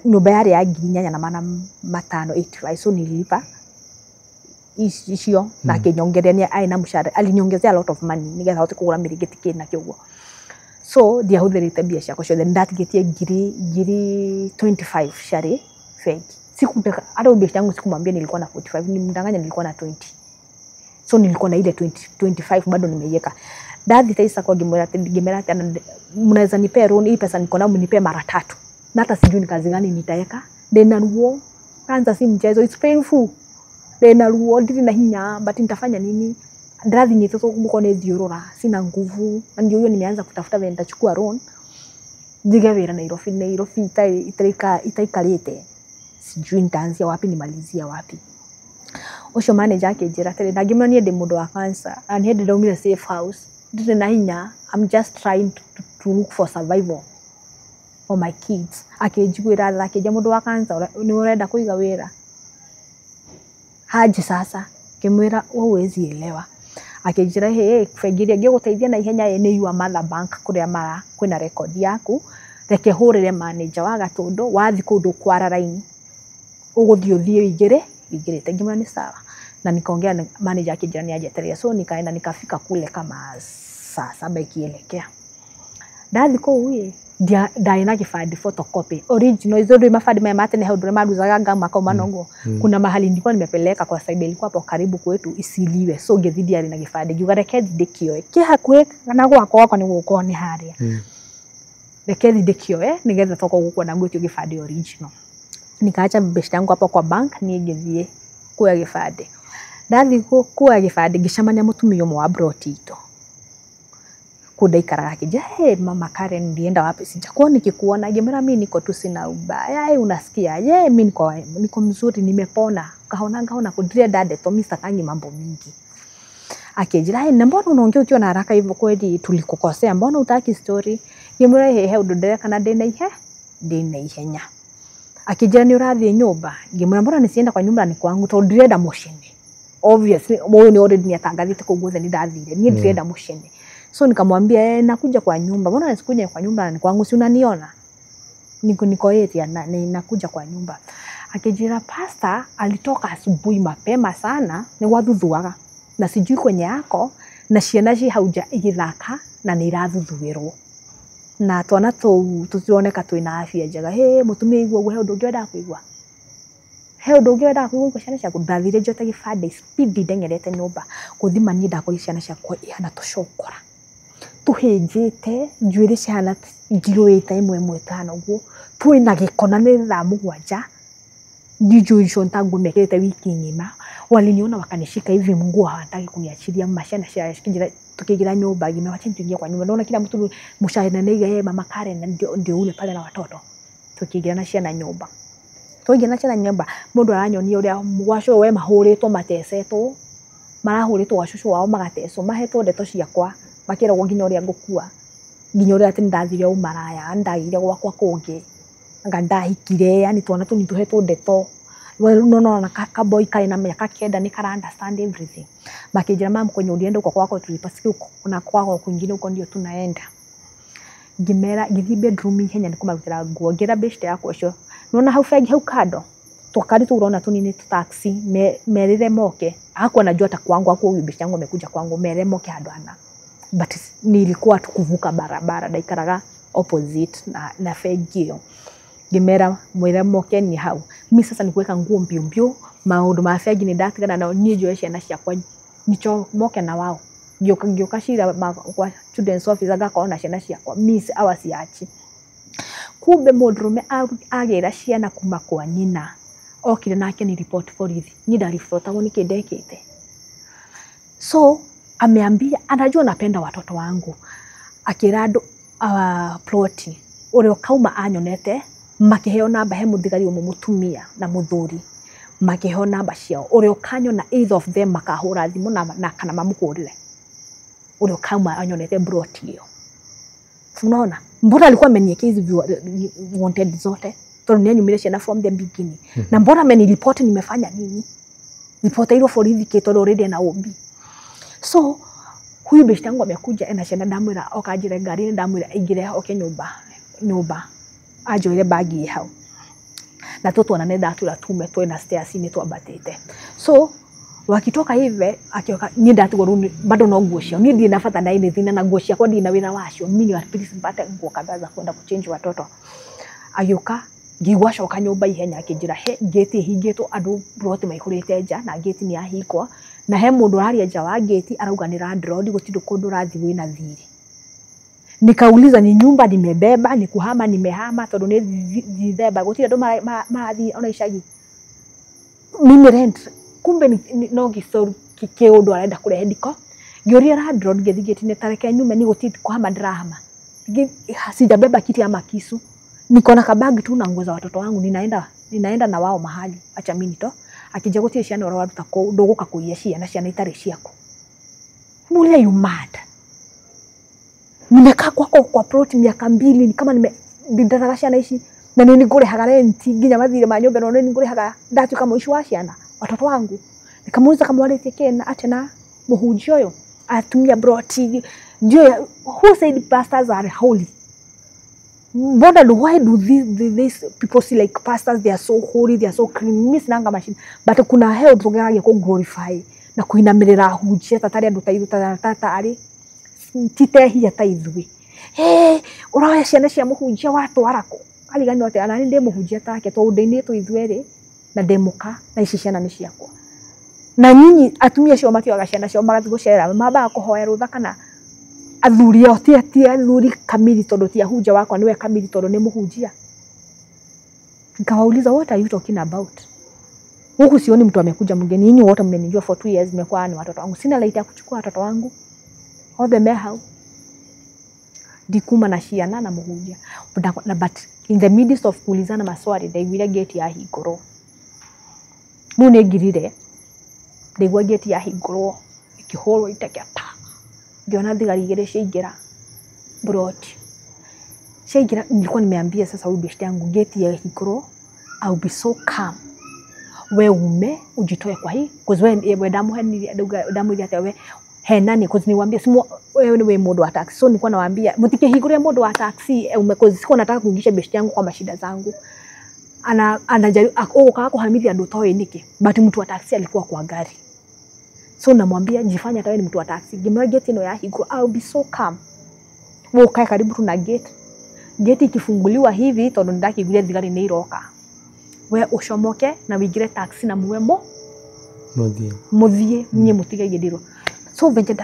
nyumba yari ya 8,585, so nililipa icio na kinyongerania aina mshahara aliniongezea a lot of money nigetha hote kugura mirigiti kina kiugo. So ndiahuthirite mbia ciakwa ciothe ndatigitie ngiri 25 shari fake. Sikutaka hata ubeshte yangu sikumwambia nilikuwa na 45, nimdanganya nilikuwa na 20. So nilikuwa na ile 25 bado nimeiweka. Dadhi Taisa kwa ngimera tena mnaweza nipe loan hii pesa niko nayo mnipe mara 3. Na hata sijui ni kazi gani nitaweka. Dena ruo kwanza si mchezo, it's painful. Dena ruo ndiri na hinya but nitafanya nini? Dadhi nyitoto kumbuko ne thiorora sina nguvu. Ndio hiyo nimeanza kutafuta vile nitachukua loan. Ndigawira Nairobi itaikarite. Sijui nitaanzia wapi nimalizia wapi. Ucio manager akinjira atiri ndangimira nie ndi mundu wa cancer and hende ndaumire safe house ndire na hinya, I'm just trying to look for survival for my kids. Akinjiguira thakije mundu wa cancer ni urenda kuiga wira haji sasa kimwira uwezi elewa. Akinjira fengiria ngiguteithia na ihenya ni your mother bank kuria mara kwina record yaku reke hurire manager wa Gatundu wathi kundu kwara raini uguthio thie igirite ngimana ni sawa na nikaongea na manager akijirani ajeteria. So nikaenda nikafika kule kama saa 7 ikielekea. Ndathi kuwe ndaina kifadi photocopy original hizo ndio mafadi mate ne haudure maduzaga ngama kwa manongo. Kuna mahali ndiko nimepeleka kwa side ilikuwa hapo karibu kwetu isiliwe, so ngethidi ari na kifadi jugarekethi dikio kihakwe kana gwako ni guko ni haria rekethi dikio nigetha toko gukwa na ngwitio kifadi original. Nikaacha beshte yangu hapo kwa bank nigethie kuya gifadi. Ndathi kuya gifadi ngicamania mutumia umwe wa brotito kudaikara akija mama Karen ndienda wapi sijakuwa nikikuona ngimera mimi niko tu sina ubaya unasikia mimi niko mzuri nimepona kaona kudria dade to Mr. Kangi mambo mingi. Akijira na mbona unaongea ukiwa na haraka hivyo kweli tulikukosea mbona utaki story ngimera udodera kana dena ihenya. Akijira ni urathi nyumba ngimwira mbona nisienda kwa nyumba ni kwangu to ndirenda mushene. Obviously moyo ni already niatangathite kuguza ni ndathire ni ndirenda mushene. So nikamwambia nakuja kwa nyumba. Mbona nisikuja kwa nyumba ni kwangu si unaniona? Niko area na nakuja kwa nyumba. Akijira pastor alitoka asubuhi mapema sana ni wathuthuaga. Na sijui kwenye yako na ciana ci hauja igithaka na ni irathuthuirwo. na twana tutioneka twina afya njega he mutumia igwa gwe undu ngenda kuigwa he undu ngenda kuigwa ciana ciaku ndathire njote gibande speed ndengerete nyumba kuthima ni ndakori ciana ciakwa ihana tucokora tuhinjite njuire ciana ngiruite 1-1-5 guo twina gikona ni thaa 7 ndijuisho ntangu mekete wiki ngima waliniona wakanishika hivi Mungu hataki kuniachilia mashana shikijira tukigira nyumba ngima wacha tuingie kwa nyumba naona kila mtu mshahada nige mama Karen ndio ule pale na watoto tukigira na ciana nyumba tuingie na ciana nyumba mundu aranyonia uria mugwaco we mahuritwo matesetwo marahuritwo wacucu wao magateso mahetwo ndeto ciakwa makiragwo nginya uria ngukua nginya uria ati ndathire umaraya ndagire gwakwa kungi anga ndahikire yani twana tu nituhetwo ndeto no na kaboy kai na miaka 9 ni kara understand everything makijira mama kwenye ulienda uko kwako tulipasiki uko na kwako kwingine uko ndio tunaenda ngimera ngithi bedroom ihenya nikumarutira nguo ngira best yako cio nona hau fegi hau kado tukari tu urona tu nini taxi merire moke hakuwa najua hata kwangu hakuwa best yangu amekuja kwangu merire moke hado ana but nilikuwa tukuvuka barabara daikaraga opposite na fegi hiyo ngimera mwira moke ni hau mimi sasa nikuweka nguo mbio maundu ma fegi ni ndatigana na ni joe ciana ciakwa nicho moke na wao ngioka shira kwa students officer gakona ciana ciakwa miss awasiachi kumbe modrume agira ciana kuma kwa nyina okire nake ni report police ni da report woni kidekete so ameambia anajua napenda watoto wangu akirado ploti ule kauma anyonete makiheo namba he muthigari umutumia na muthuri makiheo namba ciao ule kanyo na either of them makahura thimu na kana mamukurire ule kauma anyonete ploti hiyo unaona mbona alikuwa ameniwekea hizi wanted zote tonyo nyumire ciana from the beginning na mbona amenireport nimefanya nini report ile for indicator already na OB so huyu best yangu amekuja na ciana ndamwira okajire ngari ndamwira ingire oke nyumba ajoire bagi hau na toto na nenda atula tume twena stairs ni twabatete so wakitoka hivi akioka ni ndatigwo runi bado no nguo cio ni ndi nafata na ine thina na nguo cia kwa ndi na wira wacio mini wa please mbate nguo kadhaa za kwenda kuchange watoto agioka ngigwa coka nyumba ihenya akijira he gate hingitwo andu broti maikurite nja na gate ni ahikwa na he mundu aria nja wa gate arauganira ndrodi gutindo kundu rathi wina thiri nikauliza ni nyumba nimebeba ni kuhama nimehama tondu ni dhitheba gutire ndo marathi ona icagi mimi rent kumbe ni no gisoro kiundu arenda kurehe ndiko ngioria landlord ngithigiti ni tareke nyume ni gutiti kuhama ndirahama sijabeba kiti ama kisu niko na kabagi tu na nguo za watoto wangu ninaenda na wao mahali acha mimi to akija gutie ciana ora waruta ko ndogoka kuiya ciana ciana itari ciako mule you mad nimekaa kwa plot miaka 2 ni kama nimedaraga ciana ici na nini ngure haga rent nginya mathire ma nyumba no nini ngure haga ndatu kama ici wa ciana watoto wangu nikamuuliza kama wale tekena atena muhunji oyo atumia broti ndio who said pastors are holy why do these people see like pastors they are so holy they are so clean miss nanga machine but kuna hell tugeragia ku glorify na kuinamirira hunjia tatari andu taithu tata ari titehia taithwi urawa ciana cia muhunjia watu arako aligani wote anani ndi muhunjia take to ndeini tu ithwere na demuka na ici ciana ni ciakwa na nyinyi atumia cio makiaga ciana cio magathi gucera mamba kuhoya rutha kana athuri otia athuri kamili tondu tia hunja wakwa niwe kamili tondu ni muhunjia nikawauliza what are you talking about huku sioni mtu amekuja mgeni nyinyi wote mmenijua for 2 years nimekuwa ni watoto wangu sina laiti ya kuchukua watoto wangu othe mehau dikuma na ciana na muhunjia but in the midst of kulizana maswali ndaigwira gate ya hingoro mune ngirire ndaigwa gate ya hingoro ikihorwo itakiata ngiona thigari igire ciaingira broti ciaingira nilikuwa nimeambia sasa huyu best yangu gate ya hingoro I'll be so calm we ume ujitoe kwa hii cause we damu hata we henani cause niwaambia simu wewe ni mundu wa taxi so nilikuwa nawaambia mtikihiguria mundu wa taxi cause siko nataka kuingisha best yangu kwa mashida zangu anajaribu akao kuhamili ndo toe niki but mtu wa taxi alikuwa kwa gari so namwambia jifanya tawe ni mtu wa taxi gimwa gate ino ya higro I'll be so calm wewe kae karibu tu na gate geti ikifunguliwa hivi tondu ndakiguria thigari ni iroka we ucomoke na wingire taxi na muwemo muthie nye mutige gidiro so venje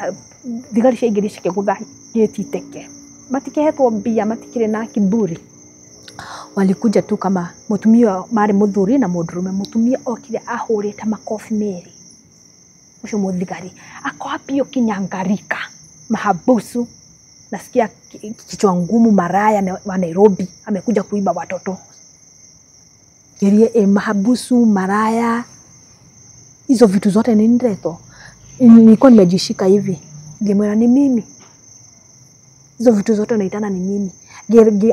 thigari cia ingiri cikigutha geti teke matikehetwo mbia matikire na kiburi walikuja tu kama mutumia mari muthuri na mundurume mutumia okire ahurite makofi meri ucio muthigari akoapio kinyangarika mahabusu nasikia kichwa ngumu maraya wa Nairobi amekuja kuiba watoto gerie mahabusu maraya hizo vitu zote ni ndeto nilikuwa nimejishika hivi gemera ni mimi hizo vitu zote naitana ni mimi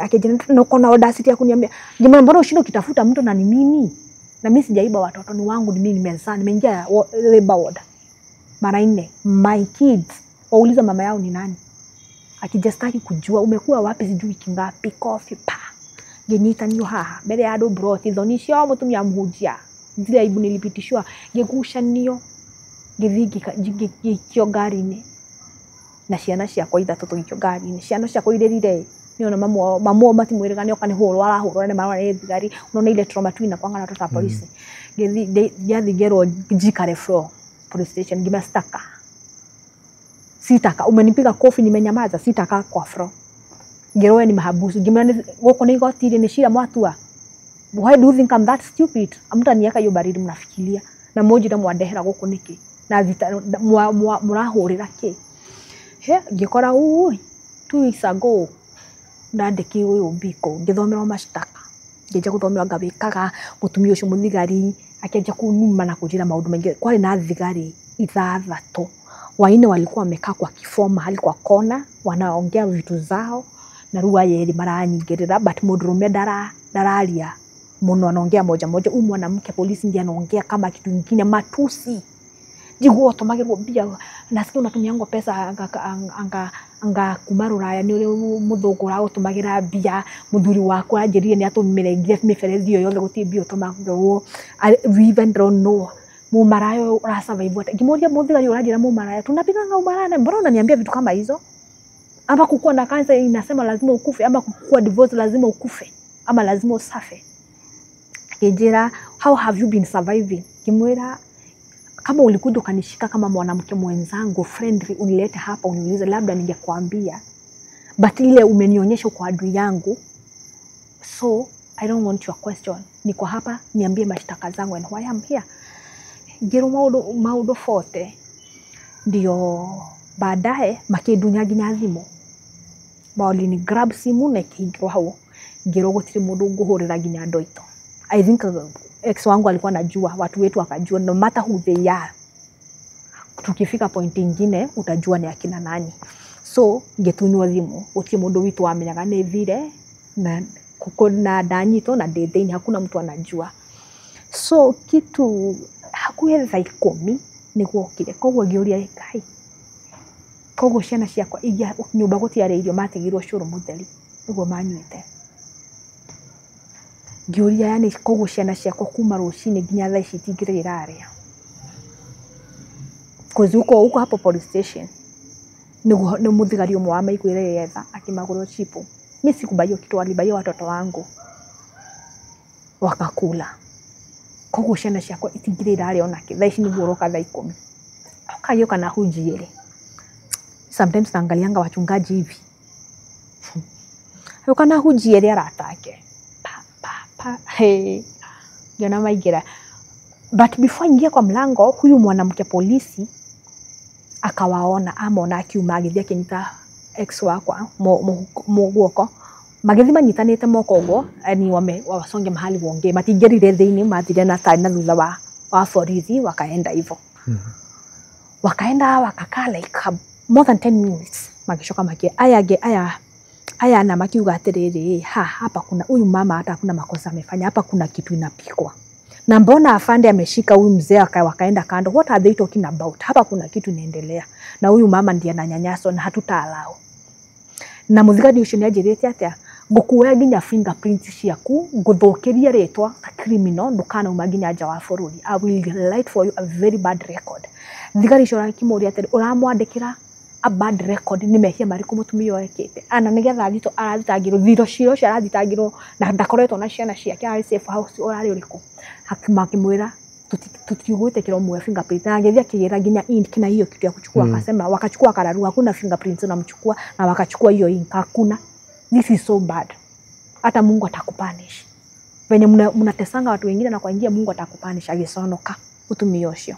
akijana na kona audacity ya kuniambia gemera mbona ushindo kitafuta mtu na ni mimi na mimi sijaiba watoto ni wangu ni mimi nimezaa nimeingia labor ward mara 4 my kids wauliza mama yao ni nani akijastaki kujua umekuwa wapi sijui kingapi coffee pa genyita niyo haha mbele ya ado broth thoni cio mutumia muhujia zile aibu nilipitishwa gegusha niyo githigi kio ngari-ini na ciana ciakwa ithatu tugikio ngari-ini ciana ciakwa irerire niona mamu matimwirigane okane hurwo arahurwo ne marwa ni thigari unaona ile trauma twina kwanga na tota polisi githigerwo jikare floor police station gimastaka sitaka umenipiga kofi nimenyamaza sitaka kwa floor geroe ni mahabusu gimana goko ni gotire ni shira mwatua why do you think I'm that stupid amta niaka yo baridi mnafikiria na moji da mwandehera goko niki na vita murahurira ki he gikora ui 2 weeks ago ndandiki uyu biko ngithomera mashtaka ngeje guthomera ngabikaga mutumia ucio muthigari akeja kunuma na kujira maundu mengi kwari na thigari ithathatu waine walikuwa wamekaa kwa kifoma mahali kwa kona wanaongea vitu zao na ruwa yeri maranyingirira but mundurume dararia muno anaongea moja moja mwanamke polisi ndiye anaongea kama kitu kingine matusi jiguo tomagirwo bia nasikia unatumia ngo pesa anga kumarura ya ni muthugura utumagira bia muthuri wako ajirie ni atumirengire miferethi yo yothe gutibio tomagirwo we even don't know mumarayo ura survive gimoria muthigari urajira mumarayo tunapiganga umarana mbona unaniambia vitu kama hizo ama kukua na kansa inasema lazima ukufe ama kukua divorce lazima ukufe ama lazima usafe kejera how have you been surviving kimwera kama ulikuja kanishika kama mwanamke mwenzangu friendly unilete hapa uniulize labda ningekwambia but ile umenionyesha kwa adui yangu so I don't want your question niko hapa niambie mashtaka zangu and why I'm here gero maudo forte ndio baadaye makidunya ginya thimo baulini grab simu na kigro hao gero gutire mundu nguhurira ginya ndoito I think ex wangu alikuwa anajua watu wetu wakajua no matter who they are tukifika point nyingine utajua ni akina nani so ngetunywa thimu utie mundu witu wamenyaga ni thire na kuko na danyito na dedeini hakuna mtu anajua so kitu hakuhe thaa 10 niguo kire kogwo ngioria Ngai kogwo ciana ciakwa igia nyumba gutiare irio matigirwo curu mutheri niguo manyuite ngioria yani kogwo ciana ciakwa kuma rucini nginya thaa ici tingirira aria kuzuko uko hapo police station niguo ni muthigari umwe wa maikuire yetha akimagurwo chipo mimi sikubayo kitu alibayo watoto wangu wakakula kogwo ciana ciakwa itingirira aria onake thaa ici niguo roka thaa 10 okayo kana hunjiere sometimes naangalianga wachungaji hivi yokana hunjiere aratake hey jana maigira but before ingia kwa mlango huyu mwanamke polisi akawaona amona akiuma agithia kinyita ex wakwa mogwoko magithima nyitanite mokogo ani wasonge mahali wonge matingerire thiini mathire na tani na thutha wa forithi wakaenda hivyo wakaenda wakakaa like more than 10 minutes magishoka makie aya na makiuga atiriri hapa kuna huyu mama hata kuna makosa amefanya hapa kuna kitu inapikwa na mbona afande ameshika huyu mzee wakaenda kando what are they talking about hapa kuna kitu inaendelea na huyu mama ndiye ananyanyaswa na hatutaalao na muthigari ucio niajirite atia ngukuoya nginya fingerprints ciaku nguthukiria ritwa ta criminal ndukana uma nginya nja wa bururi I will write for you a very bad record thigari cio rakimuria atia uramwandikira a bad record ni mehia mariko mutumia wekete ana nigetha thito arathitangirwo thiro cio cio arathitangirwo na ndakoretwo na ciana ciake ari safe house orari uriko hakimwira tutiugwite kilo mwe fingerprint na ngethia kigira ginya ink na hiyo kitu ya kuchukua akasema wakachukua kararu hakuna fingerprints unamchukua na wakachukua hiyo ink hakuna. This is so bad. Hata Mungu atakupanish venye mnatesanga watu wengine na kuingia Mungu atakupanish agiconoka utumia ucio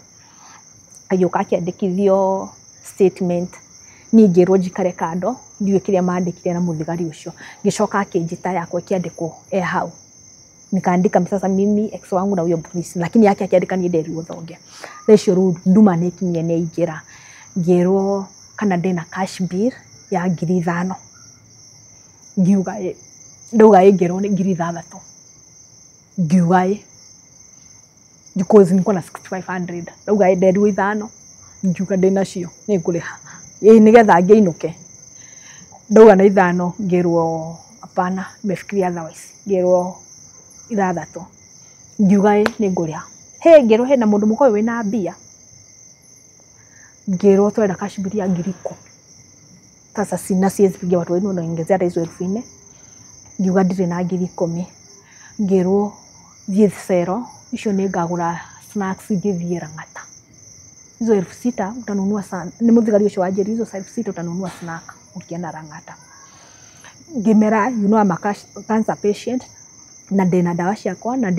ayoka akiandikithio statement ni ngirwo njikare kando ndiwe kiria maandikire na muthigari ucio gicoka akinjita yakwa kiandiko hau nikaandika sasa mimi ex wangu na huyo police lakini yake akiandika ni nderi uthonge ratio nduma nikinyie ni ingira ngirwo kana ndina cash bill ya 5,000 ngiuga ndoga ngirwo ni 3,000 ngiuga because niko na 6,500 ndoga nderi 5 ngiuga ndina cio ni nguriha nigetha ngeinuke ndoga na 5 ngirwo apana mefikiria otherwise ngirwo 6 ngiuga ni nguriha ngirwo hena mundu mukoyo wina mbia ngirwo twenda cash bill ya 10,000 sasa sina siwezi watu wenu naongezea hizo 4,000 ngiuga ndire na 10,000 ngirwo thie cero icio ni ngagura snacks ngithie Rang'ata hizo 6,000 utanunua sana ni muthigari ucio wanjiri hizo 6,000 utanunua snack ukienda Rang'ata ngimera you know I'm a cancer patient na ndina dawa ciakwa na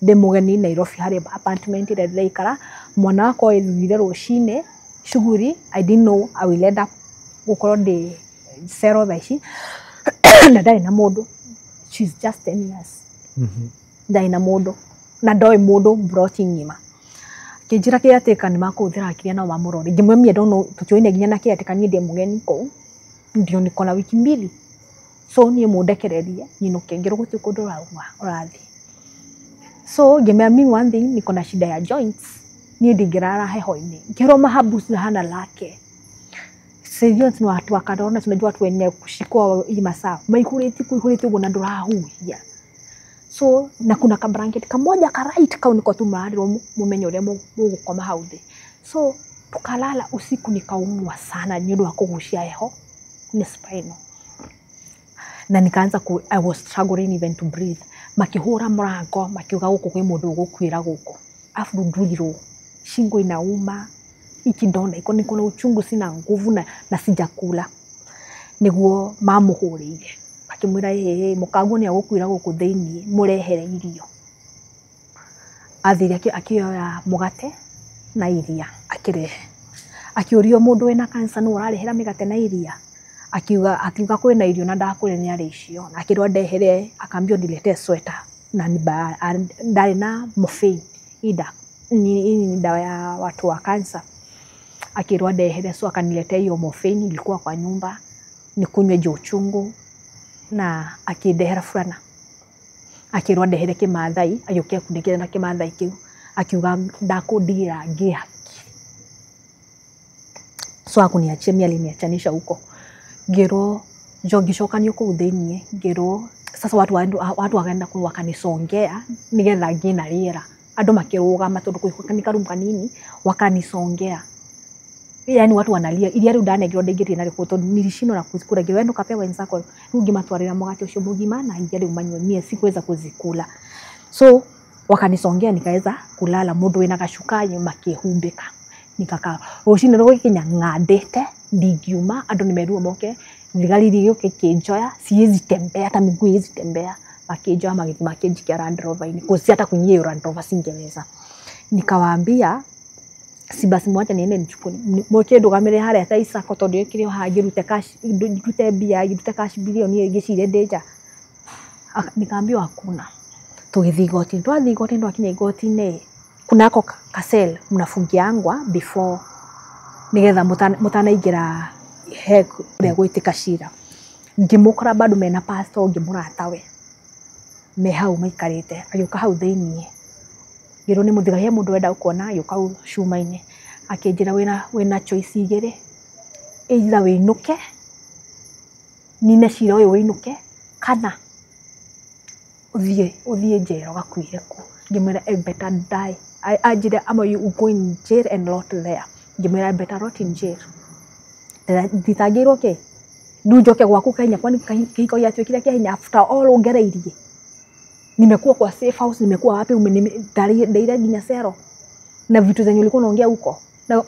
ndimugeni Nairobi hari apartment ile ndikara mwana wako ethire rucine shughuli I didn't know I will end up gukorwo ndi cero thaici na ndai na mundu she's just 10 years ndai na mundu na ndoi mundu broti ngima kinjira kiateka ni makuthira akiria na mamurori ngimwemia ndono tutioine ginya na kiateka ni ndi mugeni ko ndio niko na wiki 2 so ni mundekereria nyinuke ngiro gutuko ndurauma urathi so ngimea mimi one thing niko na shida ya joints ni ndingirara heho-ini ngiro mahabusi hana lake serious ni watu wakadona tunajua watu wenye kushikwa hii masaa maikureti ugo na ndurahuhia so na kuna ka blanket kamoja ka right ka niko tu mariro mumenyo ule mugukoma hauthi so tukalala usiku nikaumwa sana nyodo akugushia heho ni spinal na nikaanza I was struggling even to breathe makihura murango makiuga guku kwi mundu gukwira guku afu nduriro shingo inauma ikindona iko niko na uchungu sina nguvu na sijakula niguo mamuhurire akimwira mukagu ni agukwira guku theini murehere irio athire akioya mugate na iria akirehe akiurio mundu wena cancer no urarehera migate na iria akiuga kwina irio na ndakure ni ari icio na akirwa ndehere akambio ndilete sweater na ndari na morphine ida ni dawa ya watu wa cancer akirwa ndehere so akaniletea hiyo morphine ilikuwa kwa nyumba nikunywe jo chungu na akindehera fulana akirwa ndehere kimathai ayokia kundekera na kimathai kiu akiuga ndakundira ngia so akuniachia mimi aliniachanisha huko ngero jogishokanio ku thenie ngero sasa watu wakaenda wakanisongea nigetha ngina riera andu makiruga matundu kuikanika room kanini wakanisongea yani watu wanalia iria riu ndanegirwo ndingirie na rikuto nilishino na kuzikura ngero endo kapewa wenzako rugi matwarira mugate ucio mugima na iria riu manywe mie sikuweza kuzikula so wakanisongea nikaweza kulala mundu wina gashukanyo makihumbika nikaka rucine rugikinya ng'andite ndigiuma andu nimerua moke thigari gioke kinjoya siwezi tembea hata miguu hizi tembea makinjoya makinjikia Land Rover ini kusi hata kunyia Land Rover singeweza nikawaambia si basi mwacha niende nichukue moke ndugamire haria taisa kotondo ikirio hangirute cash ndute bia ngirute cash bilioni ngicire ndeja nikaambia hakuna tugithigoti twathigoti ndo akinya igoti-ini kunako kasel mnafungiangwa before nigetha mutanaingira he kuria gwitika cira ngimukora bado mena pastor ngimuratawe me hau maikarite ayoka hau theinie ngiro ni muthigarie mundu wenda kuona ayoka hau cuma-ini akinjira wina choice igire either winuke nine cira uyu winuke kana uthie njera gakuire ku ngimera better die ajira ama you go in jail and rot there ngimera better rot in jail Thitangirwo ke njoke gwaku Kenya kwani kiko yatuikira Kenya after all ungereirie nimekuwa kwa safe house nimekuwa wapi ndaire nginya sero na vitu zenye ulikuwa unaongea huko na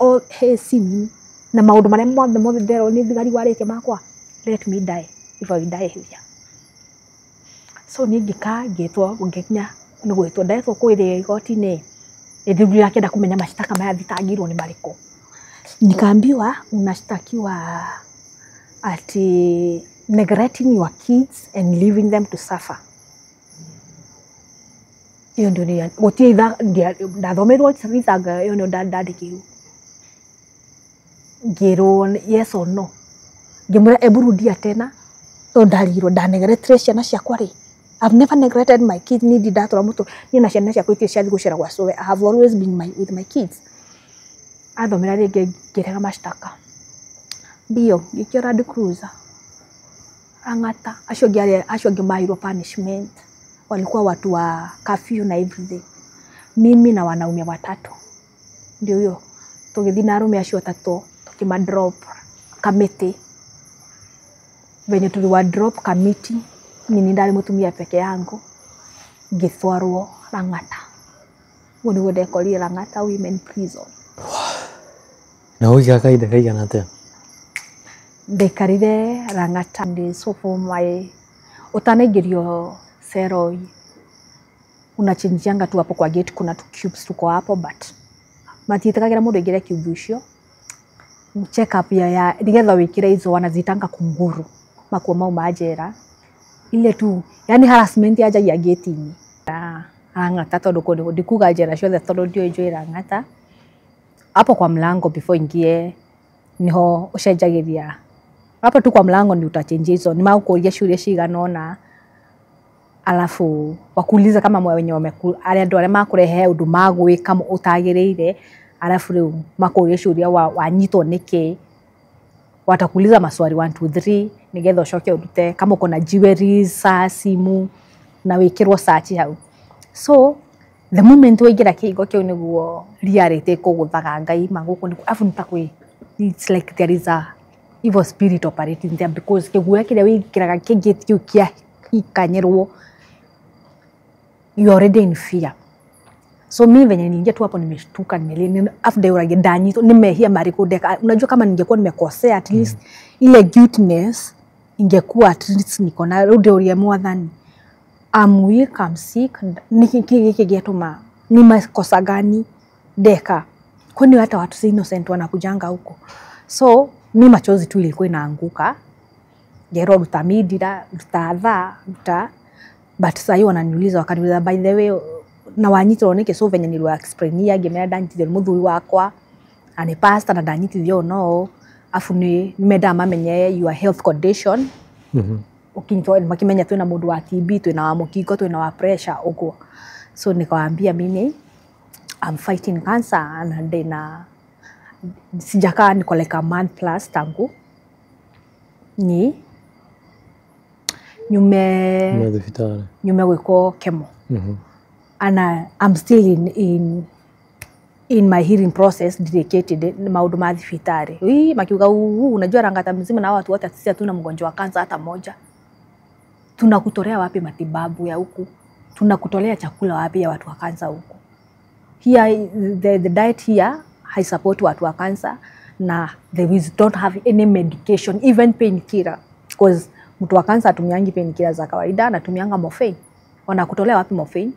si mimi na maundu maria mothe ndero ni thigari warete makwa let me die if I die here. So ningika ngitwo nginya nigwitwo ndaitwo kwire igoti-ini ithiguri yakenda kumenya mashtaka maya thitangirwo ni mariko. Nikaambiwa unashtakiwa ati neglecting your kids and leaving them to suffer. Hiyo ndio ni wote ndathomerwo thitanga hiyo ndio ndandikirwo. Ngiro yes or no. Ngimwira eburudia tena to ndariro ndanegrete ciana ciakwa ri. I've never neglected my kids ni ndatora mutu ni na ciana ciakwa itie ciathi gucera gwa sowe. I have always been with my kids. Athomera ringi ngirega mashtaka. Bio ngikira Land Cruiser. Angata acio ngimahirwo punishment. Walikuwa watu wa curfew na everything. Mimi na wanaume watatu. Ndio hiyo. Tugithi na arume acio tatu tukima drop kamiti. Venye tuliwa drop kamiti nini ndari mutumia peke yangu ngithwarwo Lang'ata. Ngo niguo ndekorire Lang'ata women prison. Na uiga kaida kaigana atia? Ndekarire Lang'ata ndi so for my utanaingirio sero unachinjianga tu hapo kwa gate kuna tu cubes tuko hapo but matitakagira mundu ingire cube ucio check up ya nigetha wikire hizo wanazitanga kunguru makuo mau majera ile tu yani harassment yaja ya gate-ini. Lang'ata tondu kundu ndikuga njera ciothe tondu ndio enjoy Lang'ata hapo kwa mlango before ingie niho ucenjagiria hapo tu kwa mlango ni utachange hizo ni makuuria ciuria ciganona alafu wakuuliza kama mwe wenye aria ndo aria makurehe undu magwika utagiriire alafu riu makuuria ciuria wanyitwo niki watakuuliza maswali 1 2 3 nigetha ucoke urute kama uko na jewelries saa simu na wikirwo search hau. So the moment waingira kigo kiu niguo riarite kuguthaga ngai maguku ni afu nitakwi it's like there is a evil spirit operating there because kiguya kiria wikiraga kingite kiu kia ikanyerwo you already in fear. So mimi venye niingia tu hapo nimeshtuka after urage ndanyito nimehia mariku deka unajua kama ningekuwa nimekosea at least ile guiltiness ingekuwa at least niko na ndio mwathani I'm weak, I'm sick nikigetuma ni makosa gani deka kwani hata watu si innocent wanakujanga huko. So mimi machozi tu ilikuwa inaanguka gero rutamidira rutadha but sasa hiyo wananiuliza wakaniuliza by the way na wanyitwo niki so venye nilwa explainia ngemera ndanyitithio muthuri wakwa ani pastor na ndanyitithio no afu ni meda mamenye your health condition ukinyitwo makimenya twina mundu wa TB twina wa mukingo twina wa pressure ugo. So nikawaambia mimi I'm fighting cancer and ndina sijakaa niko like a month plus tangu ni nyume gwiko chemo. And I'm still in my healing process dedicated maundu ma thibitari. Makiuga unajua Lang'ata mzima na watu wote sisi hatuna mgonjwa wa kansa hata moja. Tunakutolea wapi matibabu ya huku? Tunakutolea chakula wapi ya watu wa kansa huku? Here the diet here I support watu wa kansa na they don't have any medication even painkiller because mtu wa kansa atumiangi painkiller za kawaida anatumianga morphine. Wanakutolea wapi morphine?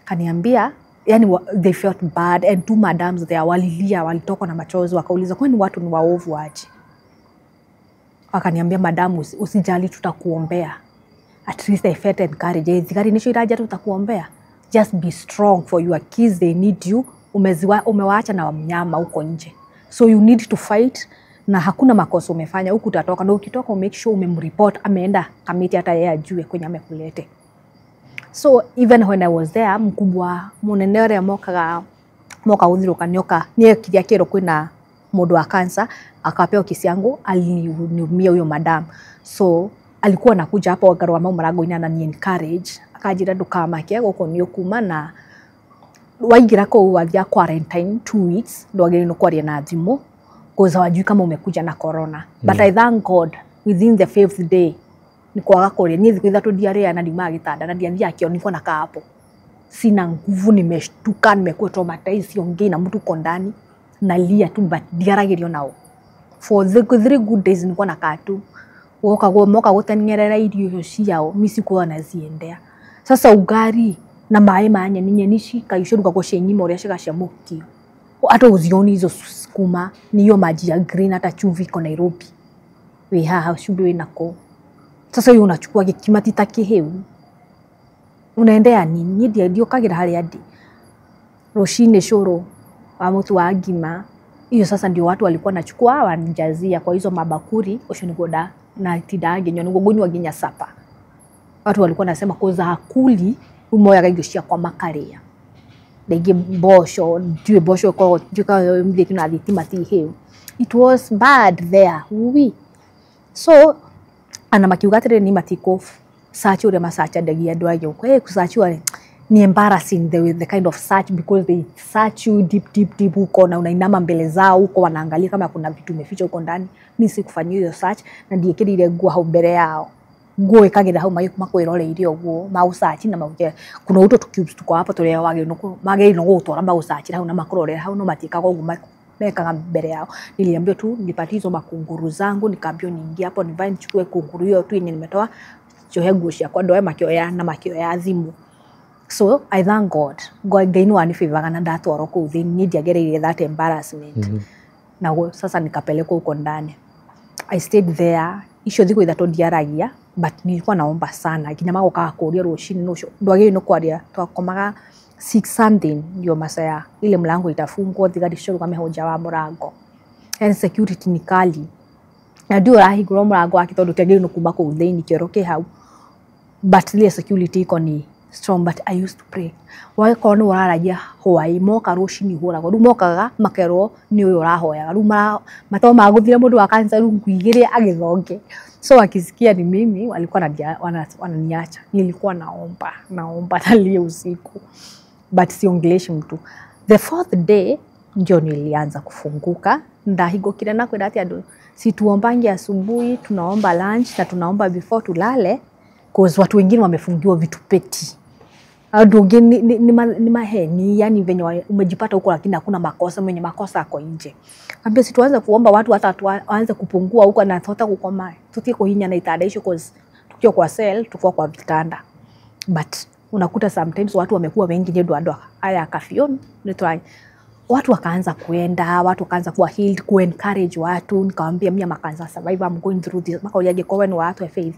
Kaniambia yani they felt bad and two madams there walilia walitoka na machozi wakauliza kwani watu ni waovu aje. Wakaniambia madamu usijali tutakuombea. At least I felt encouraged. Zikari nisho iraja tutakuombea. Just be strong for your kids, they need you. Umewaacha na mnyama huko nje. So you need to fight na hakuna makosa umefanya huku utatoka na ukitoka make sure umemreport ameenda kamiti hata yeye ajue kwenye amekulete. So even when I was there mkubwa munene ore moka uthiruka nyoka nie kiria kero kwina mundu wa kansa akapeo kisi yangu aliniumia huyo madam. So alikuwa anakuja hapo agarwa mau marago-ini na ni encourage akajira ndukamake guko ni ukuma na waingira ko wathia quarantine 2 weeks ndwagire no kwaria na thimu Cause hawajui kama umekuja na corona. But I thank God within the 5th day nikwaga kuria ni thiku ithatu diarrhea na ndima gitanda na ndiathia akio niko na hapo. Sina nguvu, nimeshtuka, nimekuwa traumatized, siongei na mtu kondani, nalia tu but diaragirio nao. For the 3 good days nilikuwa nakaa tu. Moka gutengerera irio ciao misi kwa naziendea. Sasa ugari na mae manya ninyenishi kaishuruka kwa shenyimo ria shika cia mukio. Hata uzioni hizo sukuma niyo maji ya green hata chumvi iko Nairobi. We haha shubi we nako. Sasa hiyo unachukua kimati takiheu. Unaendea nini? Ndio kagira hali hadi. Roshine shoro wa mtu wa agima. Hiyo sasa ndio watu walikuwa nachukua wanijazia kwa hizo mabakuri oshonigoda na tidange nyoni gogonyu waginya sapa. Watu walikuwa nasema koza hakuli umoya gaigishia kwa makaria. Dege bosho, diwe bosho kwa juka mdeki na dhitimati hiyo. It was bad there. So ana makiugatire ni matikofu search ure masacha dagia dwaje uko kusearch wale ni embarrassing the kind of search because they search you deep uko na unainama mbele zao uko wanaangalia kama kuna vitu umeficha uko ndani. Mimi sikufanyia hiyo search na ndiye kile nguo hau mbele yao nguo ikagira hau makwirore irio nguo mau search na mauke kuna uto cubes tuko hapa tole wage no mage no gutora mau search hau na makurore hau no matika kwa nguo meka mbele yao. Niliambia tu nipate hizo makunguru zangu nikaambia niingie hapo nivae nichukue kunguru hiyo tu yenye nimetoa chohe gushia kwa ndoe makioya na makioya azimu. So I thank God. God gainu anifivaga na ndatwaro ku thini ni ndiagereire that embarrassment. Na sasa nikapelekwa huko ndani. I stayed there. Isho thiko ithato ndiaragia but nilikuwa naomba sana. Kinya magoka kuria rushini no ndwage no kwaria twakomaga 6 something ndio masaya ile mlango itafungwa thigari shuru kama hoja wa murango. And security ni kali. Na ndio rahigura murango akitondu tegeri no kuma ku thini kioroke hau. But the security iko ni strong but I used to pray. Wai kono wararagia hoai moka rushini hura go mokaga makero ni uyo rahoya ruma matao maguthira mundu wa kanisa rungu igire agithonge. So akisikia ni mimi walikuwa wananiacha. Nilikuwa naomba nalia usiku but siongeleshi mtu. The 4th day ndio nilianza kufunguka. Ndahigokira na kwenda ati andu situombangi asubuhi, tunaomba lunch na tunaomba before tulale cause watu wengine wamefungiwa vitu peti. Adu ni maheni yani venye umejipata huko lakini hakuna makosa mwenye makosa yako nje. Ambia situanze kuomba watu hata waanze kupungua huko na tota kukoma. Tutiko hinya na itadaisho cause tukio kwa cell tukua kwa vitanda. But unakuta sometimes watu wamekuwa wengi ndio ndo haya kafion nitwa watu wakaanza kuenda, watu wakaanza kuwa healed, ku encourage watu. Nikamwambia mimi makanza survive, I'm going through this. Makoyaje kwa wenu watu wa faith.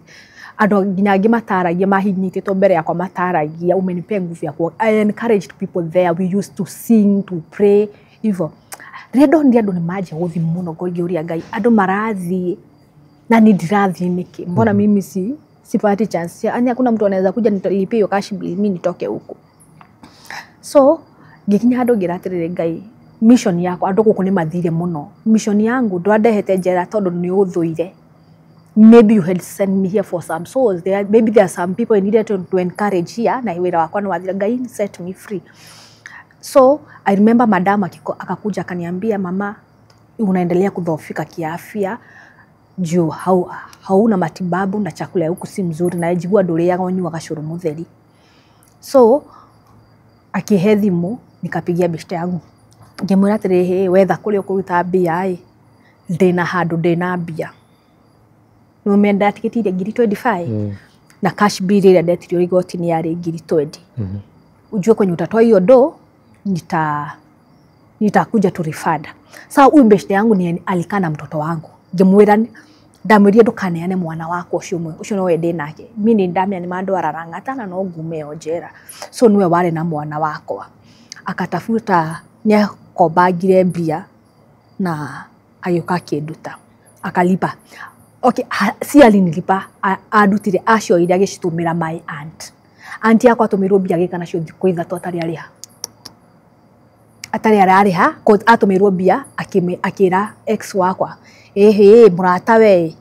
Ado ginage mataragia mahinyitito mbere yakwa mataragia umenipe nguvu ya kwa. I encouraged people there. We used to sing, to pray, hivyo. Redo ndia ndo ni maji gothi muno goige uri Ngai. Ado marathi na ni dirathi niki. Mbona mimi sipati chance. Ani hakuna mtu anaweza kuja nilipie hiyo cash bill mimi nitoke huko. So gikinya ado giratirire Ngai mission yako ado kuko ni mathire muno. Mission yangu ndwandehete njera tondu ni uthuire. Maybe you had sent me here for some souls. Maybe there are some people I needed to encourage here. Na wira wakwa na wathira Ngai set me free. So I remember madam akakuja akaniambia mama unaendelea kudhoofika kiafya juu hauna matibabu na chakula huku si mzuri na jigua ndore ya gonyu agashuru mutheri. So akihedhimu nikapigia beshte yangu. Ngemwira atiri wetha kuri ukuruta mbia ndina handu ndina mbia. Numenda tiketi ya ngiri 25 na cash bill ile ndetirio igoti ni yari ngiri 20. Ujue kwenye utatoa hiyo do nitakuja tu refund. Sasa huyu beshte yangu ni alikana mtoto wangu. Ngemwira ndamwiria ndukaneane mwana wako ucio no wende nake. Mimi ni ndamya ni mandu ararangata na no ngume ojera. So niwe wale na mwana wakwa. Akatafuta nya kobagire mbia na ayoka kinduta. Akalipa. Okay, si alinilipa adutire acio ira gicitumira my aunt. Aunt yakwa tumirwo mbia gikana cio thiko ithatu atari ariha ko atumirwo mbia akira ex wakwa murata we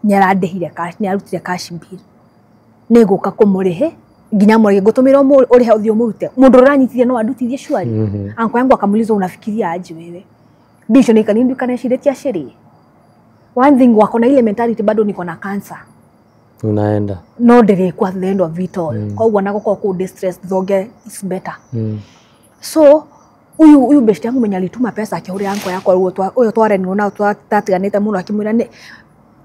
nyarandehire cash nyarutire cash bill neguka kumurihe nginya muri gutumira urihe uthio murute mundu uranyitithia no adutithie shwari anko yangu akamuliza unafikiria aje wewe bisho nikanindi kana shiretia sheri. One thing wako na ile mentality bado niko na cancer. Unaenda. No dere kwa the end of it all. Kwa wanako kwa distress zoge is better. So uyu best yangu mwenye alituma pesa akiuri yangu yako uyo tware niona twatiganite muno akimwira ni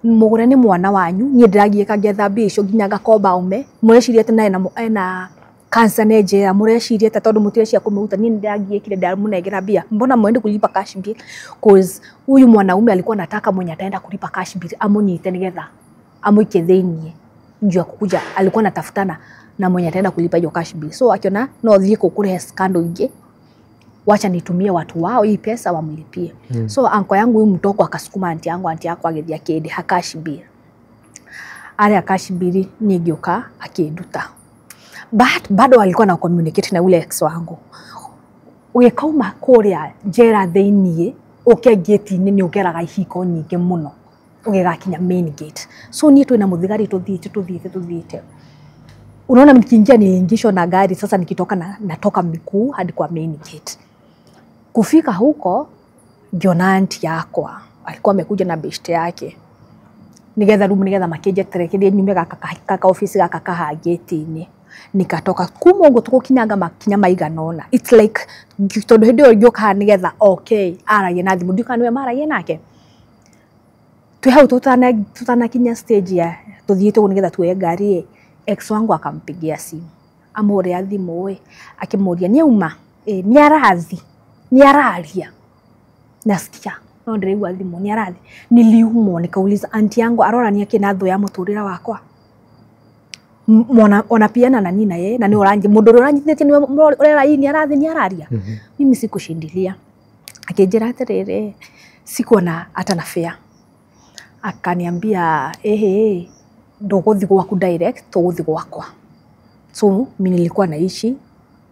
mugure ni mwana wanyu ni ndiragie kagetha bisho ginyaga koba ume murecirie ati nae na cancer neje murecirie ati tondu mutirecia kumuruta ni ndiragie kile nda munegera bia mbona mwende kulipa cash bill cause uyu mwanaume alikuwa anataka mwenye ataenda kulipa cash bill amunyite nigetha amuike theinie njoo kukuja alikuwa anatafutana na mwenye ataenda kulipa hiyo cash bill so akiona no thie kukure scandal ingi wacha nitumie watu wao hii pesa wamlipie. So anko yangu huyu mtoko akasukuma anti yako agethia kede hakashi bill. Ale akashi bill nigioka akienduta. But bado alikuwa na communicate na ule ex wangu. Ugekauma kuria njera theinie uke gate ni ugeraga ihiko nyingi muno. Ugegakinya main gate. So ni twina muthigari tuthiite. Unaona nikiingia niingishwa na gari sasa nikitoka natoka mikuu hadi kwa main gate. Kufika huko ngiona aunti yakwa alikuwa amekuja na best yake. Nigetha makeje terekerie nyume kaka office kaka gate-ini. Nikatoka kuma ugo tukukinyaga makinya maiganona. It's like tondu hindi yoka nigetha okay aragie na thimu ndikanwe maragie nake. Twi hau tutana kinya stage ya tuthiite nigetha tuoye ngari ex wangu akampigia simu. Amore athimu we akimuria ni uma ni arathi ni araria nasikia no ndirigwa thimu ni arathi niliumwo nikauliza aunti yangu arora ni akina tho ya muturira wakwa ona piana na nina ye na ni orangi mundu uranyithite ni urera hii ni arathi ni araria mimi sikushindilia akijira atirire sikuona hata na fare akaniambia ndogothi gwaku direct tuguthi gwakwa so mimi nilikuwa naishi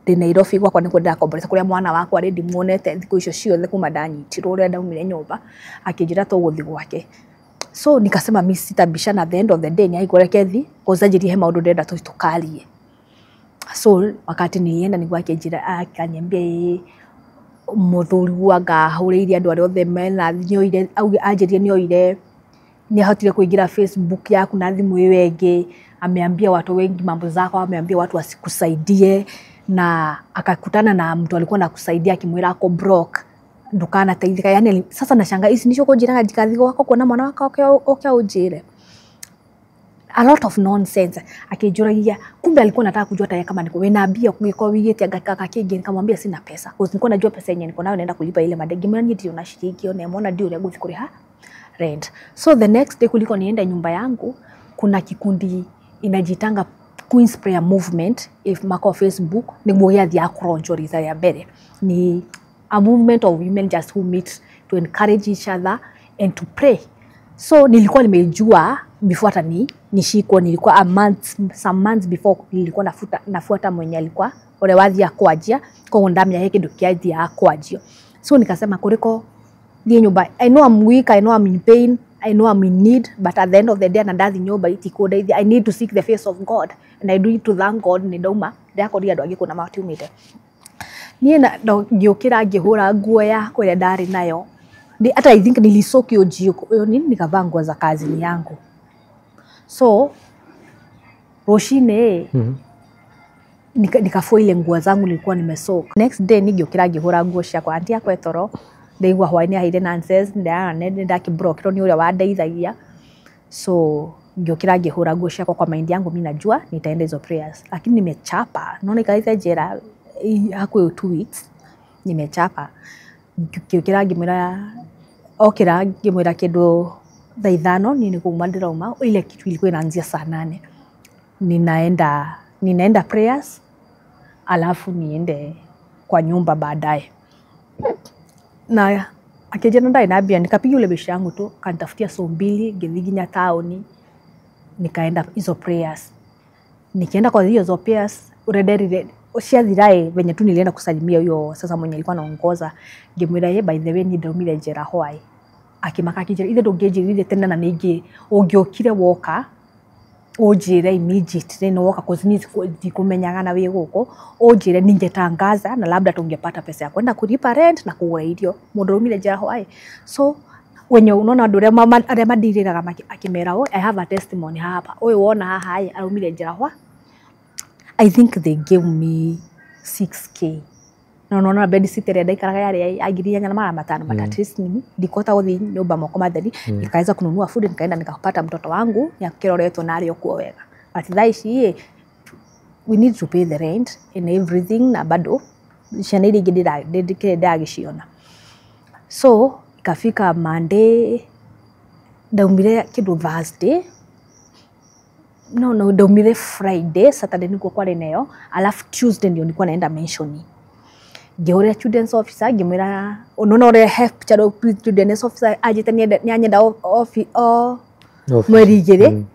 Nairobi gwakwa niko ndakomboreta kuria mwana wakwa ready muonete thiku icio ciothe kuma danyitirwo uria ndaumire nyumba akijira tuguthi gwake so nikasema mimi sitabishana at the end of the day ni aigoreke kuzajirie he maundu ndenda tukarie so wakati nienda nigwa akijira akanyambia muthuri wanga huriire andu aria othe mena nyoire ajirie nyoire ni ahotire kuingira Facebook yaku na thimu iwe ingi ameambia watu wengi mambo zako ameambia watu wasikusaidie na akakutana na mtu alikuwa anakusaidia akimwira ako broke ndukana taithika yani sasa nashanga hizi nisho kujira jikathi wako kuona mwana wako okay ujire a lot of nonsense akijuragia kumbe alikuwa anataka kujua tayari kama niko wena bia kungekuwa wigeti agakaka kige nikamwambia sina pesa kwa nilikuwa najua pesa yenyewe niko nayo naenda kulipa ile madegi mimi ndio nashiriki ona muona ndio ya guthi kuri rent so the next day kuliko nienda nyumba yangu kuna kikundi inajitanga Queen's Prayer Movement if mako Facebook ni moya dia kronjoriza ya bere ni a movement of women just who meet to encourage each other and to pray so nilikuwa nimejua before hata nishiko nilikuwa some months before nilikuwa nafuata mwenye alikuwa ule wathi akwajia kwa ndamya yake ndio kiathi akwajio so nikasema kuriko die nyumba I know I'm weak I know I'm in pain I know I'm in need but at the end of the day nandathi nyumba itikoda I need to seek the face of God and I do it to thank God ni ndauma ndakoria andu agikuna matumite nie na ngiukira ngihura nguo yako ile ndari nayo hata I think nilisoki ujio nini nikavaa nguo za kazi yangu so roshine nikafua ile nguo zangu nilikuwa nimesoka next day ngiukira ngihura nguo cia kwa aunti yakwa etoro ndeigwa hwaini haire nonsense nda kibroke ni ule wadeithagia so ngiukira ngihura nguo ciakwa kwa mind yangu mimi najua nitaenda hizo prayers lakini nimechapa naona ikaitha jera hakuwa 2 weeks nimechapa ngiukira ngimira okira ngimwira kindu thaa 5 nini kuma ndirauma ile kitu ilikuwa inaanzia saa 8 ninaenda prayers alafu niende kwa nyumba baadaye na akijana ndai nabia nikapiga ule bishi yangu tu kanitafutia so 2 ngiginya town nikaenda hizo prayers nikienda kwa hizo prayers urederire usiathirae venye tu nilienda kusalimia huyo sasa mwenye alikuwa anaongoza ngimwira ye by the way ni ndaumire njera hwai akimaka kijira ile ndongejirire tena na ningi ungiokire woka ujire immediately no woka cause kumenyaga na we guko ujire ningetangaza na labda tungepata pesa ya kwenda kulipa rent na kugura irio mundu rumire njera hwae. So wenye unaona andu aria madiriraga akimera I have a testimony hapa uyu wona haha arumire njera hwa I think they gave me 6k no no bed sitter ndaikaraga yari agiria nyana mara matano but at least mimi ndikota uthi nyumba moko matheri nikaweza kununua food nikaenda nikapata mtoto wangu yakiroretwo na ario kuo wega but thaici we need to pay the rent and everything na bado ciana iria ingĩ ndagiciona. So ikafika Monday ndaumire kindu Thursday no ndaumire Friday Saturday niko kwari nayo alafu Tuesday ndio nilikuwa naenda mention Georia students officer gimira unaona ore help charo students officer ajite nyanyenda mweri igiri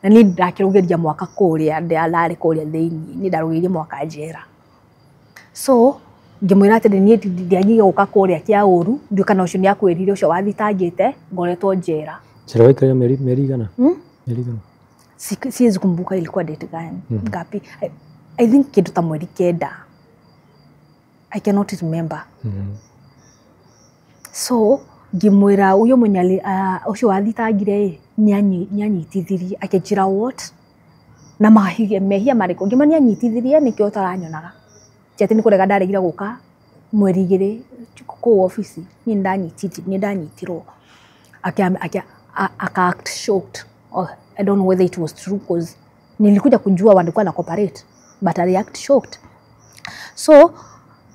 na ni ndakirugeria mwaka kuria ndalari kuria theini ni ndarugirie mwaka njera. So ngimwira ati ni ndiagiye guka kuria kia uru ndio kana ucio ni akwirire ucio wathitangite ngoretwo njera. Charo waikaria meri gana meri gana siwezi kumbuka ilikuwa date gani ngapi. I think kitu ta mweri kenda I cannot remember. So ngimwira uyo munyali ucio wathitangire nyanyitithirie akejira what na mehia mariko ngimani anyitithirie nikio utaranyonaga jati ni kurega ndaregira guka mweri igiri ku office ni ndanyitirwo aka act shocked. I don't know whether it was true cause nilikuja kujua walikuwa na cooperate but I react shocked. So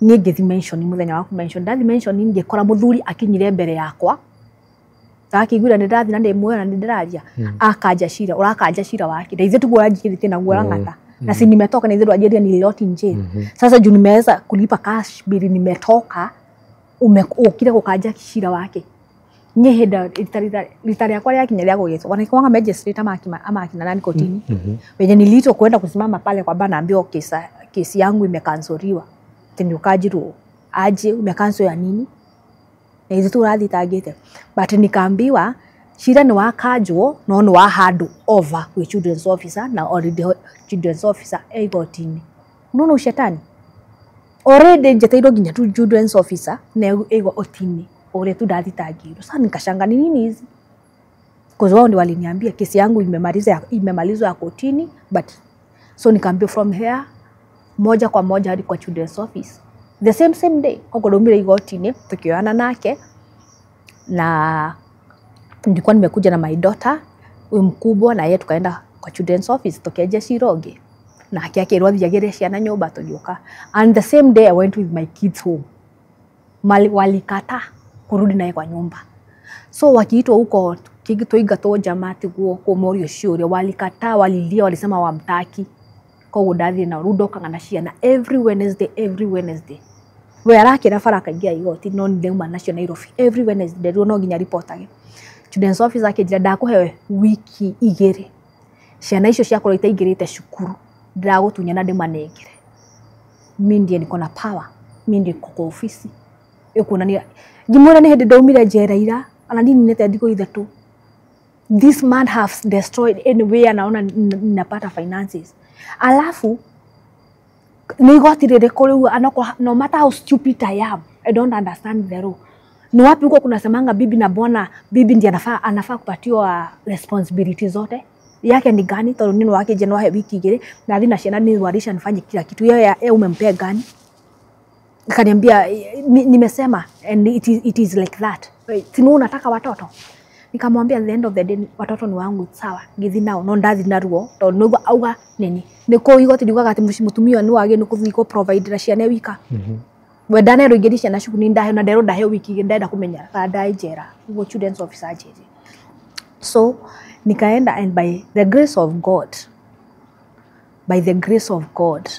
nige dimension muthenya wa mention that dimension ngekora muthuri akinyire mbere yakwa akigwira ndathi na ndimwe na ndiraria akaja shira urakaja shira wake ndaize tugura njirite na ngora ngata na si nimetoka na hizo ajeria nililoti nje. Sasa juu nimeweza kulipa cash bill nimetoka ukire kukaja shira wake nyeheda litari yakwa ya kinyalia kugeto wanaikuanga magistrate ama akina nani kotini wenye nilito kwenda kusimama pale kwa bana ambio kesi yangu imekansoriwa tendo kajiro aje umekansor ya nini na hizo tu radhi tagete but nikaambiwa shida ni wakajwo no no wa handle over with children's officer na already children's officer egotini no no shetani already jetairo ginya tu children's officer na ego otini ore tu ndathi tagiro. Sasa nikashanga ni nini hizi cause wao ndio waliniambia kesi yangu imemalizwa ya kotini but so nikaambia from here moja kwa moja hadi kwa children's office the same day kogodomira igotini tukioana nake na ndikuwa nimekuja na my daughter huyu mkubwa na yeye tukaenda kwa children's office tukiaje Shiroge na akiakirwa thiagire ciana nyumba tugioka and the same day I went with my kids home walikata kurudi naye kwa nyumba. So wakiitwa huko kigitoigato jamati guo ko morio ciuria walikata walilia walisema wamtaki ko ndathi na rudoka kana ciana every Wednesday we arakira faraka gia igoti no ndema national Nairobi every Wednesday no ginya reportage children's officer akijira ndakuhewe wiki igiri ciana icio cia koroita igirite cukuru ndagutunya na ndimanengere mimi ndiye niko na power mimi ndiye kwa ofisi ekunania ngimwira ni hindi ndaumire njera ira ana nini nete ndiko ithatu this man has destroyed anywhere naona ninapata finances alafu nigotirire kuriu anako no matter how stupid I am I don't understand the rule. Ni wapi huko kuna semanga bibi na bwana bibi ndiye anafaa kupatiwa responsibility zote yake ni gani toro nini wake je no he wiki igire na thina ciana ni warisha nifanye kila kitu yeye umempea gani kaniambia nimesema and it is like that tinu unataka watoto nikamwambia at the end of the day watoto ni wangu sawa githi nao no ndathi na ruo to nugo auga nini niko igoti ndiugaga ati mutumio ni wage ni kuthiko provide ra ciana wika wedane rugirisha na shukuni ndahe na ndero ndahe wiki ndenda kumenya rada ijera ugo children's officer ajeje. So nikaenda and by the grace of God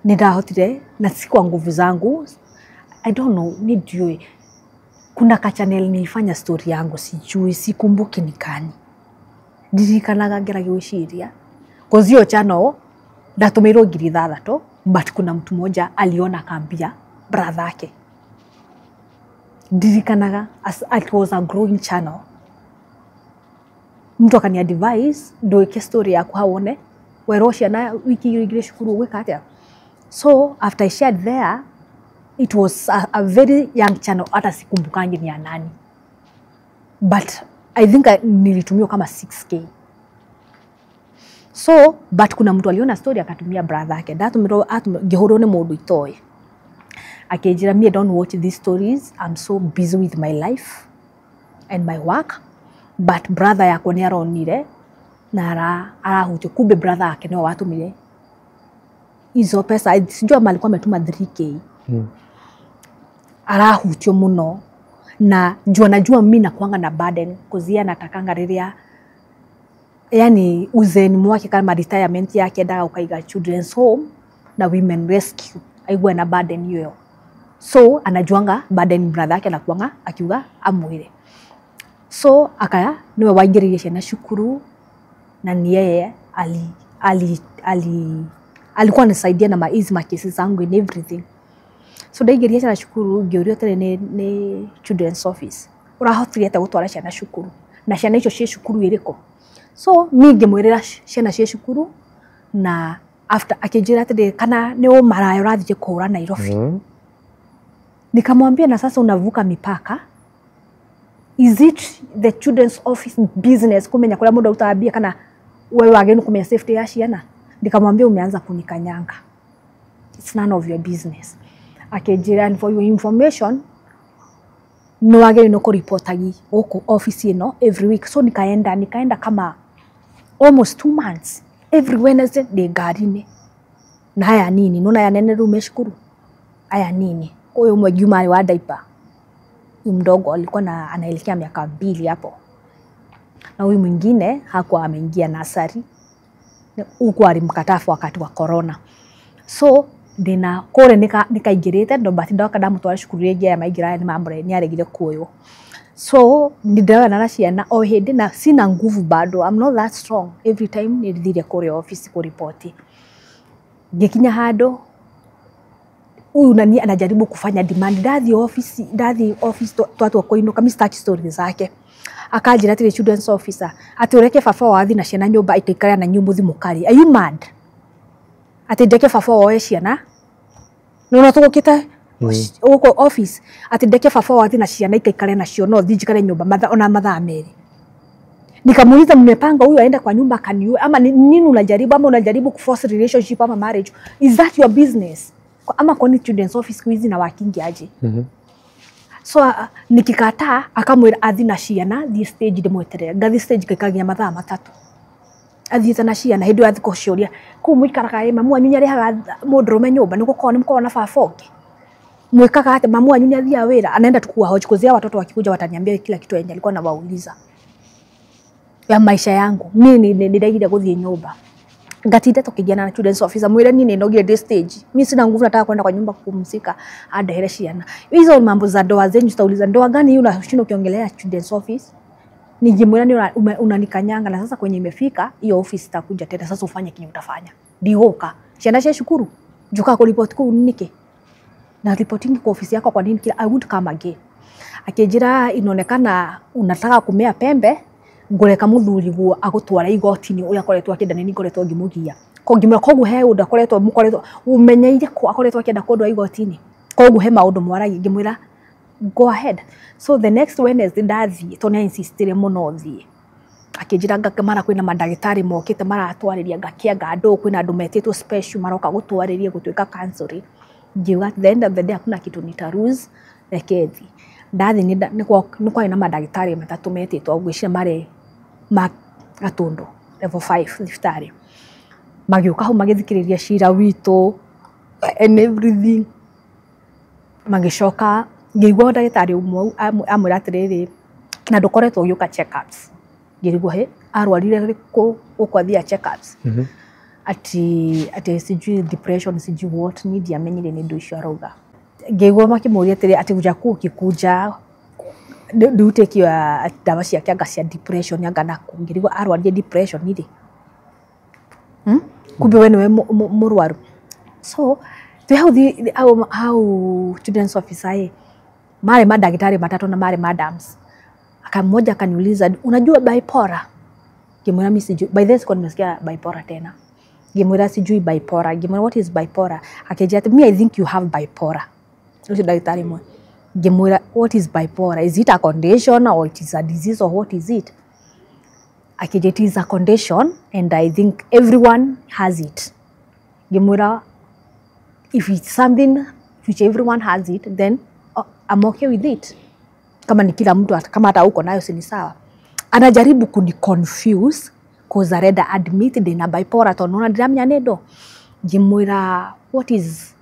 nidahotire na si kwa nguvu zangu I don't know nijue kuna ka channel nilifanya story yangu sijui sikumbuki nikani ndirikanaga ngera gwiciria kozio channel ndatumiro ngiri 3 but kuna mtu mmoja aliona kambia brother yake ndirikanaga as it was a growing channel mtu akani advise ndo ike story ya kuhaone werosha na wiki ile shukuru weka atia. So after I shared there, it was a very young channel, hata sikumbukangi ni ya nani, but I think nilitumia kama 6K. So but kuna mtu aliona story akatumia brother yake ndatumiro gihorone mundu itoe akejira me don't watch these stories, I'm so busy with my life and my work, but brother yako ni aronire na arahuti kumbe brother yake ni watumire hizo pesa, sijua malikuwa ametuma 3K. Arahutio muno na najua mimi nakuanga na burden kuzia natakanga riria yani uzeni mwake kama retirement yake ndaga ukaiga children's home na women rescue aigwa na burden hiyo. So anajuanga burden brother yake nakuanga akiuga amwire. So akaya niwe waingiririe na shukuru na ni yeye alikuwa anasaidia na hizi makesi zangu in everything. So ndaigeria na shukuru ngiorio tele ni children's office urahotire ata gutwara ciana shukuru na ciana icio cie shukuru iriko. So mi ngimwirira ciana cie shukuru na after akijira tele kana ni o marayo rathije kuura Nairobi. Nikamwambia na sasa unavuka mipaka, is it the children's office business kumenya kula muda utaambia kana wewe wageni kumenya safety ya ciana? Nikamwambia umeanza kunikanyanga, it's none of your business. Akejira, and for your information no wageni no reportagi oko office ino every week. So nikaenda kama almost 2 months every Wednesday de garden na haya nini nona ya nene rumeshukuru haya nini huyo mwejuma wa diaper mdogo alikuwa anaelekea miaka 2 hapo, na huyu mwingine hakuwa ameingia nasari huko alimkatafu wakati wa corona. So dina kore nikaigirite ndo bati ndoka ndamutwara shukuru yegia ya maigira ni mambure ni aregire kuyo. So ndidawa na ciana o hindi na sina nguvu bado, I'm not that strong. Every time nidithire kore office ku report ngikinya hado huyu nani anajaribu kufanya demand ndathi office twatu koinuka mistaki story zake akajira tire children's officer ati ureke fafa wathi na ciana nyumba itaikara na nyumbuthi mukari. Are you mad? Ati ndeke fafa wawe ciana no tukukita uko office ati ndeke fafa wathi na ciana itaikara na cio no thijikare nyumba ona mathaa meri. Nikamuuliza mmepanga huyu aende kwa nyumba kaniwe ama nini unajaribu, ama unajaribu kuforce relationship ama marriage? Is that your business? Ama kwa ni children's office kuizi na wakingi aje? So nikikataa akamwira athi na ciana the stage demweterera ngathi stage kikagia mathaa 3 athi na ciana hindu athi kucioria ku muikaraga mamu anyu nyarihaga mundurume nyumba niko kwa nimko na fafoke mwikaga ate mamu anyu nyathia wira anaenda tukua hoji kuzia watoto wakikuja wataniambia kila kitu yenye alikuwa anawauliza ya maisha yangu. Mimi nidagida kuthie nyumba ngatinda tukijana na children's officer mwira nini nogire this stage mimi sina nguvu, nataka kwenda kwa nyumba kupumzika adahere ciana. Hizo mambo za ndoa zenyu tutauliza ndoa gani hiyo unashinda ukiongelea children's office? Nijimwira ni unanikanyanga na sasa kwenye imefika hiyo office itakuja tena sasa ufanye kinyo utafanya dioka ciana cia shukuru juka ku report ku nike na reporting kwa office yako kwa nini kila I won't come again. Akejira inaonekana unataka kumea pembe ngoreka muthuri guo agutwara igotini uya koretwa akenda nini koretwa ngimugia kongimura kogu he unda koretwa mukoretwa umenyeire ko akoretwa akenda kodwa igotini kogu he maundu mwaragie ngimwira go ahead. So the next Wednesday ndathi tonia insistire muno thi akijira ngakamara kwina mandagitari mokite maratwariria ngakia ngando kwina andu metitwo special maroka gutwariria gutwika counseling ngiuga at the end of the day hakuna kitu nitaruse rekethi ndathi ni kwa ina mandagitari matatu metitwo gwishia mare Gatondo level 5 liftari magiuka ho magithikiriria shira wito and everything magishoka ngigwa ndagitari umwe amwira atiriri na ndukoretwo ugiuka check-ups ngirigwo he arwarire ko ukwathia check-ups ati sijui depression sijui what need ya menyire ni ndu icio arauga ngigwa makimuria atiri ati kuja kukikuja do take your dawa cia kianga cia depression yanga na kungirigwa arwarie depression nidi kumbe wewe murwaru. So how children's officer mare madagitari matatu na mare madams akamoja akaniuliza unajua bipolar? Ngimwira mimi sijui. By this kwa nimesikia bipolar tena. Ngimwira sijui bipolar. Ngimwira what is bipolar? Akijia me I think you have bipolar. Ucio daktari mwe. Ngimwira what is bipolar? Is it a condition or it is a disease or what is it? Akijia it is a condition and I think everyone has it. Ngimwira if it's something which everyone has it, then I'm okay with it. Kama ni kila mtu, kama hata uko nayo si ni sawa. Anajaribu kuni confuse cause areda admit ndina bipolar to nona ndamya nedo. Ngimwira what is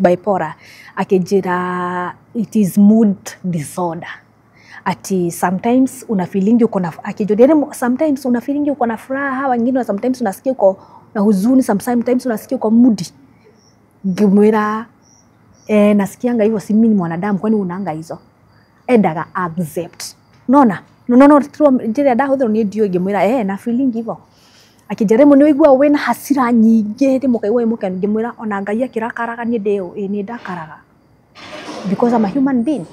bipolar? Akijira it is mood disorder. Ati sometimes una feeling uko na akijodere, sometimes una feeling uko na furaha, wengine sometimes unasikia uko na huzuni, sometimes unasikia uko moody. Ngimwira nasikianga hivyo, si mimi ni mwanadamu, kwani unaanga hizo? Endaga accept. No jere da hotho ni dio. Ngimwira na feeling hivyo. Akijaribu ni wigwa wena hasira nyingi ndi mukaigwa imuka. Ngimwira ona Ngai akirakaraga ni ndeo ni ndakaraga because I'm a human being.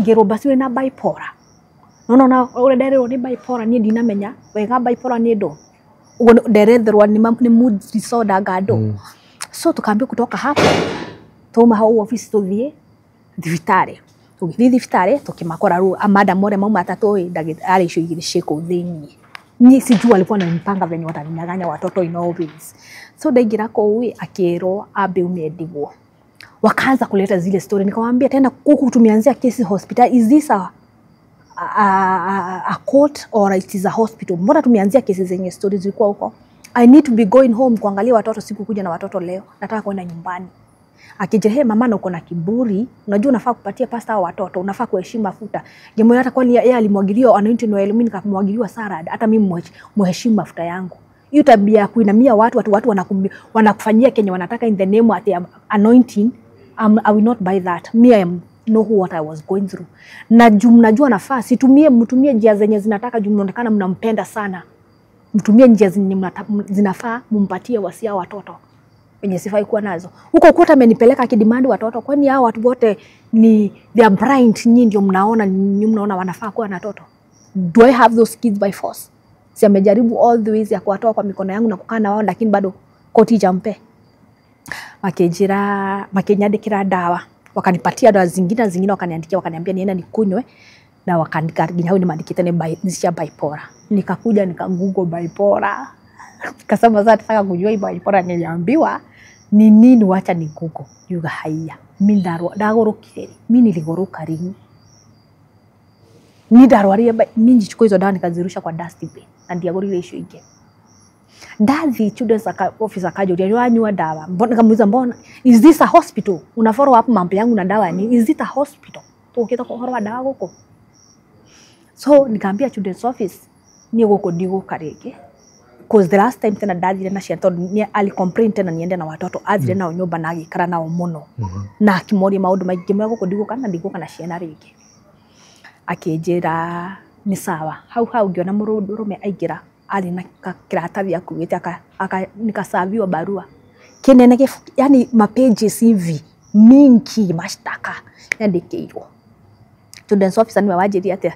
Ngiroba siwe na bipolar. Na ore ndererwo ni bipolar ni ndinamenya wega bipolar ni ndo ugo nderetherwa ni mood disorder gado. So tukaambia kutoka hapo tuma hau office tuthie thibitari. Tugithi thibitari tukimakora ru amada more mauma atatu ndagitari icio igiri ciko thini. Ni sijua alikuwa ananipanga venye wataninyaganya watoto in all ways. So ndaingira ko akero abe umedigwo. Wakaanza kuleta zile story, nikamwambia tena huku tumeanzia kesi hospital, is this a court or it is a hospital? Mbona tumeanzia kesi zenye stories zilikuwa huko? I need to be going home kuangalia watoto, siku kuja na watoto leo, nataka kwenda nyumbani. Akije mama na uko na kiburi, unajua unafaa kupatia pasta wa watoto, unafaa kuheshimu mafuta. Ngimwira hata kwani yeye alimwagiliwa anointing oil, mimi nikamwagiliwa salad, hata mimi muheshimu mafuta yangu. Hiyo tabia ya kuinamia watu wanakufanyia kenye wanataka in the name of the anointing, I will not buy that. Me I know what I was going through. Na mnajua nafaa mtumie njia zenye zinataka mnaonekana mnampenda sana. Mtumie njia zenye zinafaa mumpatie wasia watoto wenye sifai kuwa nazo. Huko kuta amenipeleka akidimandi watoto, kwani hao watu wote ni they are blind, nyinyi ndio mnaona wanafaa kuwa na watoto. Do I have those kids by force? Si amejaribu all the ways ya kuwatoa kwa mikono yangu na kukaa na wao, lakini bado koti jampe. Makenyandikira dawa, wakanipatia dawa zingine wakaniandikia, wakaniambia nienda nikunywe, na wakanikaribia hao nimeandikita ni bipolar. Nikakuja Google bipolar. Kasema sasa nataka kujua bipolar, niliambiwa ni nini, wacha ni Google. Yuga haya, mimi ndagorokire, mimi niligoroka ringi. Ni darwaria mimi nichukua hizo dawa nikazirusha kwa dustbin na ndiagorire issue ingine. Dazi children's officer akajoria yanywa dawa. Nikamuuliza mbona is this a hospital? Una follow up mambo yangu na dawa ni is it a hospital? Tukita kuhorwa dawa huko. So nikaambia children's office ni huko ndigo karege. Because the last time tena dazi na shiato ni ali complain tena niende na watoto azile na nyumba na gikara na muno. Na kimori maudu magime huko ndigo kana shiana rege. Akejera ni sawa. Hau ngiona murume aigira ali na kiratathi ya kuwete nikasaviwa barua kinene yani mapages hivi mingi mashtaka yandikirwo. Children's officer ni wajiria ate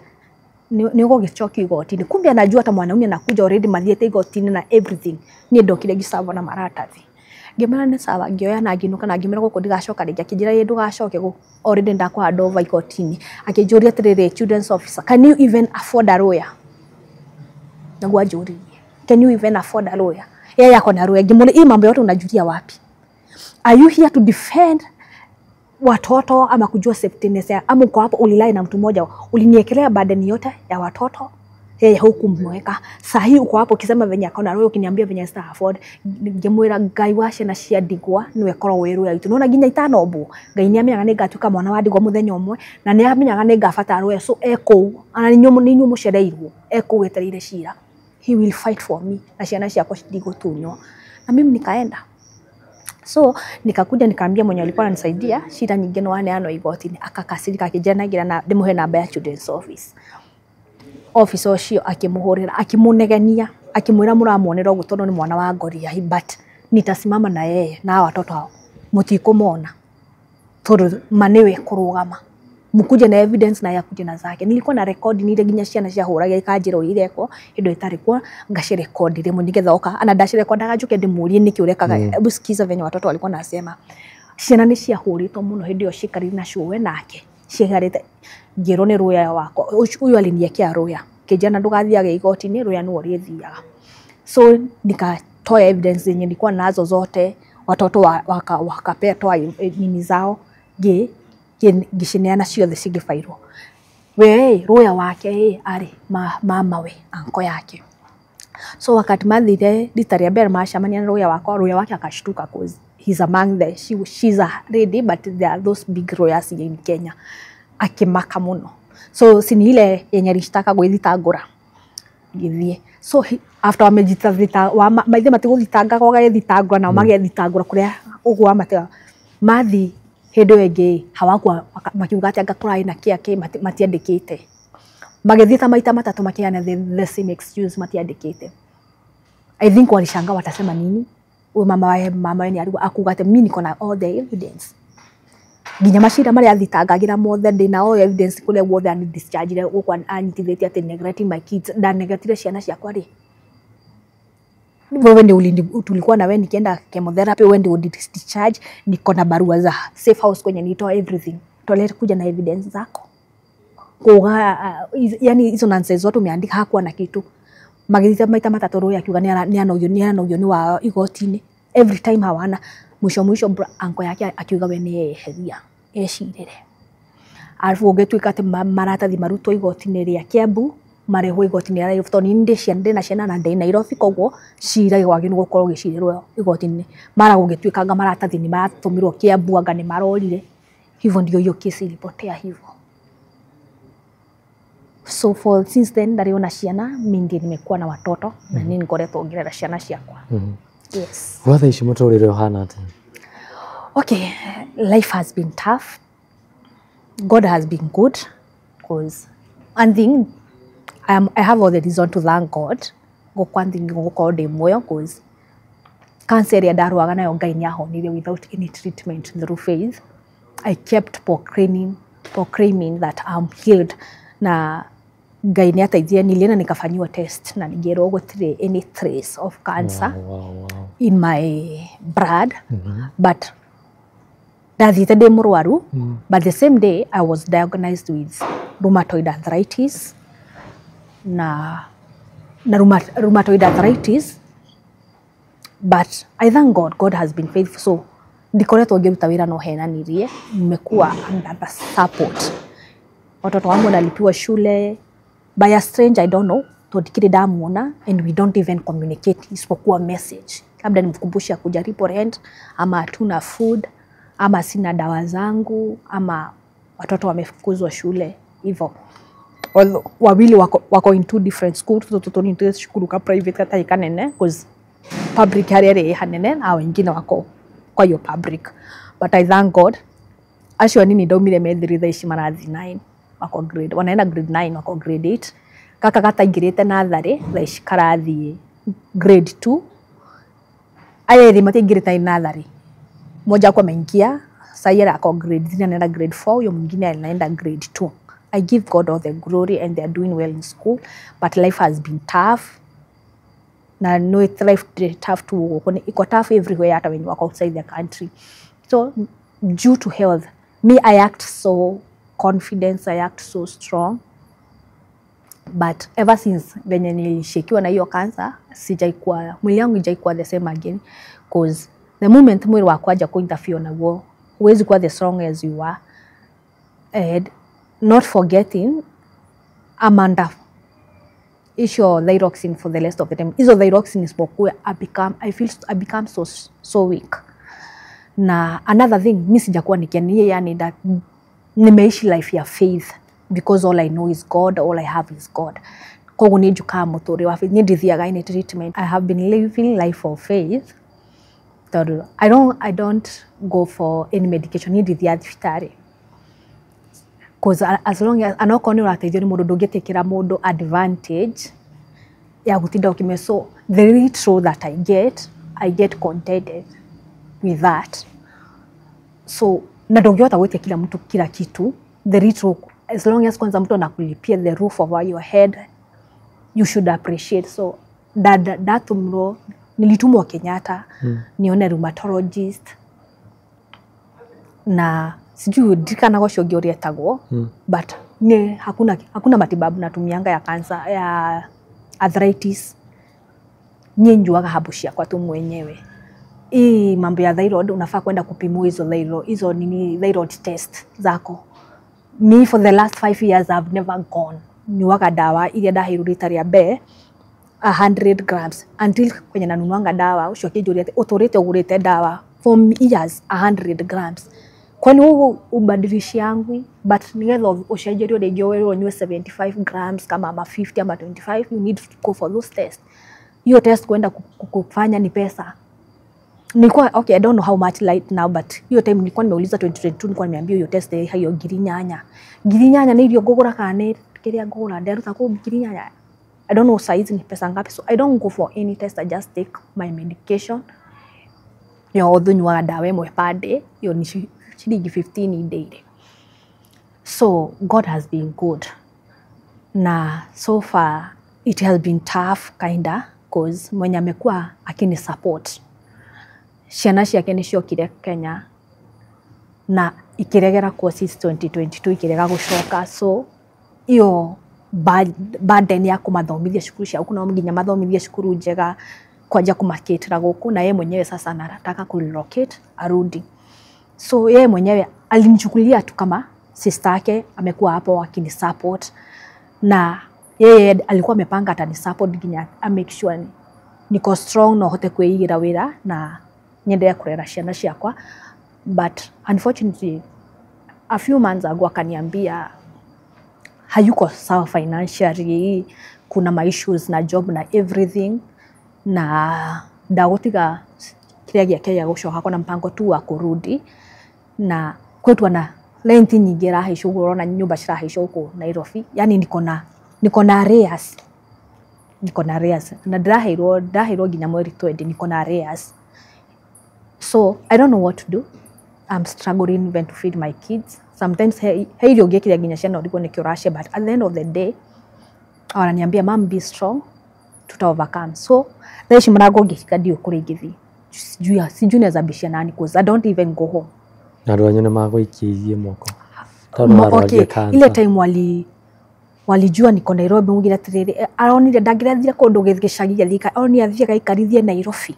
ni ugo gichoki igotini, kumbe anajua hata mwanaume anakuja already mathiete igotini na everything, ni ndokire gisavo na maratathi. Ngimana ni sawa, ngioya na nginuka na ngimera guko ndigacoka ringi, akijira ye ndugacoke go already ndakwa andova igotini. Akijuria atirire children's officer, can you even afford a lawyer? Nagwa juri, can you even afford a lawyer? Yeye yako na lawyer, ngimule hii mambo yote unajuria wapi? Are you here to defend watoto ama kujua safetyness ya ama uko hapo ulilai na mtu mmoja uliniekelea burden yote ya watoto yeye hukumweka? Sahi uko hapo ukisema venye akona lawyer, ukiniambia venye sita afford. Ngimwira Ngai washe na cia ndigwa niwe koro weru ya itu nona ginya itano mbu Ngai ni amenyaga ni ngatuka mwana wa ndigwa muthenya umwe na ni amenyaga ni ngafata lawyer, so eko ana ni nyumu cereirwo eko wetereire cira, he will fight for me na ciana ciakwa citigũtunywo. Na mimi nikaenda. So nikakuja nikaambia mwenye alikuwa ananisaidia shida nyingine no aneano igotini, akakasirika akijana gira na ndimuhe namba ya children's office. Office ocio akimuhurira akimunegenia akimwira muramuonera gutono ni mwana wa Ngoria, but nitasimama na yeye na watoto hao mutikumona toro manewe kurugama mukuje na evidence na yakuje na zake. Nilikuwa na record nile ginya ciana cia huraga ikanjiro ireko indo itari kwa ngaci record ile nigetha oka ana dash record agajuke ndimurie niki urekaga hebu sikiza venye watoto walikuwa nasema ciana ni cia hurito muno hindi yo cikari na cuwe nake cigarite ngiro ni ruya wako uyu aliniekea ruya kijana ndugathiage igoti-ini ruya nuo rithiaga. So nikatoa evidence zenye nilikuwa nazo zote, watoto wakapetwa nini zao gishineana ciothe cigifairwo. We ruya wake ari mama we anko yake. So wakati mathire rita mbere macamania na ruya wake akashtuka cause he's among the she's a lady but there are those big royals in Kenya. Akimaka muno. So sini ile yenye rishtaka gwithitangura githie. So after wamejitavita maithe matiguthitanga kwa githitangura na magethitangura kuria ugwa matega mathi hindu enge hawakwa makiuga ati angakura ina kiake matiandikite magethita maita matatu makiana the same excuse matiandikite. I think walishanga watasema nini uyu mama ni alikuwa akuga ati mimi niko na all the evidence ginya mashira mari athitangagira mothe ndina all evidence kule wothe ani discharge ile ukwa anyitithĩtie ati neglecting my kids da negative ciana ciakwa ri wewe ndio tulikuwa na wewe nikienda chemotherapy wewe ndio discharge niko na barua za safe house kwenye nitoa everything tolete kuja na evidence zako kuga yani hizo nonsense zote umeandika hakuwa na kitu magithita maita matatu roho akiuga ni ana uyo ni wa igoti-ini every time hawana mwisho anko yake akiuga we ni eheria ecirire alfu ugetuika ati maratathi marutwo igoti-ini ria Kiambu mareho igoti-ini ria Nairobi toni ndi ciana ciana na ndĩ Nairobi koguo cira gwagĩrĩirwo gũkorwo gĩcirirwo igoti-ini mara gũgĩtuĩkanga maratathi ni maratumirwo Kiambu anga ni marorire hivyo ndio hiyo kesi ilipotea hivyo. So for since then ndariona ciana mingi nimekuwa na watoto na nini ngoretwo ongerera ciana ciakwa. Yes. Watha ici muturire uhana ati? Okay, life has been tough. God has been good because one thing I have all the reason to thank God. Go one thing go call them moyo because cancer ya darwaga nayo Ngai ni ahonire without any treatment through faith. I kept proclaiming that I'm healed na Ngai ni ataithia nilienda nikafanyiwa test na nigero gutire any trace of cancer in my blood. But ndathite ndi murwaru but the same day I was diagnosed with rheumatoid arthritis na rheumatoid arthritis, but I thank God has been faithful. So ndikoretwo ngiruta wira no henanirie nimekuwa under the support. Watoto wangu nalipiwa shule by a stranger I don't know to dikiri damuona and we don't even communicate isipokuwa message labda nimkumbusha kujaribu rent ama hatuna food ama sina dawa zangu ama watoto wamefukuzwa shule hivyo. Wawili wako in two different schools toto ni shukuru ka private kata ikanene because public harere hanene au wengine wako kwa hiyo public. But I thank God ashwa nini ndaumire methiri ici marathi 9 wako grade wanaenda grade 9 wako grade 8 kaka gataingirite nathari ici karathi grade 2 ayeri matingirite nathari moja kwa mengia sayera ako grade 3 anaenda grade 4 huyo mwingine anaenda grade 2. I give God all the glory and they are doing well in school, but life has been tough. Na no life tough to iko tough everywhere hata when you walk outside the country. So due to health, me I act so confident, I act so strong. But ever since venye nilishakiwa na hiyo cancer, sijaikuwa mwili wangu ijaikuwa the same again because the moment mwili wako aja kuinterfere na wo, huwezi kuwa the strong as you are. And not forgetting Amanda issue thyroxine for the rest of the time. Iso thyroxine isipokuwa I become so weak. Na another thing mimi sijakuwa nikiania yani that nimeishi life ya faith because all I know is God, all I have is God. Kogu nijuka muturi wa faith ndithiaga in treatment. I have been living life of faith. I don't go for any medication ndithia thibitari. Because as long as anoko ni urateithio ni mundu ndungitikira mundu advantage ya gutinda ukimeso the little that I get contented with that. So na ndungihota gwitia kila mtu kila kitu the little, as long as kwanza mtu anakulipia the roof over your head, you should appreciate. So that mro nilitumwa Kenyatta nione rheumatologist na sijui dikana go shogi orietagwo but ni hakuna matibabu natumianga ya cancer ya arthritis nyenjuaga habushia kwa tu mwenyewe. Hii mambo ya thyroid unafaa kwenda kupimwa hizo nini thyroid test zako. Me for the last 5 years I've never gone. Niwaga dawa ile ndahiru rita ya be 100 grams until kwenye nanunuanga dawa ushoke jurete utorete ugurete dawa for years 100 grams. Kwani huu ubadilishi yangu but nigetha ushajerio dejoero nywe 75 grams kama ama 50 ama 25 you need to go for those tests. Hiyo test kwenda kufanya ni pesa. Nilikuwa okay, I don't know how much light now but hiyo time nilikuwa nimeuliza 2022 nilikuwa nimeambiwa hiyo test hiyo girinyanya ni hiyo gogora kane kiria gogora ndaruta ku girinyanya. I don't know size ni pesa ngapi, so I don't go for any test. I just take my medication. Yo dhunywa dawa imwe per day, yo ni shilingi 15 daily. So God has been good. Na so far it has been tough kinda cause mwenye amekuwa akini support. Ciana ciake niciokire Kenya na ikiregera courses 2022 ikirega gucoka, so iyo burden ya kumathomithia cukuru cia kuna mginya mathomithia cukuru njega kwanja kumaketera guku na yeye mwenyewe sasa anataka ku relocate arudi. So yeye mwenyewe alinichukulia tu kama sister yake, amekuwa hapo akini support na yeye alikuwa amepanga atani support ginya make sure niko strong no hote kwigira wira na nyendea kurera ciana ciakwa. But unfortunately a few months ago akaniambia hayuko sawa financially, kuna ma issues na job na everything, na dagotiga kiria giake ya gucoka kona mpango tu wa kurudi na kwetu na rent nyingi rahisho urona nyumba cirahisho huko Nairobi. Yani niko na arrears na ndahiro ginya mweri 20 niko na arrears. So I don't know what to do. I'm struggling even to feed my kids. Sometimes heirio gekiria ginya ciana ndiko nikiorashe, but at the end of the day wananiambia mom be strong, tuta overcome. So thaishi mrago ngikika ndio kurigithi sijui neza bishia nani cause I don't even go home. Na rwanyu nemagoikirie moko okay, ile time walijua niko Nairobi mugira tiriri aronire ndangirathira kundu githigicagi thika oni athiaga ikarithie Nairobi.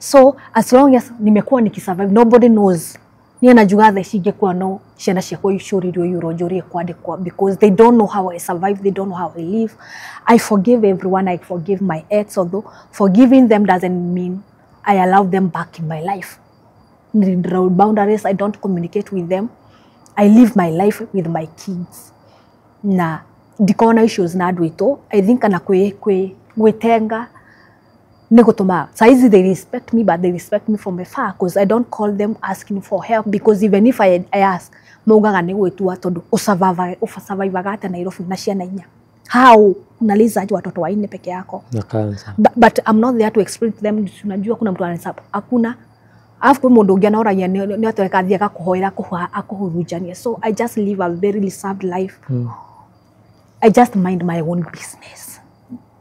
So as long as nimekuwa nikisurvive, nobody knows ni anajuga tha cingekuwa no ciana ciakwa icuririo yuronjorie kwandikwa because they don't know how I survive, they don't know how I live. I forgive everyone, I forgive my ex, although forgiving them doesn't mean I allow them back in my life. Boundaries, I don't communicate with them. I live my life with my kids. Na dikona issues na adwito, I think ana kwetenga negotoma. Saizi they respect me, but they respect me from afar because I don't call them asking for help, because even if I ask, maugaga negwetua tondu usurvive gata Nairobi na ciana inya. How unaliza aje watoto waine peke yako? But I'm not there to explain to them. Unajua kuna mtu ananisapo. Hakuna. Afu mundu ngia na oragia ni atweka thia kuhoera akuhurujania. So I just live a very reserved life. I just mind my own business.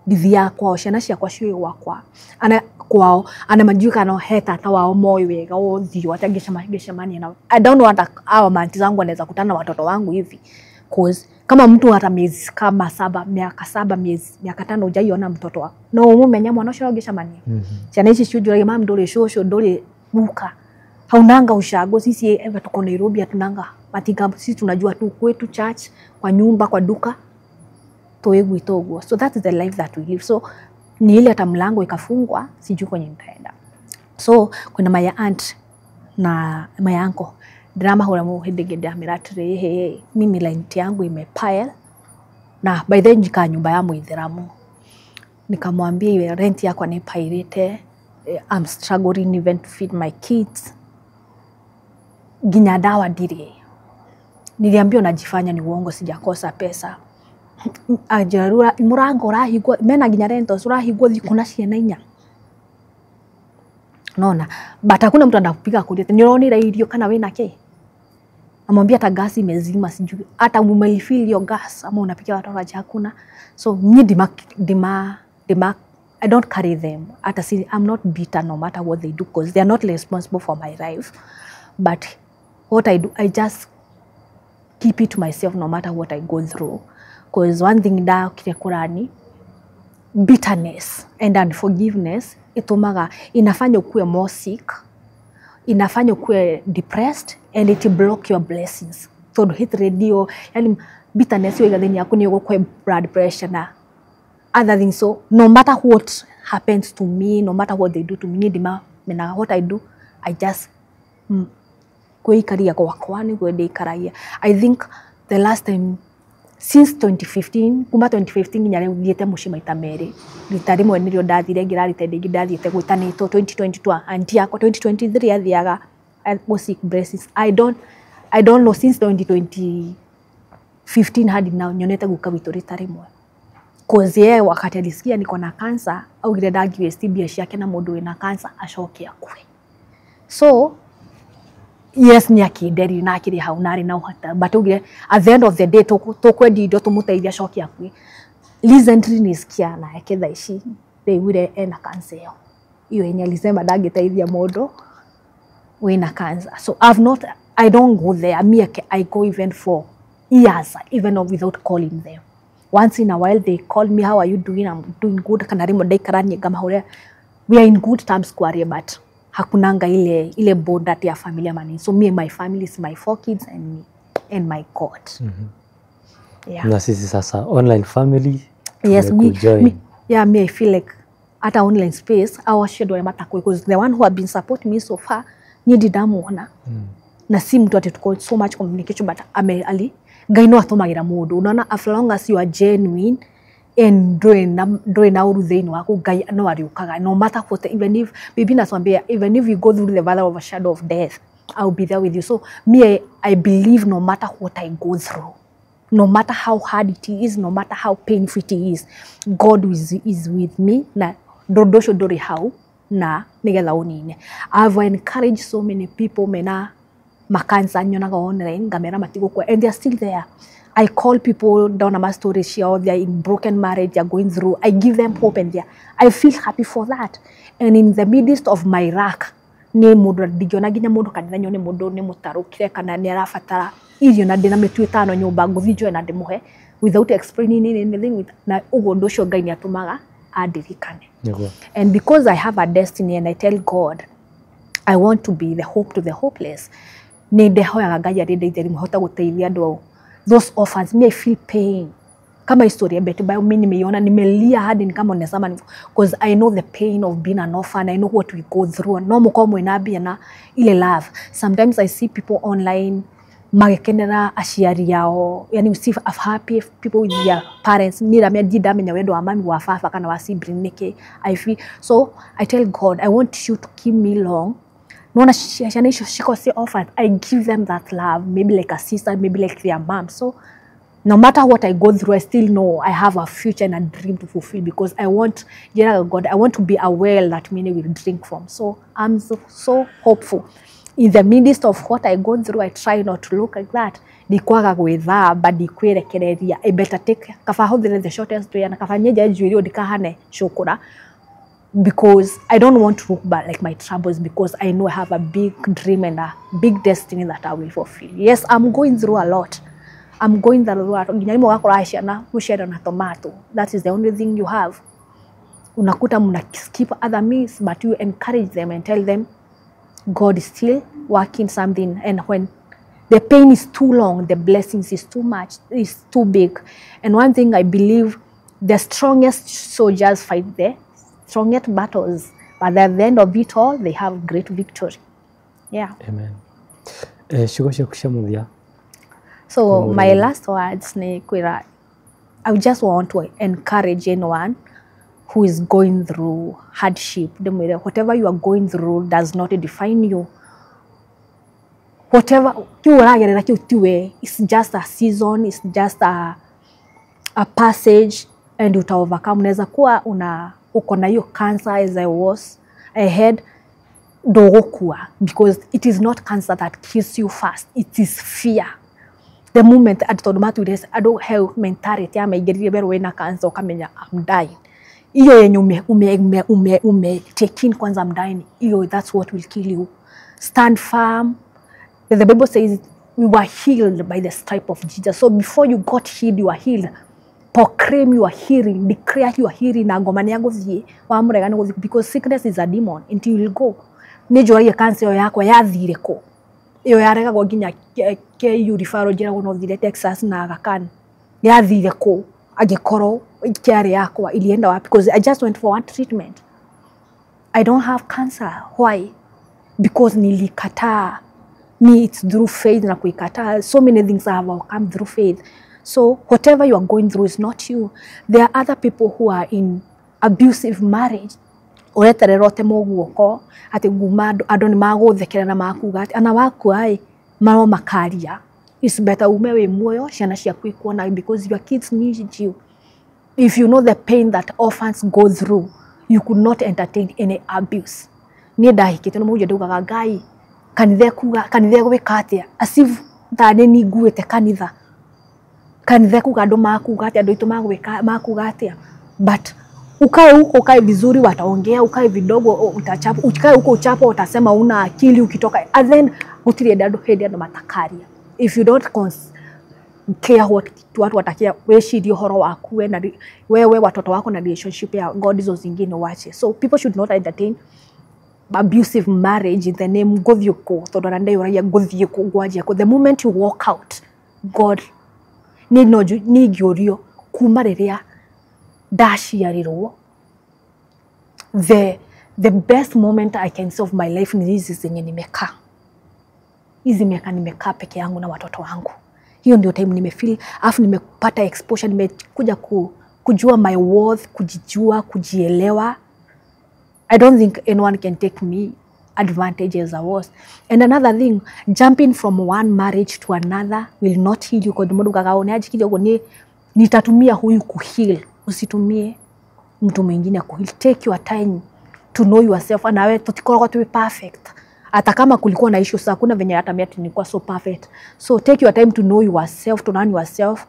Divya kwao ciana ciakwa cio wakwa ana kwao ana majuka no heta ta wao moyo wega othio atangicemania nao. I don't want our manti zangu anaweza kutana watoto wangu hivi cause kama mtu hata miezi kama 7 miaka 7 miaka 5 hujaiona mtoto wako no umemenya mwana ucio ngicemania. Ciana ici ciujuraga mama ndore shosho ndore buka haunanga ushago. Sisi eva tuko Nairobi atunanga matinga, sisi tunajua tu kwetu church kwa nyumba kwa duka toegwitogwo. So that is the life that we live. So ni ile hata mlango ikafungwa sijui kwenye nitaenda. So kuna my aunt na my uncle drama hora mu hidegede amiratire he mimi line yangu imepile na by then jika nyumba ya muitheramu nikamwambia iwe rent yako ni pirate. I'm struggling even to feed my kids. Ginya dawa dire. Niliambiwa najifanya ni uongo sijakosa pesa. Ajarura murango rahigwa mena ginya rent urahigwa thikuna ciana inya. Nona but hakuna mtu anakupiga kodi. Nionira irio kana wina ke. Namwambia hata gas imezima sijui hata umelifeel hiyo gas ama unapikia watoto aje hakuna. So ni dima I don't carry them. Hata si I'm not bitter no matter what they do because they are not responsible for my life. But what I do, I just keep it to myself no matter what I go through. Because one thing da kirekurani, bitterness and unforgiveness itumaga inafanya ukue more sick, inafanya ukue depressed and it block your blessings. So hit radio, yani bitterness yo gathini yako ni kwa blood pressure na other things. So no matter what happens to me, no matter what they do to me, mena what I do, I just kuikaria kwa kwani kwende karaia. I think the last time since 2015, kuma 2015 nyare thiete mushi maita meri. Ritari mwe nirio ndathire ngirarite ndingi ndathiete gwitanito 2022 anti yako 2023 athiaga was sick braces. I don't know since 2015 hadi now nyonete guka witu ritari mwe. Cause yeye wakati alisikia niko na cancer au gire ndagi STB yake na mundu wina cancer ashokia kwe. So yes ni akinderi na akiri hau nari na uhata but ugire at the end of the day tokwendi indo tumuteithia shoki akwi recently nisikia na yake thaici they wire ena cancer iyo yenye alisema ndagiteithia mundu wina cancer. So I don't go there. I go even for years even without calling them. Once in a while they call me, how are you doing? I'm doing good. Kanarimo dai karani gama hore. We are in good terms kwarie but hakunanga ile bond ya familia mani. So me and my family is my 4 kids and me and my God. Yeah. Na sisi sasa online family. Yes, me I feel like at a online space our shared wa matako because the one who have been supporting me so far ni didamuona. Na si mtu ati tuko so much communication but ali gaino atomagira mundu unaona as long as you are genuine and doing out thing wako gai no ariukaga no matter what, even if maybe naswambia even if you go through the valley of a shadow of death I'll be there with you. So me I believe no matter what I go through, no matter how hard it is, no matter how painful it is, God is with me na dodosho dori how na nigetha unine. I've encouraged so many people mena makansa nyonaga online ngamera matigo kwa and they are still there. I call people down on my story share they are in broken marriage, they are going through. I give them hope and I feel happy for that. And in the midst of my rack ne mundu ndigiona ginya mundu kanitha nyone mundu ne mutarukire kana ne arafatara irio na ndina metu 5 nyumba nguthijo na ndimuhe without explaining anything with na ugondo ucio Ngai ni atumaga adirikane. And because I have a destiny and I tell God I want to be the hope to the hopeless, ne ndehoyaga Ngai arindeithia muhota guteithia andu those orphans. Me I feel pain kama historia betu bayo mimi nimeiona nimelia hadi nikama nesema because I know the pain of being an orphan. I know what we go through no muko mwenabi na ile love. Sometimes I see people online magekenera aciari yao, yani see happy people with their parents nira me didamenya wendo wa mami wa fafa kana wa sibling nike I feel. So I tell God I want you to keep me long. Nona shana shiko say orphan, I give them that love, maybe like a sister, maybe like their mom. So no matter what I go through, I still know I have a future and a dream to fulfill because I want, God, I want to be a well that many will drink from. So I'm so hopeful. In the midst of what I go through, I try not to look like that. Dikwaga gwetha, but dikwerekereria. I better take kafahodire the shortest way and kafanyeja jurio dikahane shokura. Because I don't want to look back like my troubles because I know I have a big dream and a big destiny that I will fulfill. Yes, I'm going through a lot. I'm going through a lot. That is the only thing you have. Unakuta muna skip other meals, but you encourage them and tell them God is still working something. And when the pain is too long, the blessings is too much, is too big. And one thing I believe, the strongest soldiers fight the strongest battles, but at the end of it all, they have great victory. Yeah. Amen. So my last words, I just want to encourage anyone who is going through hardship. Whatever you are going through does not define you. Whatever you are, it's just a season, it's just a passage, and you will overcome. Unaweza kuwa uko na hiyo cancer as I had, ndogokua, because it is not cancer that kills you first, it is fear. The moment ado health mentality amaigerire bero wena cancer ukamenya I'm dying, iyo yenye ume take in kwanza I'm dying, iyo that's what will kill you. Stand firm. The Bible says we were healed by the stripe of Jesus. So before you got healed, you are healed. Proclaim your healing, declare your healing na ngomani yangu zie wa murega ngo, because sickness is a demon until you go. Nejo ya cancer yako yathire ko. Iyo yarega go ginya ke referral jira go no thire Texas na Aga Khan. Yathire ko agikoro ikiare yako ilienda wapi, because I just went for one treatment. I don't have cancer. Why? Because nilikataa. Me, it's through faith na kuikataa. So many things have overcome through faith. So whatever you are going through is not you. There are other people who are in abusive marriage. Oretererote moguoko ati nguma adoni maguthekera na makuga ati ana waku ai maro makaria. It's better umewe muoyo ciana ciaku ikuona, because your kids need you. If you know the pain that orphans go through, you could not entertain any abuse. Ni ndahikite no mujo ndugaga Ngai kanitha kuga kanitha gwikatia as if thane ni nguite kanitha kuga ndo makuga atia ndo itu makuga atia, but ukae huko ukae vizuri wataongea, ukae vidogo utachapa, ukae huko uchapa utasema una akili ukitoka, and then utire dado hedi ndo matakaria. If you don't care what watu watakia, wewe shidi horo waku wewe watoto wako na relationship ya God hizo zingine wache. So people should not entertain abusive marriage in the name Godhioko todorande yoraya Godhioko gwajako. The moment you walk out, God ni gyorio kumareria dashi yarirwo. The best moment I can see of my life ni hizi zenye nimekaa. Hizi miaka nimekaa peke yangu na watoto wangu. Hiyo ndio time nimefeel, afu nimepata exposure, nimekuja kujua my worth, kujijua, kujielewa. I don't think anyone can take me advantage as I was. And another thing, jumping from one marriage to another will not heal you. Kwa dumodu kagaone aji kidogo nitatumia huyu kuheal. Usitumie mtu mwingine kuheal. Take your time to know yourself. Na wewe tutikoro to be perfect. Hata kama kulikuwa na issue, kuna venye hata mimi nilikuwa so perfect. So take your time to know yourself, to learn yourself,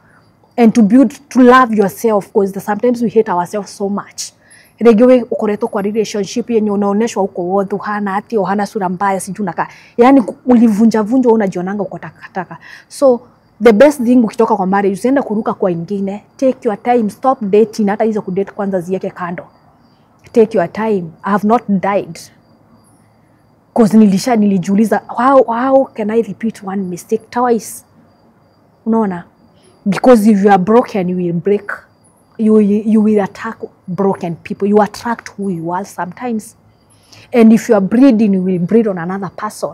and to love yourself, because sometimes we hate ourselves so much. Regewe ukoreto kwa relationship yenye unaoneshwa uko wodhu hana ati hana sura mbaya siju naka, yani ulivunja unajionanga uko takataka. So the best thing ukitoka kwa marriage usienda kuruka kwa ingine. Take your time, stop dating, hata hizo kudate kwanza ziweke kando. Take your time. I have not died, because nilijiuliza how can I repeat one mistake twice? Unaona? Because if you are broken, you will break. You will attack broken people. You attract who you are sometimes. And if you are breeding, you will breed on another person.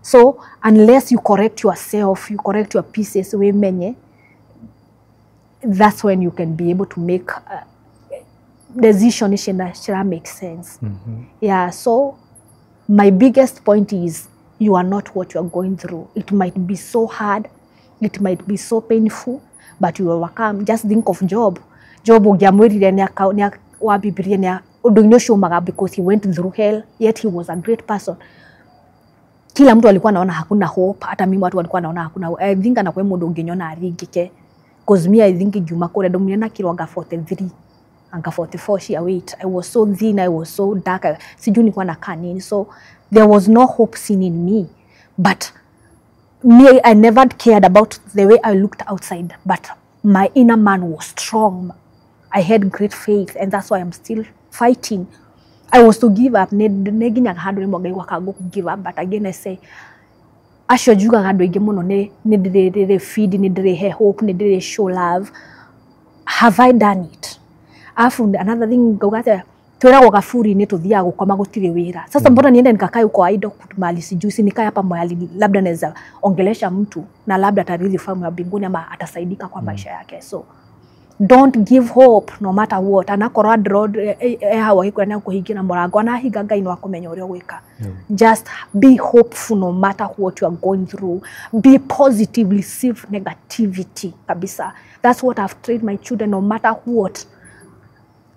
So unless you correct yourself, you correct your pieces, that's when you can be able to make decisions that make sense. Yeah, so my biggest point is you are not what you are going through. It might be so hard, it might be so painful, but you will overcome. Just think of Job. Job ugiamwirire ni wa Biblia ni undu shomaga, because he went through hell, yet he was a great person. Kila mtu alikuwa anaona hakuna hope, hata mimi watu walikuwa anaona hakuna hope. I think anakuwa mundu ungenyona aringike, because me I think juma kore domina na kiroga 43 anga 44 she await. I was so thin, I was so dark, sijui nilikuwa nakaa nini. So there was no hope seen in me, but me, I never cared about the way I looked outside, but my inner man was strong. I had great faith, and that's why I'm still fighting. I was to give up. Neginya hadu mwagai wakago give up, but again I say, asho juga hadu igemono ne feed, ne hope, ne show love. Have I done it? Another thing gogate twera gogafuri ni tuthia gukoma gutire wira. Sasa mbona niende nikakae uko aido kutumali sijusi nikae hapa mwali, labda naweza ongelesha mtu na labda atarithi famu ya mbinguni ama atasaidika kwa maisha yake. So don't give hope no matter what. Anakorwa road hawa hiko na kuhigira morango anahiga Ngai no akomenya urio gwika. Just be hopeful no matter what you are going through. Be positive, receive negativity kabisa. That's what I've trained my children, no matter what.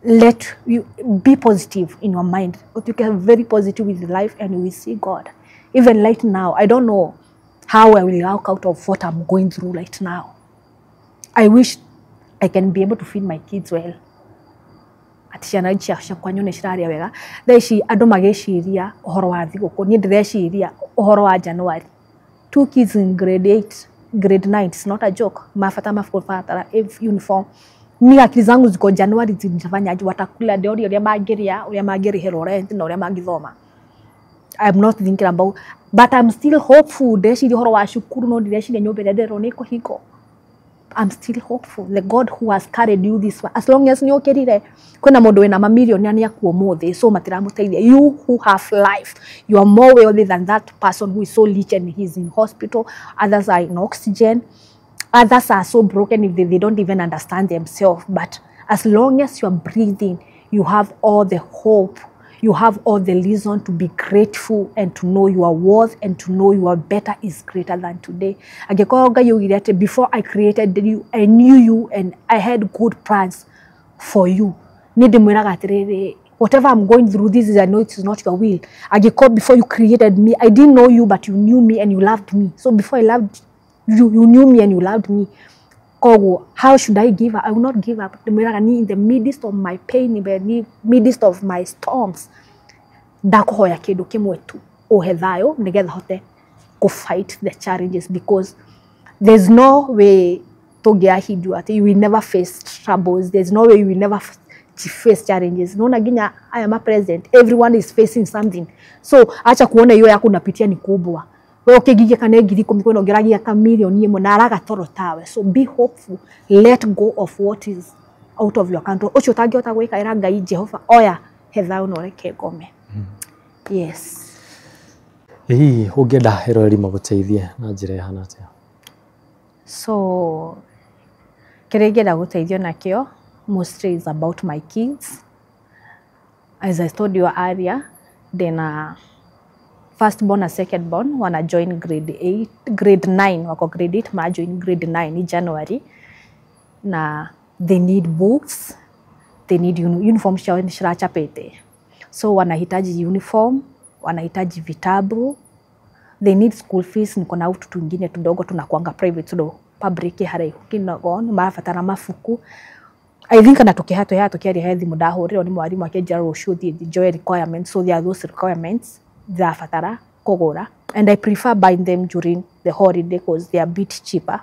let you be positive in your mind. You can be very positive with life and you will see God. Even right now, I don't know how I will walk out of what I'm going through right now. I wish I can be able to feed my kids well. Atishana chia kwa nyone shiraria wega. Thaici andu mageciria uhoro wa thiguku, ni ndireciria uhoro wa January. 2 kids in grade 8, grade 9, it's not a joke. Mafata mafuata uniform. Mimi akili zangu ziko January zinafanya aje, watakula ndio uria mangiria, uria mangirihero rent na uria mangithoma. I'm not thinking about, but I'm still hopeful. Ndeciria uhoro wa cukuru no ndireciria nyumba ria ndero ni kuhingo. I'm still hopeful. The God who has carried you this far, as long as you okirire kwina mundu wina mamilioni ni akuo mothe, so matiramuteithia. You who have life, you are more wealthy than that person who is so rich and he's in hospital. Others are in oxygen. Others are so broken if they don't even understand themselves. But as long as you are breathing, you have all the hope. You have all the reason to be grateful and to know your worth and to know your better is greater than today. Before I created you, I knew you and I had good plans for you. Whatever I'm going through, this is, I know it is not your will. Before you created me, I didn't know you, but you knew me and you loved me. So before I loved you, you knew me and you loved me. How should I give up? I will not give up. In the midst of my pain, in the midst of my storms, ndakuhoya kindu kimwe tu, uhe thayo nigetha hote go fight the challenges, because there's no way tungiahindua ati you will never face troubles. There's no way you will never face challenges. Naona ginya I am a president, everyone is facing something. So acha kuona hiyo yako unapitia ni kubwa. Wewe ukigigia kana ngiri kumikono ngiragia ka milioni imwe na araga toro tawe. So be hopeful, let go of what is out of your control. Ucio tangiota gwika ira Ngai Jehova oya hetha unoreke ngome. Yes. Hii ungienda herori maguteithie na njira ihana atia? So kirengera guteithio nakio mostly is about my kids. As I told you earlier, then first born and second born wanna join grade 9, wako grade 8 ma join grade 9 in January. Na they need books, they need uniform shirachapete. So wanahitaji uniform, wanahitaji vitabu, they need school fees. Niko na utu twingine tudogo tunakuanga private do public hare kinagon marafatana mafuku. I think anatokehato ya tokia hethi mudahore ni mwalimu akeja roshuthi the requirements. So there are those requirements za fatara kogora, and I prefer buying them during the holiday because they are a bit cheaper.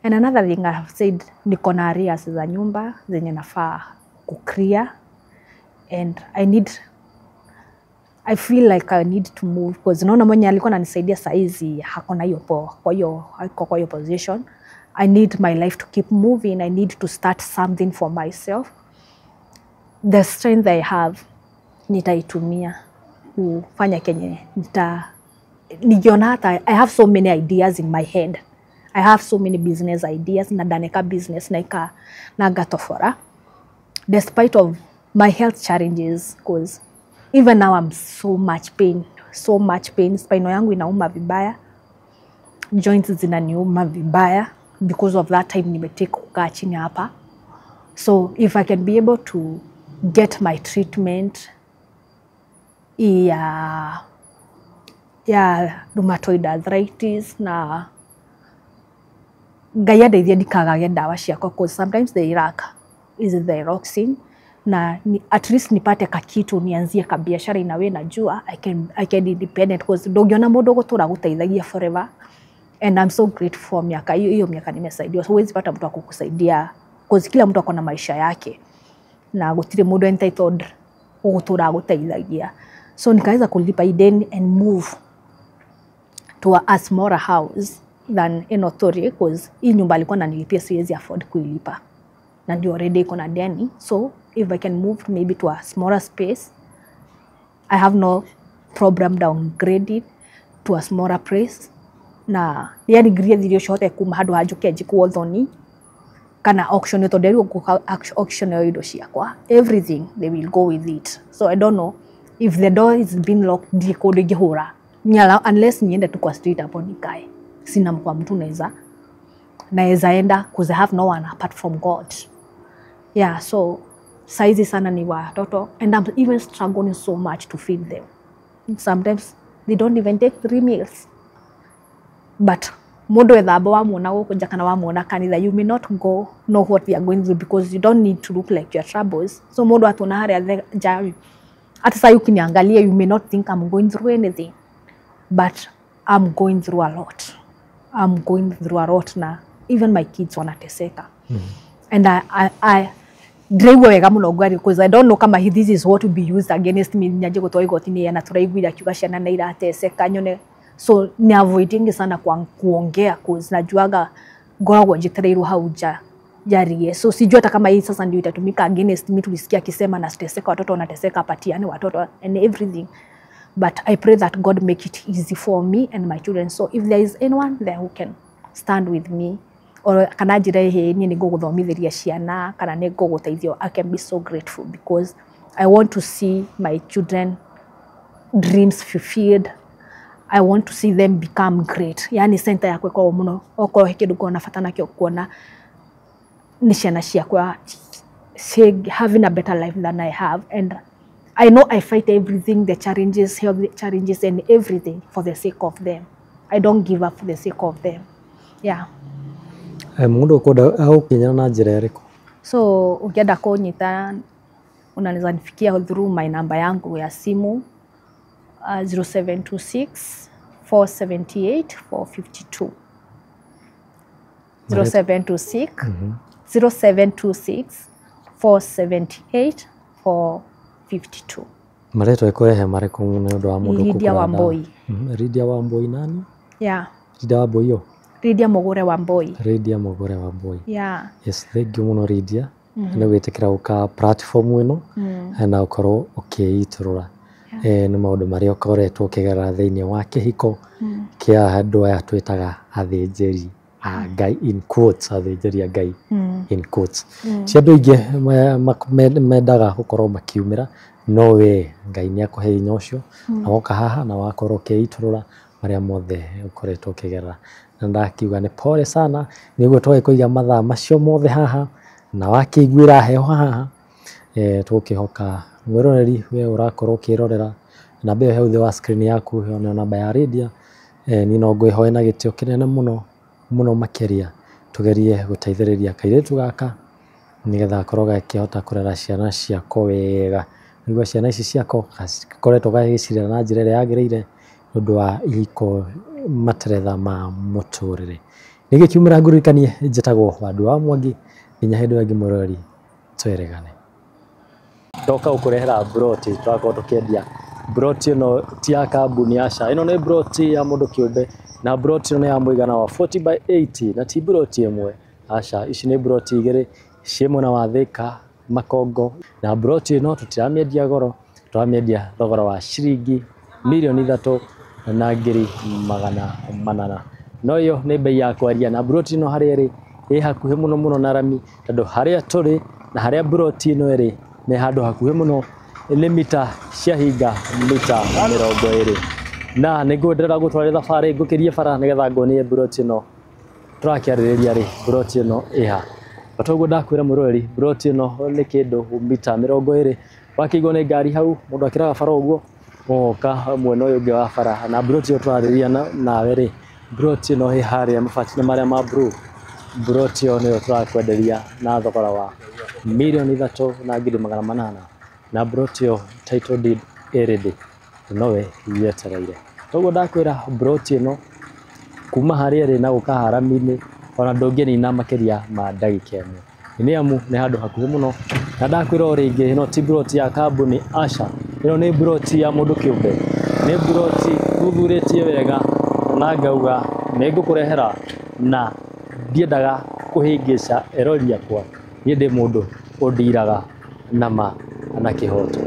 And another thing I have said, niko na arrears za nyumba zenye nafaa kuclear, and I feel like I need to move because naona mwenye alikuwa ananisaidia saizi hakona hiyo kwa hiyo position. I need my life to keep moving. I need to start something for myself. The strength I have nitaitumia kufanya kenye nigiona hata I have so many ideas in my head. I have so many business ideas na daneka business na gatofora despite of my health challenges, because even now I'm so much pain. Spine yangu inauma vibaya, joints zinaniuma vibaya because of that time nimetake kukaa chini hapa. So if I can be able to get my treatment ya rheumatoid arthritis na gaya ndeithia ndikagage ndawa ciakwa, because sometimes the Iraq is the thyroxine, na at least nipate kakitu nianzie kabiashara inawe najua I can independent, because ndogiona mundu gutura guteithagia forever. And I'm so grateful for miaka hiyo miaka nimesaidiwa. So huwezi pata mtu wa kukusaidia because kila mtu akona maisha yake na gutire mundu entitled gutura guteithagia. So nikaweza kulipa ideni and move to a smaller house than Enotori, because hii nyumba alikuwa ananilipia siwezi afford kuilipa na ndio already iko na deni. So if I can move maybe to a smaller space, I have no problem downgrading to a smaller place. Na yani gria thirio shote kuma handu hajuke njikuo thoni kana auction to deru auction yo indo ciakwa, everything they will go with it. So I don't know if the door is been locked, ndiko ngihura nyala unless niende tu kwa street hapo nikae. Sina mkwa mtu naweza enda because I have no one apart from God. Yeah, so saizi sana ni watoto, and I'm even struggling so much to feed them. Sometimes they don't even take 3 meals. But mundu ethamba wa muona gukunja kana wa muona kanitha, you may not know what they are going through because you don't need to look like your troubles. So mundu atuna haria jari hata sasa ukiniangalia, you may not think I'm going through anything, but I'm going through a lot. I'm going through a lot na even my kids wanateseka. And I ndiraigua wega muno ngwari because I don't know kama this is what will be used against me nyaje gutwa igotini na turaiguira kiuga ciana na irateseka nyone. So ni avoiding sana kuongea cause najuaga ngoragwo njitereirwo hau jarie. So sijui hata kama hii sasa ndio itatumika against me, tulisikia akisema na steseka watoto wanateseka patiane watoto and everything. But I pray that God make it easy for me and my children. So if there is anyone there who can stand with me or kana njira he ni nguguthomithiria ciana kana ni nguguteithio, I can be so grateful because I want to see my children dreams fulfilled. I want to see them become great. Yani center yakwe kwa muno oko hekindu kona fatana kyo kuona ni ciana ciakwa having a better life than I have, and I know I fight everything, the challenges, health challenges and everything for the sake of them. I don't give up for the sake of them. Yeah. Mundu koda au kinyana na njira iriku? So ukienda kunyita unaweza nifikia through my number yangu ya simu 0726 478 452. 0726 0726 478 452. Mareto ekurehe mareko muno ndo wa mundu Lydia Wamboi. Lydia Wamboi nani? Yeah. Lydia Wamboi yo. Lydia Mogore Wamboi. Lydia Mogore Wamboi. Yeah. Yes, thank you muno Lydia. Na gwitikira uka platform ino na ukoro ukiiturura ni maundu maria ukoretwo ukigera thiini wa kihiko kia andu aya twitaga athinjiri a Ngai in quotes, athinjiri a Ngai in quotes. Ti andu ingi mendaga gukorwo makiumira, no we Ngai ni akuhe hinya ucio na woka haha na wakorwo ukiiturura maria mothe ukoretwo ukigera. Na ndakiuga ni pole sana niguo twagikuiga mathaa macio mothe haha na wakiguira heho haha tukihoka mwiroreri we urakorwo ukirorera namba iyo heuthe wa screen yaku na namba ya Lydia ni no ngwihoe na gitio kinene muno muno makiria tugerie guteithiriria kairetu gaka nigetha akorwo gakihota kurera ciana ciako wega, niguo ciana ici ciako koretwo gagicirera na njira iria yagiriire nundu wa ihiko materetha ma muturire. Nigikiumira ngurikanie njitagwo Wandu wa Mwangi nginya hindi wengi mwiroreri tweregane. Ndoka ukurehera broti twakorwo tukiendia broti no ti ya kambuni Asha, ino ni broti ya mundu kiumbe na broti no ya muigana wa 40/80 na ti broti imwe Asha, ici ni broti igiri cie mwena wa Thika Makongo, na broti no tutiramiendia goro, turamiendia thogora wa ciringi 3,300,000 na 800,000. No iyo ni bei ya kwaria, na broti no haria iri hakuhi muno muno na rami, tondu haria turi na haria broti no iri ni handu hakuhi muno ni mita cia hinga mita 20. Na niguenderera gutwarira thabari ngukirie bara nigetha ngonie broti no turakiaririria ri broti no iha. Batoguo ndakwira mwiroreri broti no ni kindu mita 20 wakigwo ni ngari hau mundu akiraga bara uguo oka mwena uyu ungi wa bara na broti yo turariria nawe ri broti no hi haria mafatine maria ma brew. Broti yo ni turakwenderia na thogora wa 3,300,000 na 800,000 na broti yo title deed erede nowe yetereire. Toguo ndakwira broti no kuma haria ri na guka harami-ini ona ndungeni na makiria ma ndagika imwe ni amu ni handu hakuhi muno, na ndakwira ringi ino ti broti ya kambuni Asha, ino ni broti ya mundu kiumbe, ni broti thuthuritie wega na ngauga ni ngukurehera na ndiendaga kuhingica erori yakwa ni ndi mundu undiraga nama na kihoto.